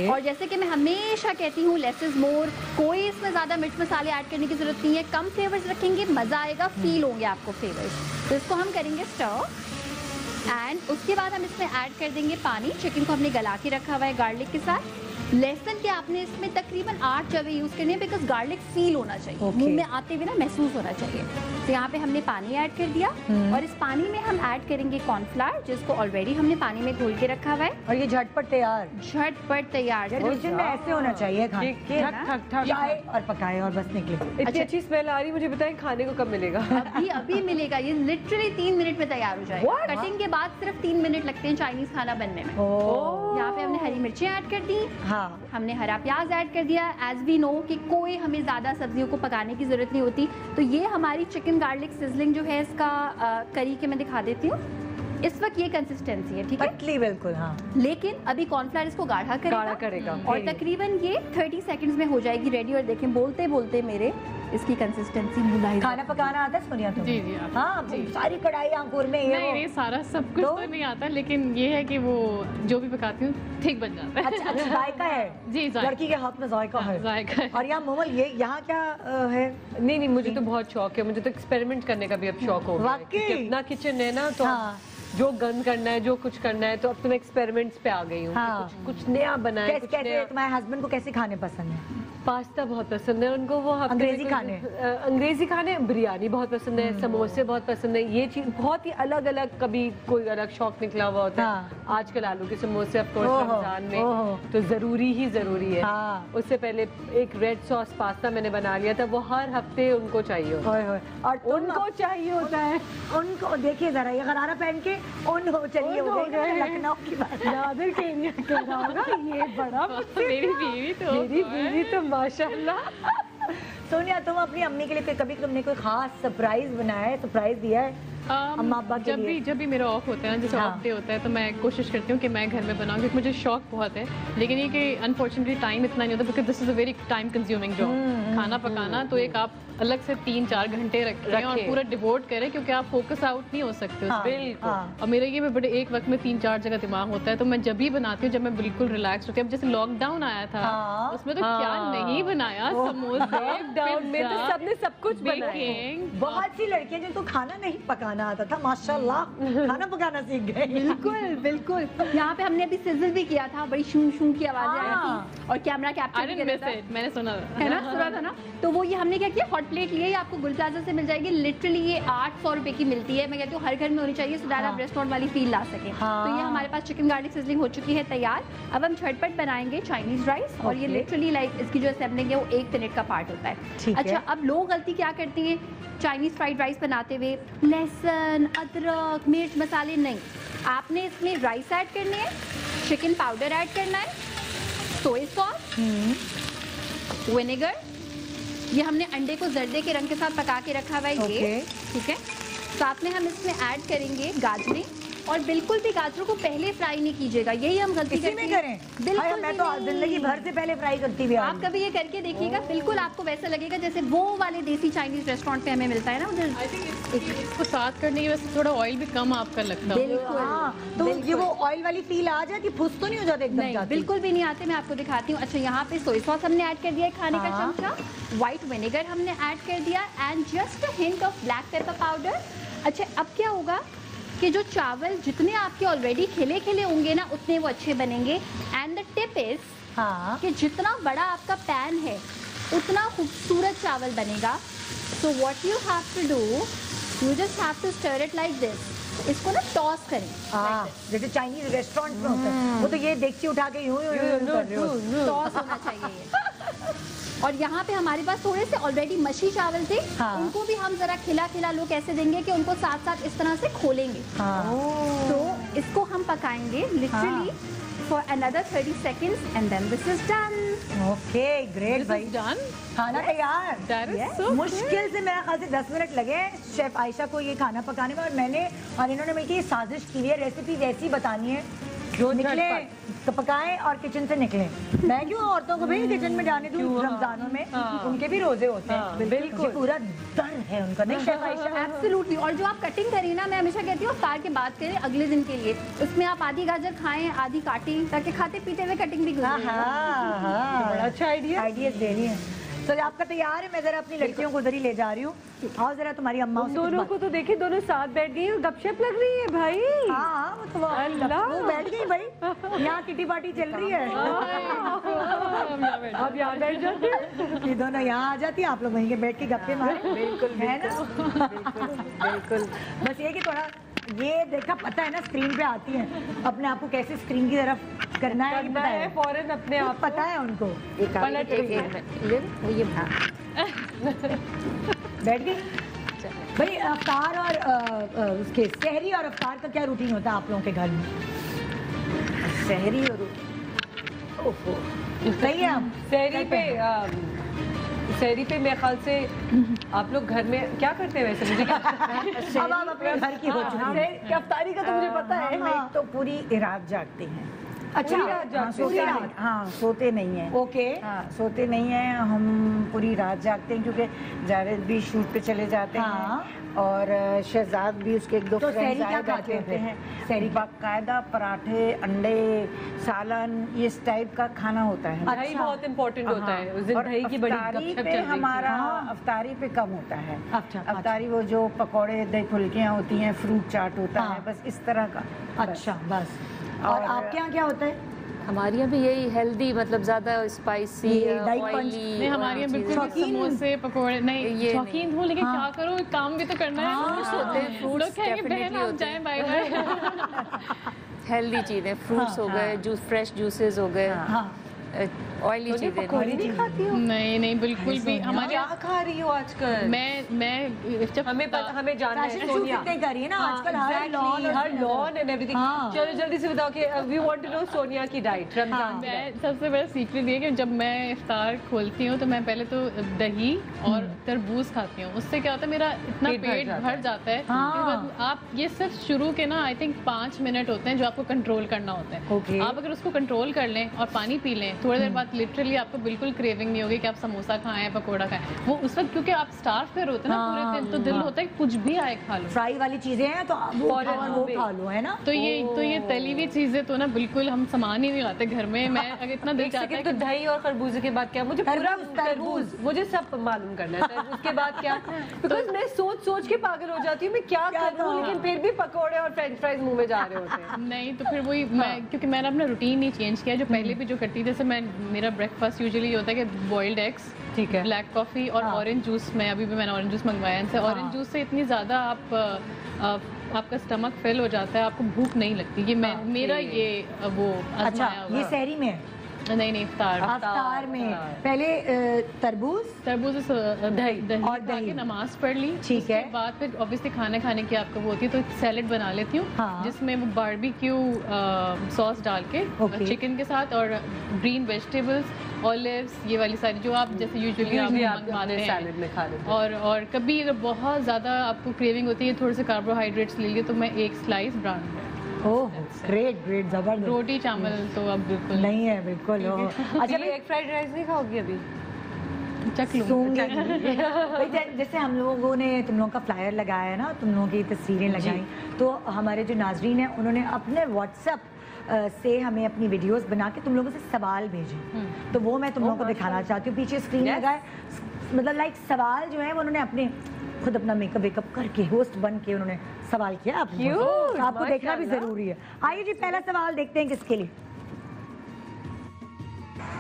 और जैसे कि मैं हमेशा कहती हूँ लेस इज मोर, कोई इसमें ज़्यादा मिर्च मसाले ऐड करने की जरूरत नहीं है। कम फ्लेवर्स रखेंगे, मज़ा आएगा, फील होंगे आपको फ्लेवर्स। तो इसको हम करेंगे स्टर एंड उसके बाद हम इसमें ऐड कर देंगे पानी। चिकन को हमने गला के रखा हुआ है गार्लिक के साथ। लहसुन के आपने इसमें तकरीबन 8 चवे यूज करने हैं, बिकॉज गार्लिक फील होना चाहिए, मुंह में आते हुए ना महसूस होना चाहिए। तो यहाँ पे हमने पानी ऐड कर दिया और इस पानी में हम ऐड करेंगे कॉर्नफ्लावर, जिसको ऑलरेडी हमने पानी में घोल के रखा हुआ है। और ये झटपट तैयार किचन में ऐसे होना चाहिए खाए और पकाए और बस निकले। इतनी अच्छी स्मेल आ रही, मुझे बताएं खाने को कब मिलेगा? अभी मिलेगा। ये लिटरली 3 मिनट में तैयार हो जाएगा। कटिंग के बाद सिर्फ 3 मिनट लगते हैं चाइनीज खाना बनने में। यहाँ पे हमने हरी मिर्चें ऐड कर दी, हमने हरा प्याज ऐड कर दिया। एज वी नो कि कोई हमें ज़्यादा सब्जियों को पकाने की ज़रूरत नहीं होती। तो ये हमारी चिकन गार्लिक सिजलिंग जो है इसका करी के मैं दिखा देती हूँ। इस वक्त ये कंसिस्टेंसी है, ठीक है? पतली बिल्कुल। हाँ, लेकिन अभी कॉर्नफ्लावर इसको गाढ़ा करेगा और तकरीबन ये 30 सेकंड्स में हो जाएगी रेडी। और देखें बोलते बोलते मेरे इसकी कंसिस्टेंसी मुलायम। खाना पकाना आता है सोनिया तुम्हें? जी। हाँ, सारी कढ़ाई अंकुर में नहीं सारा सब कुछ तो नहीं आता, लेकिन ये है कि वो जो भी पकाती हूँ ठीक बन जाता है। अच्छा, जायका है जी, लड़की के हाथ में जायका है। और यहाँ मोमल ये यहाँ क्या है? नहीं, मुझे तो बहुत शौक है, मुझे तो एक्सपेरिमेंट करने का भी अब शौक हो गया है। अपना किचन है ना, तो जो गन करना है, जो कुछ करना है, तो अब तो मैं एक्सपेरिमेंट्स पे आ गई हूँ। कुछ नया बनाए। कैसे तुम्हारे हस्बैंड को कैसे खाने पसंद है? पास्ता बहुत पसंद है उनको, वो अंग्रेजी खाने, बिरयानी बहुत पसंद है, समोसे बहुत पसंद है। ये चीज बहुत ही अलग अलग, कभी कोई अलग शौक निकला हुआ होता है। आजकल आलू के समोसे ऑफ कोर्स रमजान में तो जरूरी है। उससे पहले एक रेड सॉस पास्ता मैंने बना लिया था, वो हर हफ्ते उनको चाहिए होता है। और उनको चाहिए होता है। उनको देखिए जरा, ये गरारा पहन के चलिए लखनऊ की बात, नादिर के एरिया कह रहा होगा ये बड़ा। मेरी बीवी तो माशाल्लाह। सोनिया, तुम अपनी अम्मी के लिए कभी तुमने कोई खास सरप्राइज बनाया है, सरप्राइज दिया है? अम्मा अब्बा के लिए? जब भी मेरा ऑफ होता है ना, जैसे ऑफ डे होता है, तो मैं कोशिश करती हूँ कि मैं घर में बनाऊँ, क्योंकि मुझे शौक बहुत है। लेकिन ये कि अनफॉर्चुनेटली टाइम इतना नहीं होता, because this is a very time consuming job. खाना पकाना तो एक आप अलग से 3-4 घंटे रखें और पूरा डिवोट करें, क्योंकि आप फोकस आउट नहीं हो सकते उस पे। बिल्कुल। और मेरे ये में बड़े एक वक्त में 3-4 जगह दिमाग होता है, तो मैं जब भी बनाती हूँ जब मैं बिल्कुल रिलैक्स होती हूँ। अब जैसे लॉकडाउन आया था, उसमें तो क्या नहीं बनाया, समोसे, लॉकडाउन में तो सबने सब कुछ बनाया। बहुत सी लड़कियां जिनको खाना नहीं पकाना आता था, माशाल्लाह खाना पकाना सीख गए। बिल्कुल बिल्कुल। यहाँ पे हमने अभी सिजल भी किया था, बड़ी शू शू की आवाजें आई थी और कैमरा कैप्चर भी किया था। मैंने सुना है ना, सुना था ना। तो वो ये हमने क्या किया, हॉट प्लेट लिए, आपको गुल प्लाजा से मिल जाएगी। लिटरली ये 800 रुपए की मिलती है। मैं कहती हूँ हर घर में होनी चाहिए, सो दैट आप रेस्टोरेंट वाली फील ला सके। तो ये हमारे पास चिकन गार्लिक सिजलिंग हो चुकी है तैयार। अब हम झटपट बनाएंगे चाइनीज राइस, और ये लिटरली लाइक इसकी जो असेंबलिंग है वो 1 मिनट का पार्ट होता है। अच्छा, अब लोग गलती क्या करती हैं चाइनीज फ्राइड राइस बनाते हुए, लहसुन, अदरक, मिर्च मसाले नहीं। आपने इसमें राइस ऐड करने हैं, चिकन पाउडर ऐड करना है, सोया सॉस, विनेगर, ये हमने अंडे को जर्दे के रंग के साथ पका के रखा हुआ है ये, ठीक है। साथ में हम इसमें ऐड करेंगे गाजरें, और बिल्कुल भी गाजरों को पहले फ्राई नहीं कीजिएगा, यही हम गलती करते हैं। बिल्कुल, मैं तो जिंदगी भर से पहले फ्राई करती हुई। आप कभी ये करके देखिएगा, बिल्कुल आपको वैसा लगेगा जैसे वो वाले देसी चाइनीज रेस्टोरेंट पे हमें मिलता है ना। आई थिंक इसको साथ करने की वजह से थोड़ा ऑयल भी कम आपका लगता है। बिल्कुल, तो ये वो ऑयल वाली फील आ जाती, फुस तो नहीं हो जाते एकदम? नहीं, बिल्कुल भी नहीं आते। मैं आपको दिखाती हूँ। अच्छा, यहाँ पे सोया सॉस हमने ऐड कर दिया है, खाने का चमचा, व्हाइट विनेगर हमने ऐड कर दिया, and just a hint of black pepper powder. अच्छा, अब क्या होगा कि जो चावल जितने आपके ऑलरेडी खिले खिले होंगे ना, उतने वो अच्छे बनेंगे। एंड द टिप इज कि जितना बड़ा आपका पैन है उतना खूबसूरत चावल बनेगा। So what you have to do, you just have to stir it like this. इसको ना टॉस करें, जैसे चाइनीज रेस्टोरेंट में होता है, वो तो ये देख उठा के यूं टॉस होना चाहिए ये। और यहाँ पे हमारे पास थोड़े से ऑलरेडी मच्छी चावल थे, उनको भी हम जरा खिला खिला लो कैसे देंगे कि उनको साथ साथ इस तरह से खोलेंगे। तो इसको हम पकाएंगे literally for another 30 seconds, and then this is done. Okay, great भाई, डन, खाना तैयार। मुश्किल से मेरे ख्याल से 10 मिनट लगे शेफ आयशा को ये खाना पकाने में, और मैंने और इन्होंने मिलकर ये साजिश की है, रेसिपी वैसी बतानी है जो निकले तो पकाएं और किचन से निकले। मैं क्यों औरतों को भी किचन में जाने दूं रमजानों में? उनके भी रोजे होते हैं। बिल्कुल, पूरा डर है उनका, नहीं शेफ आयशा? एब्सोल्युटली। और जो आप कटिंग करें ना, मैं हमेशा कहती हूँ इफ्तार के बाद करें अगले दिन के लिए, उसमें आप आधी गाजर खाएं, आधी काटें, ताकि खाते पीते हुए कटिंग भी करें। बड़ा अच्छा आइडिया दे रही है। तो आपका तैयार है, मैं जरा अपनी लड़कियों को उधर ही ले जा रही हूँ। आओ जरा, तुम्हारी अम्मा दोनों को तो देखिए, दोनों साथ बैठ गई और गपशप लग रही है भाई। हाँ, वो तो वो बैठ गई भाई, यहाँ किटी पार्टी चल रही है। अब यहाँ बैठ जाते हैं, ये दोनों यहाँ आ जाती है, आप लोग वहीं के बैठ के गप्पे मारे। बिल्कुल है ना, बिल्कुल। बस ये कि थोड़ा ये देखा, पता है ना स्क्रीन पे आती है, अपने आप को कैसे स्क्रीन की तरफ करना है, पता है फौरन अपने आप पता है उनको। बैठ गई भाई। अफ्तार और उसके सहरी और अफ्तार का क्या रूटीन होता है आप लोगों के घर में? सहरी और सही है। आप सहरी पे मेरे ख्याल से आप लोग घर में क्या करते हैं वैसे? मुझे अब आप अपने घर की हो चुकी है। अफ्तारी का तो मुझे पता है, हम तो पूरी रात जागते हैं। अच्छा, सोते नहीं है। ओके, सोते नहीं है, हम पूरी रात जागते हैं, क्योंकि जावेद भी शूट पे चले जाते हैं और शहजाद भी, उसके एक दो फ्रेंड्स आए बैठे होते हैं। सहरी बाकायदा पराठे, अंडे, सालन, इस टाइप का खाना होता है। दही बहुत इम्पोर्टेंट होता है, उस दिन दही की बड़ी गपशप चल रही थी। हमारा अफ्तारी पे कम होता है। अफ्तारी वो जो पकौड़े, दही फुल्कियाँ होती हैं, फ्रूट चाट होता है, बस इस तरह का। अच्छा, बस। और आपके यहाँ क्या होता है? हमारे यहाँ भी यही हेल्दी, मतलब ज्यादा स्पाइसी, ऑयली। हमारे यहाँ बिल्कुल समोसे पकोड़े नहीं, शौकीन हूँ, लेकिन क्या करूँ, काम भी तो करना है। फ्रूट्स होते हैं, फ्रूट्स बहन आप जाएं, बाय बाय। हेल्दी चीजें, फ्रूट्स हो गए, जूस, फ्रेश जूसेस हो गए, ऑयली चीजें पकौड़ी नहीं खाती हो? नहीं बिल्कुल भी। हमारे क्या खा रही हो आजकल? मैं जब हमें जानना है सोनिया। कितने कर रही है ना आजकल, हर लॉन एंड एवरीथिंग। चलो जल्दी से बताओ कि we want to know Sonia की डाइट रमजान। मैं सबसे बड़ा सीक्रेट ये कि जब मैं इफ्तार खोलती हूँ तो मैं पहले तो दही और तरबूज खाती हूँ। उससे क्या होता है, मेरा इतना पेट भर जाता है। आप ये सिर्फ शुरू के ना आई थिंक 5 मिनट होते हैं जो आपको कंट्रोल करना होता है। आप अगर उसको कंट्रोल कर लें और पानी पी लें, थोड़ी देर बाद लिटरली आपको बिल्कुल क्रेविंग नहीं होगी कि आप समोसा खाएं, पकोड़ा खाएं। वो उस वक्त क्योंकि आप स्टार्व कर होते हैं ना पूरे दिन, तो दिल होता है कुछ भी आए खा लो। फ्राई वाली चीजें हैं तो वो खा लो, है ना। तो ये तली हुई चीजें तो ना बिल्कुल हम सामान ही नहीं लाते घर में। मैं अगर इतना दिल चाहता है तो दही और खरबूजे के बाद क्या? मुझे पूरा तरबूज मुझे सब मालूम करना है। तरबूज के बाद क्या? बिकॉज मैं सोच के पागल हो जाती हूँ मैं क्या करूँ, लेकिन फिर भी पकोड़े और फ्रेंच फ्राइज मुंह में जा रहे होते हैं। नहीं तो फिर वही मैं, क्योंकि मैंने अपना रूटीन ही चेंज किया जो पहले भी जो करती थी। जैसे मेरा ब्रेकफास्ट यूजुअली होता है कि बॉइल्ड एग्स, ठीक है, ब्लैक कॉफी और ऑरेंज जूस। मैं अभी भी मैंने ऑरेंज जूस मंगवाया इनसे। ऑरेंज जूस से इतनी ज़्यादा आपका स्टमक फिल हो जाता है, आपको भूख नहीं लगती। ये मेरा ये वो अच्छा, ये सहरी में है? नहीं इफ्तार में पहले तरबूज दही और दही नमाज पढ़ ली, ठीक है। बाद फिर ऑब्वियसली खाने की आपको वो होती है तो सैलेड बना लेती हूँ, जिसमें वो बारबेक्यू सॉस डाल के चिकन के साथ और ग्रीन वेजिटेबल्स, ऑलिव्स, ये वाली सारी जो आप जैसे यूजुअली मंगवाते हैं सैलेड में खा लेते हैं। और कभी अगर बहुत ज़्यादा आपको क्रेविंग होती है थोड़े से कार्बोहाइड्रेट्स ले लिए तो मैं 1 slice brown bread. Oh great जबरदस्त। रोटी चावल तो अब बिल्कुल नहीं है, बिल्कुल। अच्छा, एग फ्राइड राइस नहीं खाओगी अभी? चख लूँगी। जैसे हम लोगों ने तुम लोगों का फ्लायर लगाया है ना, तुम लोगों की तस्वीरें लगाई, तो हमारे जो नाजरीन हैं उन्होंने अपने व्हाट्सएप से हमें अपनी वीडियोस बना के तुम लोगों से सवाल भेजे, तो वो मैं तुम लोगों को दिखाना चाहती हूँ। पीछे स्क्रीन लगा है, मतलब लाइक सवाल जो है वो उन्होंने अपने खुद अपना मेकअप करके होस्ट बन के उन्होंने सवाल किया। आपको देखना भी जरूरी है। आइए जी, पहला सवाल देखते हैं किसके लिए।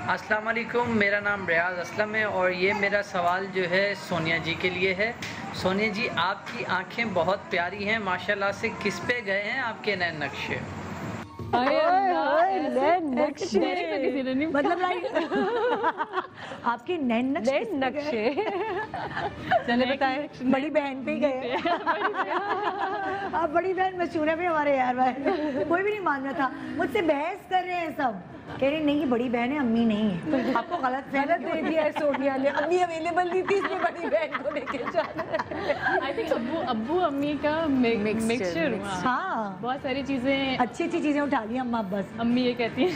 अस्सलाम वालेकुम, मेरा नाम रियाज असलम है और ये मेरा सवाल जो है सोनिया जी के लिए है। सोनिया जी, आपकी आंखें बहुत प्यारी हैं माशाल्लाह से, किस पे गए हैं आपके नए नक्शे? मतलब आपके नैन नक्शे चले बताएं। बड़ी बहन पे गए। आप बड़ी बहन मशहूर है भी हमारे यार भाई, कोई भी नहीं मान रहा था। मुझसे बहस कर रहे हैं सब, कह रहे नहीं ये बड़ी बहन है, अम्मी नहीं है। आपको गलत दे दिया है सोनिया ने, अम्मी अवेलेबल नहीं थी इसलिए बड़ी बहन को लेके जाना। आई थिंक अब्बू अम्मी का मिक्सचर। हाँ, बहुत सारी चीजें, अच्छी चीजें उठा ली अम्मा, बस अम्मी ये कहती है।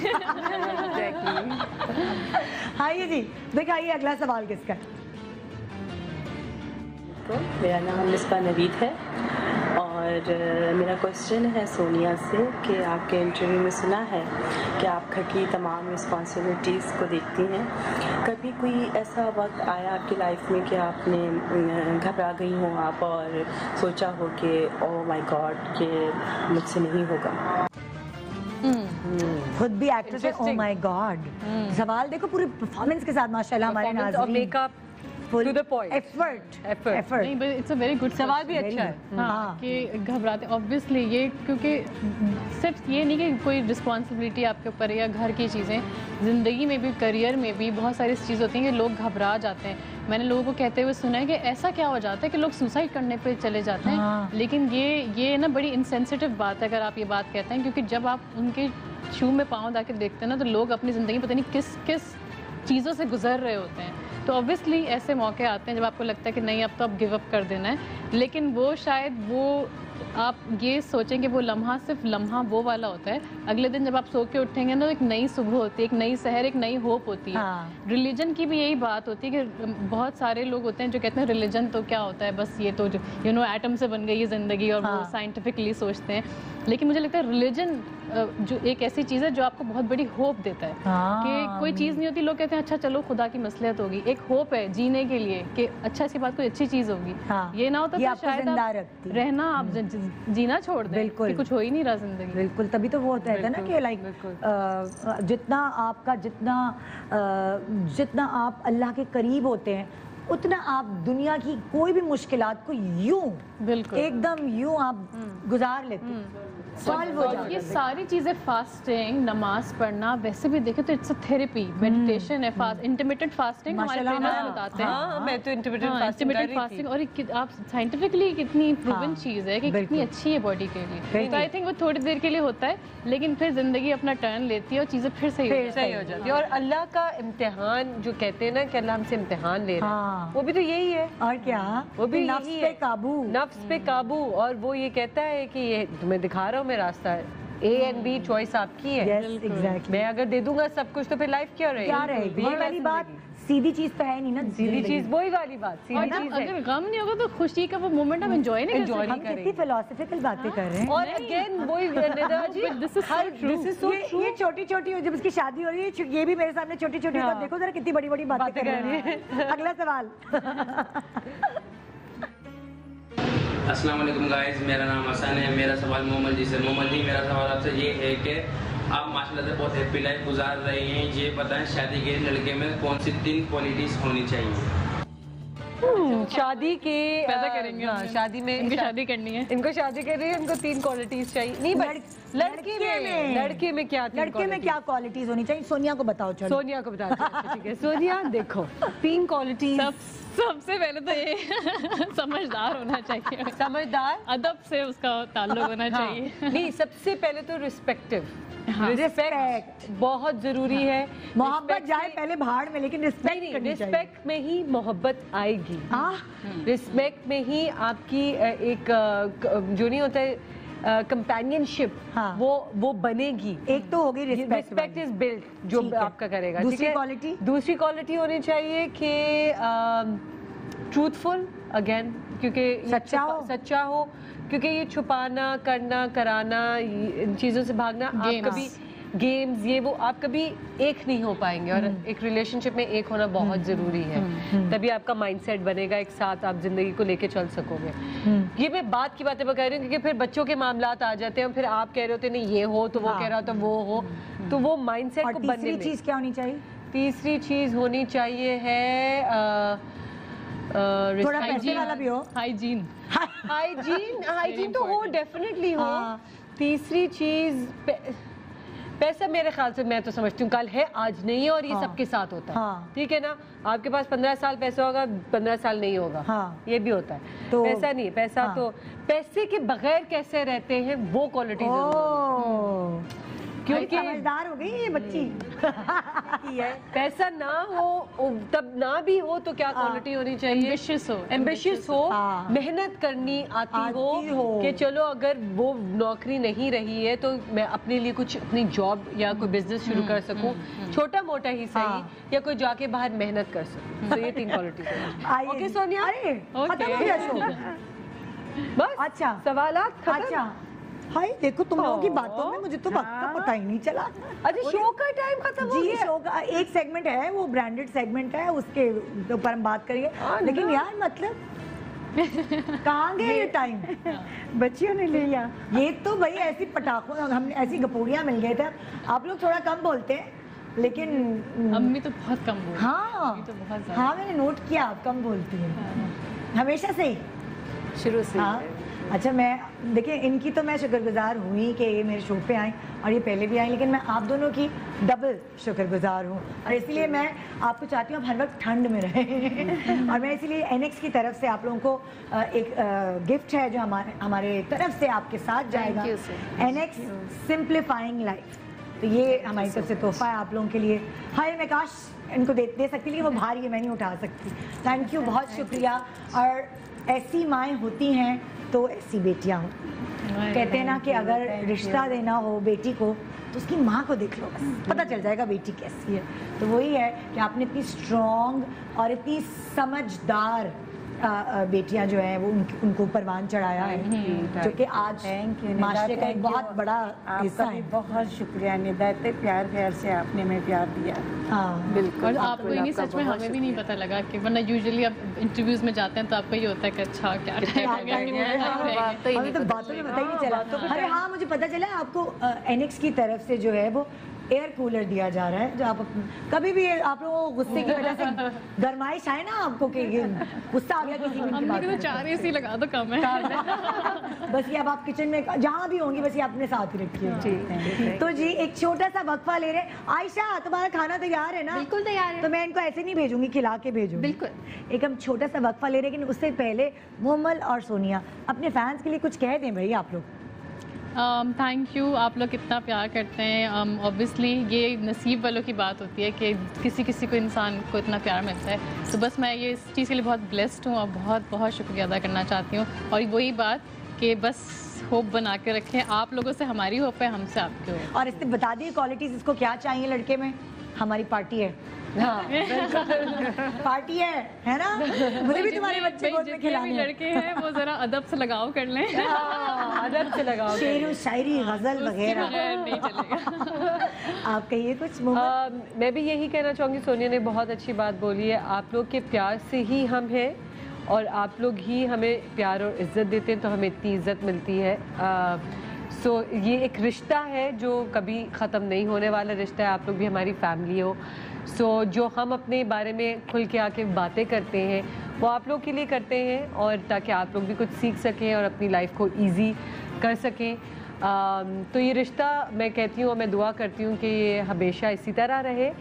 हाँ ये जी, दिखाइए अगला सवाल किसका है। तो मेरा नाम मिसबा नवीद है और मेरा क्वेश्चन है सोनिया से कि आपके इंटरव्यू में सुना है कि आप घर की तमाम रिस्पॉन्सिबिलिटीज़ को देखती हैं। कभी कोई ऐसा वक्त आया आपकी लाइफ में कि आपने घबरा गई हो आप और सोचा हो कि ओह माय गॉड ये मुझसे नहीं होगा? खुद भी एक्ट्रेस है, ओह माय गॉड। सवाल देखो पूरी परफॉर्मेंस के साथ माशाल्लाह हमारे नाज़रीन, makeup to the point. effort. नहीं, but it's a very good सवाल भी अच्छा है। हाँ, कि घबराते ऑब्वियसली ये, क्योंकि सिर्फ ये नहीं कि कोई रिस्पॉन्सिबिलिटी आपके ऊपर है या घर की चीज़ें, ज़िंदगी में भी, करियर में भी बहुत सारी चीज़ होती हैं कि लोग घबरा जाते हैं। मैंने लोगों को कहते हुए सुना है कि ऐसा क्या हो जाता है कि लोग सुसाइड करने पे चले जाते हैं। लेकिन ये ना बड़ी इनसेंसिटिव बात है अगर आप ये बात कहते हैं, क्योंकि जब आप उनके शू में पाँव डाल देखते हैं ना, तो लोग अपनी ज़िंदगी पता नहीं किस किस चीज़ों से गुजर रहे होते हैं। तो ऑब्वियसली ऐसे मौके आते हैं जब आपको लगता है कि नहीं अब तो अब गिव अप कर देना है, लेकिन वो शायद वो आप ये सोचें कि वो लम्हा सिर्फ लम्हा वो वाला होता है। अगले दिन जब आप सो के उठेंगे ना, तो एक नई सुबह होती है, एक नई सहर, एक नई होप होती है। रिलीजन की भी यही बात होती है कि बहुत सारे लोग होते हैं जो कहते हैं रिलीजन तो क्या होता है, बस ये तो एटम से बन गई है ज़िंदगी, और वो साइंटिफिकली सोचते हैं। लेकिन मुझे लगता है रिलीजन जो एक ऐसी चीज़ है जो आपको बहुत बड़ी होप देता है कि कोई चीज़ नहीं होती। लोग कहते हैं अच्छा चलो खुदा की मसलियत होगी, एक होप है जीने के लिए कि अच्छा इसके बाद कोई अच्छी चीज़ होगी। ये ना होता तो शायद आप रहना, आप जीना छोड़ दें कि कुछ हो ही नहीं रहा जिंदगी। बिल्कुल, तभी तो वो होता है ना कि लाइक जितना आप अल्लाह के करीब होते हैं उतना आप दुनिया की कोई भी मुश्किलात को यूं बिल्कुल एकदम यूं आप गुजार लेते, सॉल्व हो जाता। ये सारी चीजें फास्टिंग, नमाज पढ़ना, वैसे भी देखे तो इट्स अ थेरेपी, मेडिटेशन है, इंटरमिटेंट फास्टिंग हमारे ट्रेनर्स बताते हैं। मैं तो इंटरमिटेंट फास्टिंग और आप साइंटिफिकली कितनी प्रूवन चीज है कि कितनी अच्छी है बॉडी के लिए। तो आई थिंक वो थोड़ी देर के लिए होता है, लेकिन फिर जिंदगी अपना टर्न लेती है और चीजें फिर सही हो जाती है। और अल्लाह का इम्तिहान जो कहते हैं ना कि अल्लाह हमसे इम्तिहान ले रहा है, वो भी तो यही है। और क्या, वो भी नफ्स पे काबू, नफ्स पे काबू। और वो ये कहता है कि ये तुम्हें दिखा रहा हूँ मैं रास्ता, A एंड B चॉइस आपकी है। exactly. मैं अगर दे दूंगा सब कुछ तो फिर लाइफ क्या रहेगी? क्या रहेगी? ये वाली बात सीधी चीज तो है नहीं ना, सीधी चीज वही वाली बात सीधी चीज है। अगर गम नहीं होगा तो खुशी का वो मोमेंट हम एंजॉय नहीं कर सकते। हम कितनी फिलोसॉफिकल बातें कर रहे हैं। और अगेन वही निदा जी, दिस इज सो ट्रू। ये छोटी-छोटी जब उसकी शादी हो रही है, ये भी मेरे सामने छोटी-छोटी, तब देखो जरा कितनी बड़ी-बड़ी बातें कर रही है। अगला सवाल। अस्सलाम वालेकुम गाइस, मेरा नाम हसन है। मेरा सवाल मोहम्मद जी से। मोहम्मद जी, मेरा सवाल आपसे ये है कि आप माशाल्लाह से बहुत हैप्पी लाइफ गुजार रहे हैं, ये बताएं शादी के लड़के में कौन सी 3 क्वालिटीज होनी चाहिए? शादी के पैदा करेंगे, शादी में इनको शादी करनी है, इनको शादी कर रही है, इनको 3 क्वालिटीज चाहिए। नहीं लड़के में क्या क्वालिटीज होनी चाहिए? सोनिया को बताओ। चलो सोनिया को बता ठीक है। सोनिया देखो 3 क्वालिटीज। सबसे पहले तो ये समझदार होना चाहिए, समझदार, अदब से उसका ताल्लुक होना चाहिए। नहीं, सबसे पहले तो रिस्पेक्टिव, रिस्पेक्ट बहुत जरूरी है। मोहब्बत जाए पहले भाड़ में, लेकिन रिस्पेक्ट में ही मोहब्बत आएगी। रिस्पेक्ट में ही आपकी एक जो नहीं होता है कंपेनियनशिप, वो बनेगी। एक तो होगी रिस्पेक्ट इज बिल्ड, जो आपका करेगा। दूसरी क्वालिटी होनी चाहिए कि ट्रूथफुल, अगेन, क्योंकि सच्चा हो, क्योंकि ये छुपाना, करना, कराना, इन चीज़ों से भागना, आप कभी गेम्स ये वो आप कभी एक नहीं हो पाएंगे। और एक रिलेशनशिप में एक होना बहुत ज़रूरी है, तभी आपका माइंडसेट बनेगा, एक साथ आप जिंदगी को लेके चल सकोगे। ये मैं बात की बातें कह रही हूँ, क्योंकि फिर बच्चों के मामलात आ जाते हैं, फिर आप कह रहे होते नहीं ये हो तो वो कह रहा तो वो हो, तो वो माइंडसेट को बनने में। तीसरी चीज़ क्या होनी चाहिए? तीसरी चीज़ होनी चाहिए है थोड़ा पैसे वाला भी हो। हाइजीन तो हो, डेफिनेटली हो। तीसरी चीज पैसा, मेरे ख्याल से मैं तो समझती हूँ कल है आज नहीं है, और ये सबके साथ होता है। ठीक है ना, आपके पास 15 साल पैसा होगा, 15 साल नहीं होगा, ये भी होता है। तो पैसा नहीं है, पैसा तो पैसे के बगैर कैसे रहते हैं वो क्वालिटी, क्योंकि समझदार हो गई ये बच्ची। पैसा ना हो तब ना भी हो तो क्या क्वालिटी होनी चाहिए? एम्बिशियस हो, मेहनत करनी आती हो कि चलो अगर वो नौकरी नहीं रही है तो मैं अपने लिए कुछ अपनी जॉब या कोई बिजनेस शुरू कर सकूं, छोटा मोटा ही सही, या कोई जाके बाहर मेहनत कर सकूं। तो ये 3 क्वालिटी। ओके सोनिया, खत्म हो गया शो? बस अच्छा, सवालात खत्म। अच्छा, हाय देखो तुम लोगों की बातों में मुझे तो वक्त का पता ही नहीं चला। अच्छा, शो का टाइम खत्म हो गया। शो का एक सेगमेंट है, वो ब्रांडेड सेगमेंट है, उसके ऊपर हम बात करेंगे। लेकिन यार मतलब कहाँ गए ये टाइम? बच्चियों ने ले लिया। ये तो भाई ऐसी पटाखों, हम ऐसी गपोड़ियाँ मिल गए थे। आप लोग थोड़ा कम बोलते हैं, लेकिन अम्मी तो बहुत कम बोलती। हाँ, मैंने नोट किया, आप कम बोलती हैं हमेशा से ही, शुरू से। अच्छा, मैं देखिए इनकी तो मैं शुक्रगुजार हुई कि ये मेरे शो पे आए, और ये पहले भी आए, लेकिन मैं आप दोनों की डबल शुक्रगुजार हूँ, और इसलिए मैं आपको चाहती हूँ आप हर वक्त ठंड में रहें। और मैं इसीलिए एनएक्स की तरफ से आप लोगों को एक गिफ्ट है जो हमारे तरफ से आपके साथ जाएगा। एनएक्स सिंप्लीफाइंग लाइफ, तो ये हमारी तरफ से तोहफा है आप लोगों के लिए। हाय, मैं काश इनको दे सकती, लेकिन वो भारी है, मैं नहीं उठा सकती। थैंक यू, बहुत शुक्रिया। और ऐसी माएँ होती हैं तो ऐसी बेटियां हो। कहते हैं ना कि अगर रिश्ता देना हो बेटी को तो उसकी माँ को देख लो, बस पता चल जाएगा बेटी कैसी है। तो वही है कि आपने इतनी स्ट्रॉन्ग और इतनी समझदार बेटियां जो हैं वो उनको परवान चढ़ाया है, जो कि आज माशरे का एक बहुत बड़ा हिस्सा है। बहुत शुक्रिया निदा, इतने प्यार से आपने हमें प्यार दिया। हाँ बिल्कुल। और आपको नहीं, सच में हमें भी नहीं पता लगा कि वरना यूजुअली आप इंटरव्यूज में जाते हैं तो आपको ये होता है कि अच्छा क्या हमें तो बातों में पता ही नहीं चला। अरे हाँ, मुझे पता चला आपको एनएक्स की तरफ से जो है वो एयर कूलर दिया जा रहा है, जो आप कभी भी आप लोगों को गुस्से की वजह से गरमाइश आए ना आपको कि गुस्सा आ गया किसी भी हम लोग तो 4 AC लगा दो कम है। बस ये अब आप किचन में जहाँ भी होंगी बस ये अपने साथ ही रखिए। तो जी एक छोटा सा वक्फा ले रहे। आयशा तुम्हारा खाना तैयार है ना? बिल्कुल तैयार है। तो मैं इनको ऐसे नहीं भेजूंगी, खिला के भेजूंगी। बिल्कुल। एक हम छोटा सा वक्फा ले रहे, लेकिन उससे पहले मोमल और सोनिया अपने फैंस के लिए कुछ कह दें भाई आप लोग। थैंक यू, आप लोग कितना प्यार करते हैं। ऑब्वियसली ये नसीब वालों की बात होती है कि किसी किसी को इंसान को इतना प्यार मिलता है। तो बस मैं ये इस चीज़ के लिए बहुत ब्लेस्ड हूँ और बहुत बहुत शुक्रिया अदा करना चाहती हूँ। और वही बात कि बस होप बना के रखें, आप लोगों से हमारी होप है, हमसे आपकी होप। और इससे बता दिए क्वालिटीज इसको क्या चाहिए लड़के में। हमारी पार्टी है। हाँ, पार्टी है ना? मुझे भी तुम्हारे बच्चे गोद में खिलाने हैं। लड़के हैं वो जरा अदब से लगाव कर लें। अदब से लगाओ, शेर शायरी गजल वगैरह नहीं चलेगा। आप कहिए कुछ। मैं भी यही कहना चाहूँगी, सोनिया ने बहुत अच्छी बात बोली है। आप लोग के प्यार से ही हम हैं और आप लोग ही हमें प्यार और इज़्ज़त देते हैं, तो हमें इतनी इज़्ज़त मिलती है। सो ये एक रिश्ता है जो कभी ख़त्म नहीं होने वाला रिश्ता है। आप लोग भी हमारी फैमिली हो। सो जो हम अपने बारे में खुल के आके बातें करते हैं वो आप लोग के लिए करते हैं, और ताकि आप लोग भी कुछ सीख सकें और अपनी लाइफ को इजी कर सकें। तो ये रिश्ता मैं कहती हूँ और मैं दुआ करती हूँ कि ये हमेशा इसी तरह रहे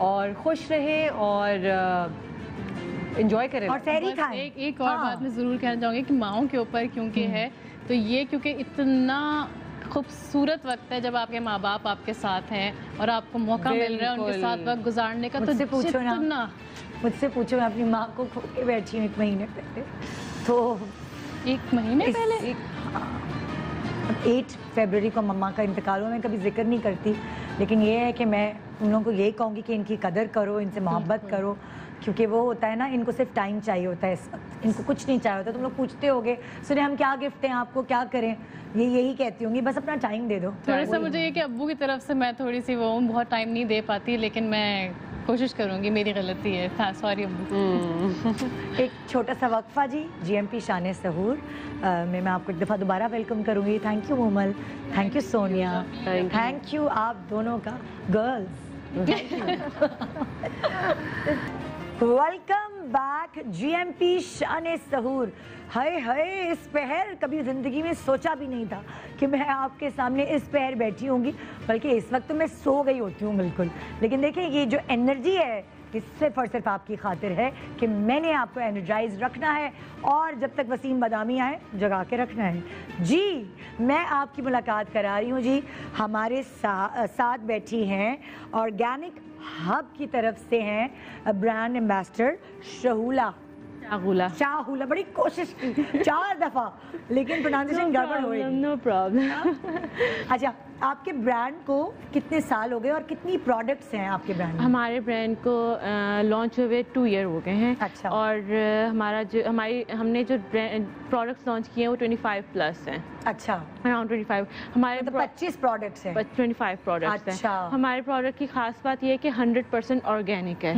और खुश रहे और एंजॉय करें और सहरी खाएं। एक और बात मैं ज़रूर कहना चाहूँगी कि माओं के ऊपर क्योंकि है, तो ये क्योंकि इतना खूबसूरत वक्त है जब आपके माँ बाप आपके साथ हैं और आपको मौका मिल रहा है उनके साथ वक्त गुजारने का। तो मुझसे पूछो ना, मुझसे पूछो, मैं अपनी माँ को खो के बैठी हूँ 1 महीने पहले। तो 1 महीने पहले 8 फरवरी को मम्मा का इंतकाल हुआ। मैं कभी जिक्र नहीं करती, लेकिन ये है कि मैं उन लोगों को यही कहूँगी कि इनकी कदर करो, इनसे मोहब्बत करो, क्योंकि वो होता है ना, इनको सिर्फ टाइम चाहिए होता है इस वक्त, इनको कुछ नहीं चाहिए होता। तुम लोग पूछते होगे सुने हम क्या गिफ्ट हैं आपको, क्या करें, ये यही कहती होंगी बस अपना टाइम दे दो। थोड़ा सा मुझे ये कि अब्बू की तरफ से मैं थोड़ी सी वो बहुत टाइम नहीं दे पाती, लेकिन मैं कोशिश करूँगी, मेरी गलती है, सॉरी अब्बू। एक छोटा सा वक्फा जी, GMP शान सहूर में मैं आपको एक दफ़ा दोबारा वेलकम करूँगी। Thank you Momal, thank you Sonia, thank you आप दोनों का गर्ल्स। वेलकम बैक GMP शान सहूर। हाय हाय, इस पहर कभी ज़िंदगी में सोचा भी नहीं था कि मैं आपके सामने इस पहर बैठी होंगी, बल्कि इस वक्त तो मैं सो गई होती हूँ बिल्कुल। लेकिन देखिए ये जो एनर्जी है ये सिर्फ और सिर्फ आपकी खातिर है कि मैंने आपको एनर्जाइज रखना है और जब तक वसीम बदामी आए जगा के रखना है। जी मैं आपकी मुलाकात करा रही हूँ जी, हमारे साथ बैठी हैं ऑर्गेनिक हब की तरफ से हैं ब्रांड एम्बेसडर शाहुला। बड़ी कोशिश की 4 दफ़ा, लेकिन प्रोनाउंसिएशन गड़बड़ हुई। No problem. अच्छा, आपके ब्रांड को कितने साल हो गए और कितनी प्रोडक्ट्स हैं आपके ब्रांड में? हमारे ब्रांड को लॉन्च हुए 2 ईयर हो गए हैं। अच्छा। और हमने जो प्रोडक्ट्स लॉन्च किए हैं वो 25 प्लस हैं। अच्छा, अराउंड 25। हमारे तो 25 प्रोडक्ट्स हैं। 25 प्रोडक्ट्स अच्छा। हैं। हमारे प्रोडक्ट की खास बात ये है कि 100% ऑर्गेनिक है,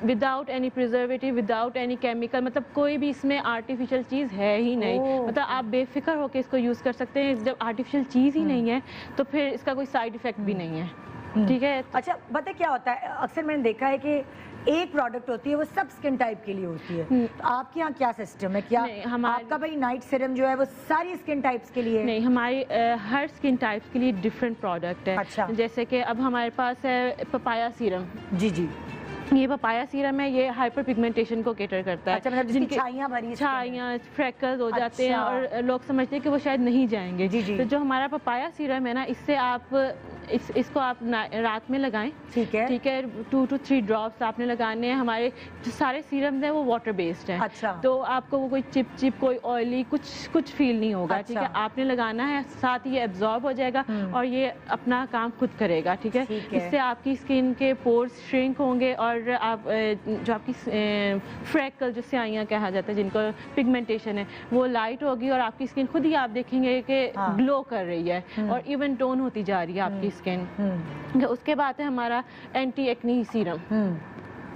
without any preservative, without any chemical, मतलब कोई भी इसमें आर्टिफिशियल चीज़ है ही नहीं। मतलब आप बेफिक्र होकर इसको यूज़ कर सकते हैं। जब आर्टिफिशियल चीज़ ही नहीं है तो फिर इसका कोई साइड इफेक्ट भी नहीं है। ठीक है। अच्छा, पता क्या होता है, अक्सर मैंने देखा है कि एक प्रोडक्ट होती है वो सब स्किन टाइप के लिए होती है। तो आपके यहाँ क्या सिस्टम है? क्या आपका भाई नाइट सीरम जो है वो सारी स्किन टाइप्स के लिए? नहीं, हमारी हर स्किन टाइप्स के लिए डिफरेंट प्रोडक्ट है। अच्छा। जैसे कि अब हमारे पास है पपाया सीरम। जी, ये पपाया सीरम है, ये हाइपर पिगमेंटेशन को केटर करता है। अच्छा, मतलब जिनकी छाइयाँ फ्रेकल्स हो जाते हैं और लोग समझते हैं कि वो शायद नहीं जाएंगे। जी। तो जो हमारा पपाया सीरम है ना, इससे आप इसको आप रात में लगाएं। ठीक है। 2 to 3 ड्रॉप्स आपने लगाने हैं। हमारे जो सारे सीरम्स हैं वो वाटर बेस्ड हैं। अच्छा। तो आपको वो कोई चिप कोई ऑयली कुछ फील नहीं होगा। ठीक है, आपने लगाना है, साथ ही ये एब्जॉर्ब हो जाएगा और ये अपना काम खुद करेगा। ठीक है। इससे आपकी स्किन के पोर्स श्रिंक होंगे और आप जो आपकी फ्रेकल, जो स्याहियाँ कहा जाता है, जिनको पिगमेंटेशन है, वो लाइट होगी और आपकी स्किन खुद ही आप देखेंगे कि ग्लो कर रही है और इवन टोन होती जा रही है आपकी स्किन। उसके बाद है हमारा एंटी एक्नी सीरम।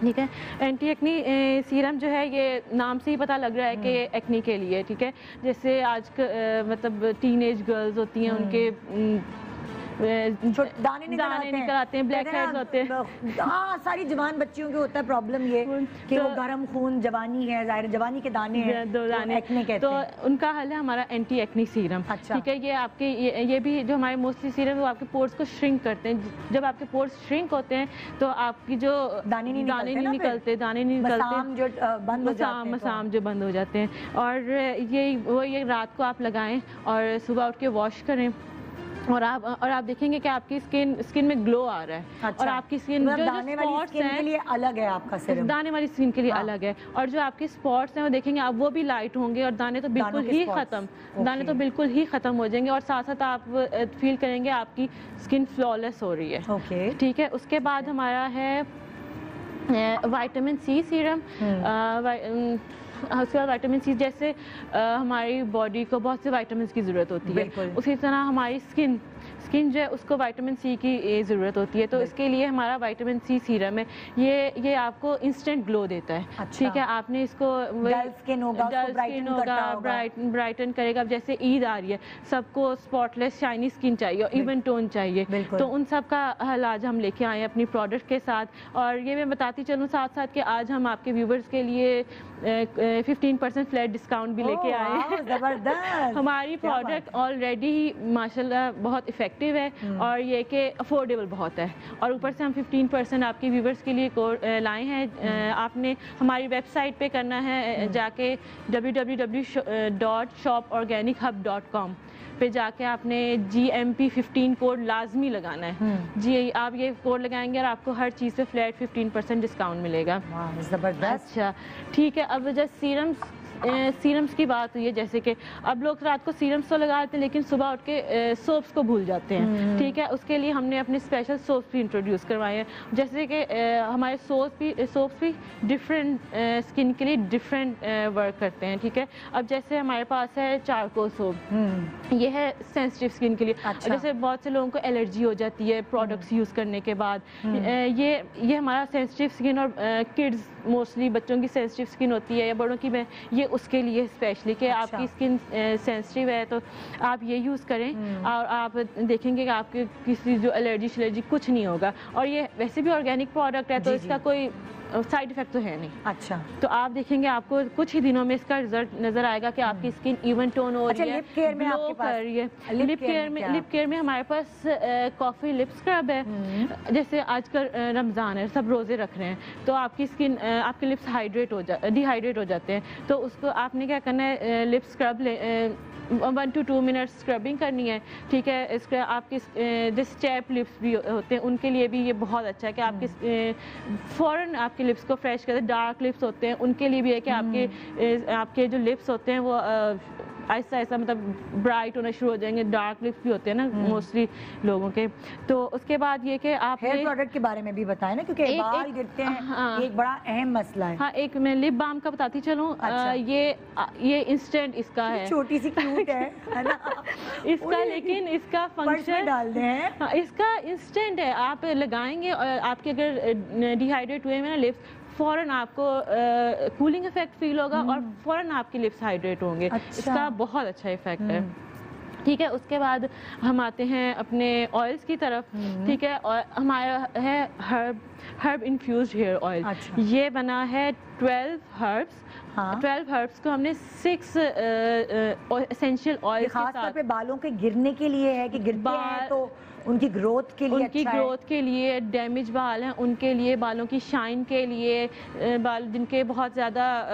ठीक है, एंटी एक्नी सीरम जो है ये नाम से ही पता लग रहा है कि एक्नी के लिए। ठीक है, जैसे आज मतलब टीनेज गर्ल्स होती हैं, उनके दाने निकल आते हैं, ब्लैक हेड्स होते हैं। हाँ, सारी जवान बच्चियों के होता है प्रॉब्लम ये कि वो गर्म खून, जवानी है, जाहिर जवानी के दाने हैं, दो दाने कहते हैं। तो उनका हल है हमारा एंटी एक्ने सीरम। अच्छा। ठीक है, ये आपके ये भी जो हमारे मोस्टली सीरम वो आपके पोर्स को श्रिंक करते हैं। जब आपके पोर्स श्रिंक होते हैं तो आपकी जो दाने नहीं निकलते, मसाम जो बंद हो जाते हैं। और ये रात को आप लगाएं और सुबह उठ के वॉश करें और आप देखेंगे कि आपकी स्किन में ग्लो आ रहा है। अच्छा। और आपकी स्किन जो स्पॉट्स हैं के लिए अलग है, आपका सीरम दाने वाली स्किन के लिए अलग है। और जो आपके स्पॉट्स हैं वो देखेंगे आप, वो भी लाइट होंगे और दाने तो बिल्कुल ही खत्म हो जाएंगे। और साथ साथ आप फील करेंगे आपकी स्किन फ्लॉलेस हो रही है। ठीक है, उसके बाद हमारा है विटामिन सी सीरम। उसके बाद विटामिन सी, जैसे हमारी बॉडी को बहुत से विटामिन की ज़रूरत होती है, उसी तरह हमारी स्किन जो है उसको विटामिन सी की ज़रूरत होती है। तो इसके लिए हमारा विटामिन सी सीरम है, ये आपको इंस्टेंट ग्लो देता है। अच्छा। ठीक है, आपने इसको डल स्किन होगा, ब्राइटन करेगा। जैसे ईद आ रही है, सबको स्पॉटलेस शाइनी स्किन चाहिए और इवन टोन चाहिए, तो उन सब का हल आज हम लेके आए हैं अपनी प्रोडक्ट के साथ। और ये मैं बताती चलूँ साथ साथ कि आज हम आपके व्यूवर्स के लिए 15% फ्लैट डिस्काउंट भी लेके आए हैं। जबरदस्त। हमारी प्रोडक्ट ऑलरेडी माशाल्लाह बहुत इफेक्टिव है और ये कि अफोर्डेबल बहुत है। और ऊपर से हम 15% आपके व्यूवर्स के लिए लाए हैं। आपने हमारी वेबसाइट पे करना है, जाके www.shoporganichub.com पे जाके आपने GMP 15 कोड लाजमी लगाना है। जी, आप ये कोड लगाएंगे और आपको हर चीज़ पे फ्लैट 15% डिस्काउंट मिलेगा। ज़बरदस्त। अच्छा, ठीक है। अब जब सीरम्स की बात हुई है, जैसे कि अब लोग रात को सीरम्स तो लगाते हैं लेकिन सुबह उठ के सोप्स को भूल जाते हैं। ठीक है, उसके लिए हमने अपने स्पेशल सोप्स भी इंट्रोड्यूस करवाए हैं। जैसे कि हमारे सोप्स भी डिफरेंट स्किन के लिए डिफरेंट वर्क करते हैं। ठीक है, अब जैसे हमारे पास है चारकोल सोप, ये है सेंसिटिव स्किन के लिए। अच्छा। जैसे बहुत से लोगों को एलर्जी हो जाती है प्रोडक्ट्स यूज़ करने के बाद, ये हमारा सेंसिटिव स्किन और किड्स मोस्टली बच्चों की सेंसिटिव स्किन होती है या बड़ों की, ये उसके लिए स्पेशली कि आपकी स्किन सेंसिटिव है तो आप ये यूज़ करें और आप देखेंगे कि आपके किसी जो एलर्जी कुछ नहीं होगा। और ये वैसे भी ऑर्गेनिक प्रोडक्ट है तो इसका कोई साइड इफेक्ट तो है नहीं। अच्छा, तो आप देखेंगे आपको कुछ ही दिनों में इसका रिजल्ट नजर आएगा कि आपकी स्किन इवन टोन हो रही है, लिप केयर में आपके पास, लिप केयर में हमारे पास कॉफी लिप स्क्रब है। जैसे आजकल रमज़ान है, सब रोज़े रख रहे हैं, तो आपकी स्किन आपके लिप्स डिहाइड्रेट हो जाते हैं, तो उसको आपने क्या करना है, lip scrub 1 to 2 minute scrubbing करनी है। ठीक है, इसका आपकी जिस चैप लिप्स भी होते हैं उनके लिए भी ये बहुत अच्छा है कि आपके फ़ौरन आपके लिप्स को फ्रेश करते हैं। डार्क लिप्स होते हैं उनके लिए भी है कि आपके जो लिप्स होते हैं वो ऐसा मतलब ब्राइट होना शुरू हो जाएंगे। डार्क लिप्स भी होते हैं ना मोस्टली लोगों के। तो उसके बाद ये कि आप हेयर प्रोडक्ट के बारे में भी बताएं ना, क्योंकि बाल गिरते हैं। हाँ, एक बड़ा अहम मसला है। हाँ, एक मैं लिप बाम का बताती चलूँ। अच्छा। ये इंस्टेंट इसका है, छोटी सी क्यूट है ना इसका, लेकिन इसका फंक्शन डाल दें। हाँ, इसका इंस्टेंट है, आप लगाएंगे और आपके अगर डिहाइड्रेट हुए में ना लिप्स, फ़ौरन आपको कूलिंग इफेक्ट फील होगा और फ़ौरन आपके लिप्स हाइड्रेट होंगे। अच्छा। इसका बहुत अच्छा इफेक्ट है। ठीक है, उसके बाद हम आते हैं अपने ऑयल्स की तरफ। ठीक है, और हमारा है हर्ब इन्फ्यूज्ड हेयर ऑयल। अच्छा। ये बना है 12 हर्ब्स। हाँ। 12 हर्ब्स को हमने 6 एसेंशियल ऑयल खास तौर पे बालों के गिरने के लिए है कि गिरते हैं तो उनकी ग्रोथ के लिए, ग्रोथ के लिए, डैमेज बाल हैं उनके लिए, बालों की शाइन के लिए, बाल जिनके बहुत ज़्यादा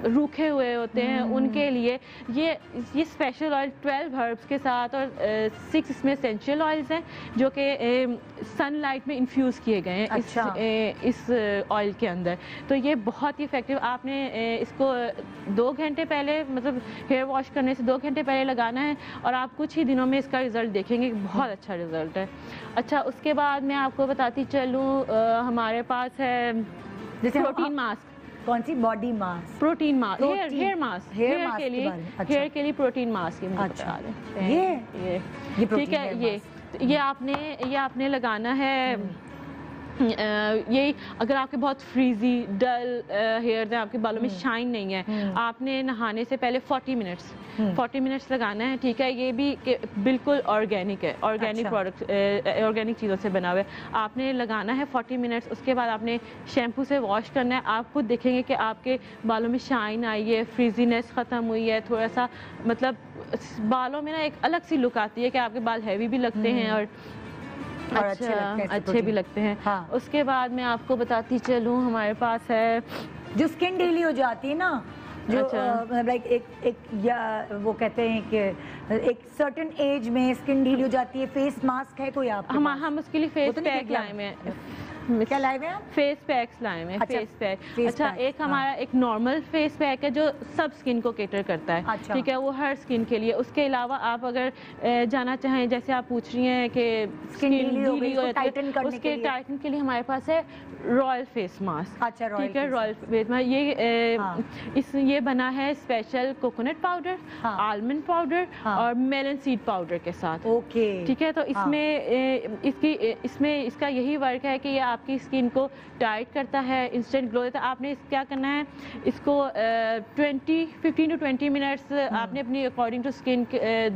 रूखे हुए होते हैं उनके लिए ये स्पेशल ऑयल 12 हर्ब्स के साथ और 6 इसमें एसेंशियल ऑयल्स हैं जो कि सनलाइट में इन्फ्यूज़ किए गए हैं। अच्छा। इस ऑयल के अंदर। तो ये बहुत ही इफेक्टिव। आपने इसको 2 घंटे पहले, मतलब हेयर वॉश करने से 2 घंटे पहले लगाना है और आप कुछ ही दिनों में इसका रिजल्ट देखेंगे, बहुत अच्छा रिजल्ट है। अच्छा, उसके बाद मैं आपको बताती चलूँ, हमारे पास है जैसे प्रोटीन मास्क। कौन सी? Body mask, protein mask, hair mask, hair के लिए। अच्छा। हेयर के लिए प्रोटीन मास्क। अच्छा। ये ठीक है, ये आपने लगाना है ये अगर आपके बहुत फ्रीजी डल हेयर हैं, आपके बालों में शाइन नहीं है, आपने नहाने से पहले 40 मिनट्स लगाना है, ठीक है। ये भी बिल्कुल ऑर्गेनिक है, ऑर्गेनिक प्रोडक्ट, ऑर्गेनिक चीज़ों से बना हुआ है। आपने लगाना है 40 मिनट्स, उसके बाद आपने शैम्पू से वॉश करना है। आप खुद देखेंगे कि आपके बालों में शाइन आई है, फ्रीजीनेस ख़त्म हुई है, थोड़ा सा मतलब बालों में ना एक अलग सी लुक आती है कि आपके बाल हैवी भी लगते हैं और अच्छे भी लगते हैं। हाँ। उसके बाद मैं आपको बताती चलूँ, हमारे पास है जो स्किन ढीली हो जाती है ना, जो लाइक एक वो कहते हैं कि एक सर्टेन एज में स्किन ढीली हो जाती है, फेस मास्क है कोई आप? हम उसके लिए फेस पैक लाए में क्या लाए हुए हैं? फेस पैक्स लाए हैं। फेस पैक, अच्छा एक हमारा एक नॉर्मल फेस पैक है जो सब स्किन को केटर करता है, ठीक है, वो हर स्किन के लिए। उसके अलावा आप अगर जाना चाहें, जैसे आप पूछ रही हैं कि स्किन ढीली हो जाती है, उसके टाइटन के लिए हमारे पास है रॉयल फेस मास्क। अच्छा, ठीक है, रॉयल फेस मास्क ये बना है special coconut powder, almond powder और मेलन सीड पाउडर के साथ। ओके, ठीक है। तो इसमें इसका यही वर्क है कि ये आपकी स्किन को टाइट करता है, इंस्टेंट ग्लो देता है। आपने क्या करना है, इसको 15 to 20 मिनट्स आपने अपनी अकॉर्डिंग टू स्किन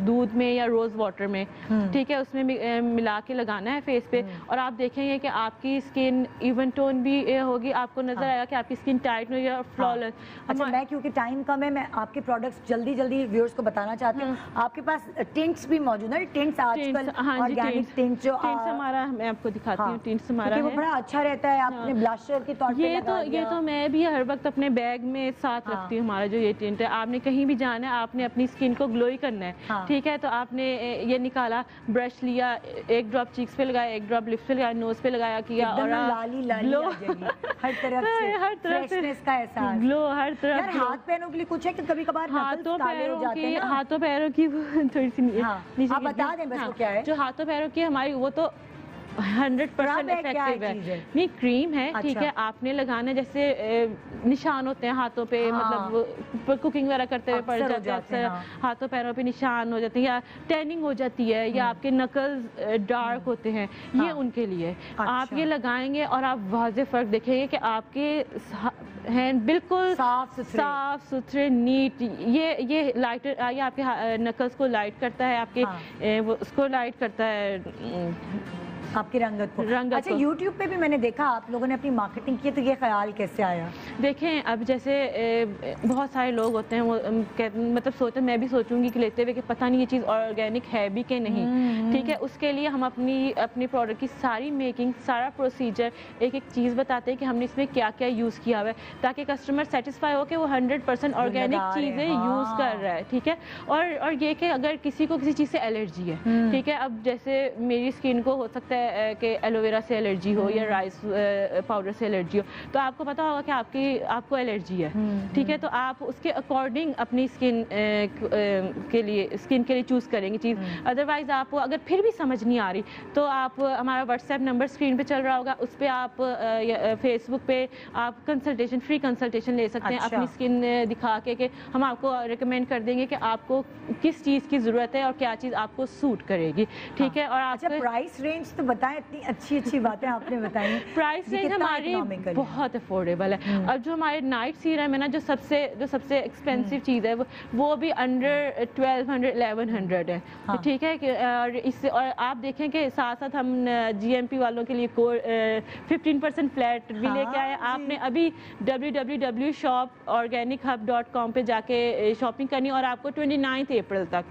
दूध में या रोज वाटर में, ठीक है, उसमें मिला के लगाना है फेस पे, और आप देखेंगे कि आपकी स्किन इवन टोन भी होगी, आपको नजर आएगा कि आपकी स्किन टाइट नहीं है और फ्लॉलेस। अच्छा, मैं क्योंकि टाइम कम है, मैं आपके प्रोडक्ट्स जल्दी व्यूअर्स को बताना चाहती हूँ। आपके पास टिंट्स भी मौजूद है, टिंट्स आजकल ऑर्गेनिक टिंट्स जो हमारा, मैं आपको दिखाती हूँ, टिंट्स हमारा है, बड़ा अच्छा रहता है। आपने ब्लशर के तौर पे ये तो मैं भी हर वक्त अपने बैग में साथ रखती हूँ। हमारा जो ये टिंट है, आपने कहीं भी जाना है, आपने अपनी स्किन को ग्लोई करना है, ठीक है, तो आपने ये निकाला, ब्रश लिया, एक ड्रॉप चीक्स पे लगाया, एक ड्रॉप लिप्स पे लगाया, नोज पे लगाया, किया, और ग्लो हर तरफ से का एहसास, ग्लो हर तरफ। यार हाथ पैरों के लिए कुछ है कि कभी कभार हाथों पैरों की थोड़ी सी नीचे, आप बता दें बस वो क्या है। जो हाथों पैरों की हमारी, वो तो 100% इफेक्टिव है। नहीं, क्रीम है, ठीक है, आपने लगाना, जैसे निशान होते हैं हाथों पे, मतलब कुकिंग वगैरह करते हुए पड़ जाते हैं, अक्सर हाथों पैरों पे निशान हो जाते हैं, या टैनिंग हो जाती है, या आपके नकल्स डार्क होते हैं, ये उनके लिए आप ये लगाएंगे और आप वाज़ेह फर्क देखेंगे कि आपके हैंड बिल्कुल साफ सुथरे नीट, ये लाइटर, ये आपके नकल्स को लाइट करता है, आपके उसको लाइट करता है, आपकी रंगत को। अच्छा, YouTube पे भी मैंने देखा आप लोगों ने अपनी मार्केटिंग की, तो ये ख्याल कैसे आया? देखें, अब जैसे बहुत सारे लोग होते हैं, वो मतलब सोचते, मैं भी सोचूंगी कि लेते हुए कि पता नहीं ये चीज़ ऑर्गेनिक है भी कि नहीं, ठीक है। उसके लिए हम अपनी प्रोडक्ट की सारी मेकिंग, सारा प्रोसीजर, एक एक चीज़ बताते हैं कि हमने इसमें क्या क्या यूज़ किया हुआ है, ताकि कस्टमर सेटिस्फाई हो कि वो 100% ऑर्गेनिक चीज़ें यूज़ कर रहा है, ठीक है। और ये कि अगर किसी को किसी चीज़ से एलर्जी है, ठीक है, अब जैसे मेरी स्किन को हो सकता है कि एलोवेरा से एलर्जी हो या राइस पाउडर से एलर्जी हो, तो आपको पता होगा कि आपको एलर्जी है, ठीक है, तो आप उसके अकॉर्डिंग अपनी स्किन के लिए चूज़ करेंगे चीज़। अदरवाइज आप अगर फिर भी समझ नहीं आ रही, तो आप हमारा व्हाट्सएप नंबर स्क्रीन पे चल रहा होगा, उस पर आप फेसबुक पे आप फ्री कंसल्टेशन ले सकते हैं। अच्छा। अपनी स्किन दिखा के हम आपको रिकमेंड कर देंगे कि आपको किस चीज़ की ज़रूरत है और क्या चीज़ आपको सूट करेगी, ठीक है। और अच्छा, प्राइस रेंज तो बताएं, इतनी अच्छी बातें आपने बताई। प्राइस रेंज हमारी बहुत अफोर्डेबल है। और जो हमारे नाइट सीरम है ना, जो सबसे एक्सपेंसिव चीज़ है, वो भी अंडर 1200-1100 है, ठीक है। और इससे और आप देखें कि साथ साथ हम GMP वालों के लिए 15% फ्लैट भी लेके आए। आपने अभी www.shoporganichub.com पे जाके शॉपिंग करनी, और आपको 29 अप्रैल तक,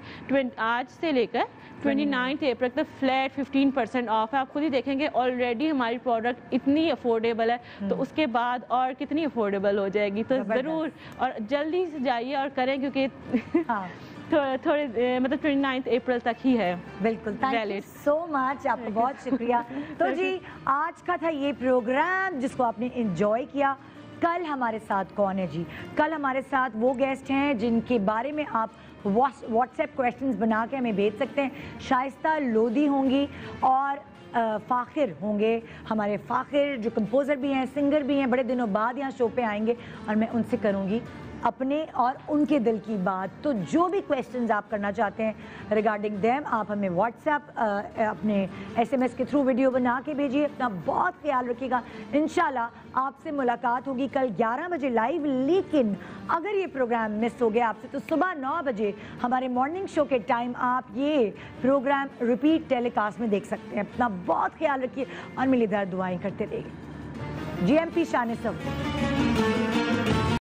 आज से लेकर 29 अप्रैल तक फ्लैट 15% ऑफ है। आप खुद ही देखेंगे ऑलरेडी हमारी प्रोडक्ट इतनी अफोर्डेबल है, तो उसके बाद और कितनी अफोर्डेबल हो जाएगी। तो ज़रूर और जल्दी से जाइए और करें, क्योंकि थोड़े मतलब 29 अप्रैल तक ही है। बिल्कुल, थैंक यू सो मच, आपका बहुत शुक्रिया। तो जी, आज का था ये प्रोग्राम जिसको आपने एंजॉय किया। कल हमारे साथ कौन है जी? कल हमारे साथ वो गेस्ट हैं जिनके बारे में आप व्हाट्सएप क्वेश्चंस बना के हमें भेज सकते हैं। शाइस्ता लोधी होंगी और फ़ाखिर होंगे। हमारे फ़ाखिर जो कंपोज़र भी हैं, सिंगर भी हैं, बड़े दिनों बाद यहाँ शो पे आएंगे और मैं उनसे करूँगी अपने और उनके दिल की बात। तो जो भी क्वेश्चंस आप करना चाहते हैं रिगार्डिंग देम, आप हमें व्हाट्सएप अपने SMS के थ्रू वीडियो बना के भेजिए। अपना बहुत ख्याल रखिएगा। इंशाल्लाह आपसे मुलाकात होगी कल 11 बजे लाइव। लेकिन अगर ये प्रोग्राम मिस हो गया आपसे तो सुबह 9 बजे हमारे मॉर्निंग शो के टाइम आप ये प्रोग्राम रिपीट टेलीकास्ट में देख सकते हैं। अपना बहुत ख्याल रखिए और मिली दुआएं करते रहिए। GMP शान-ए-सहूर।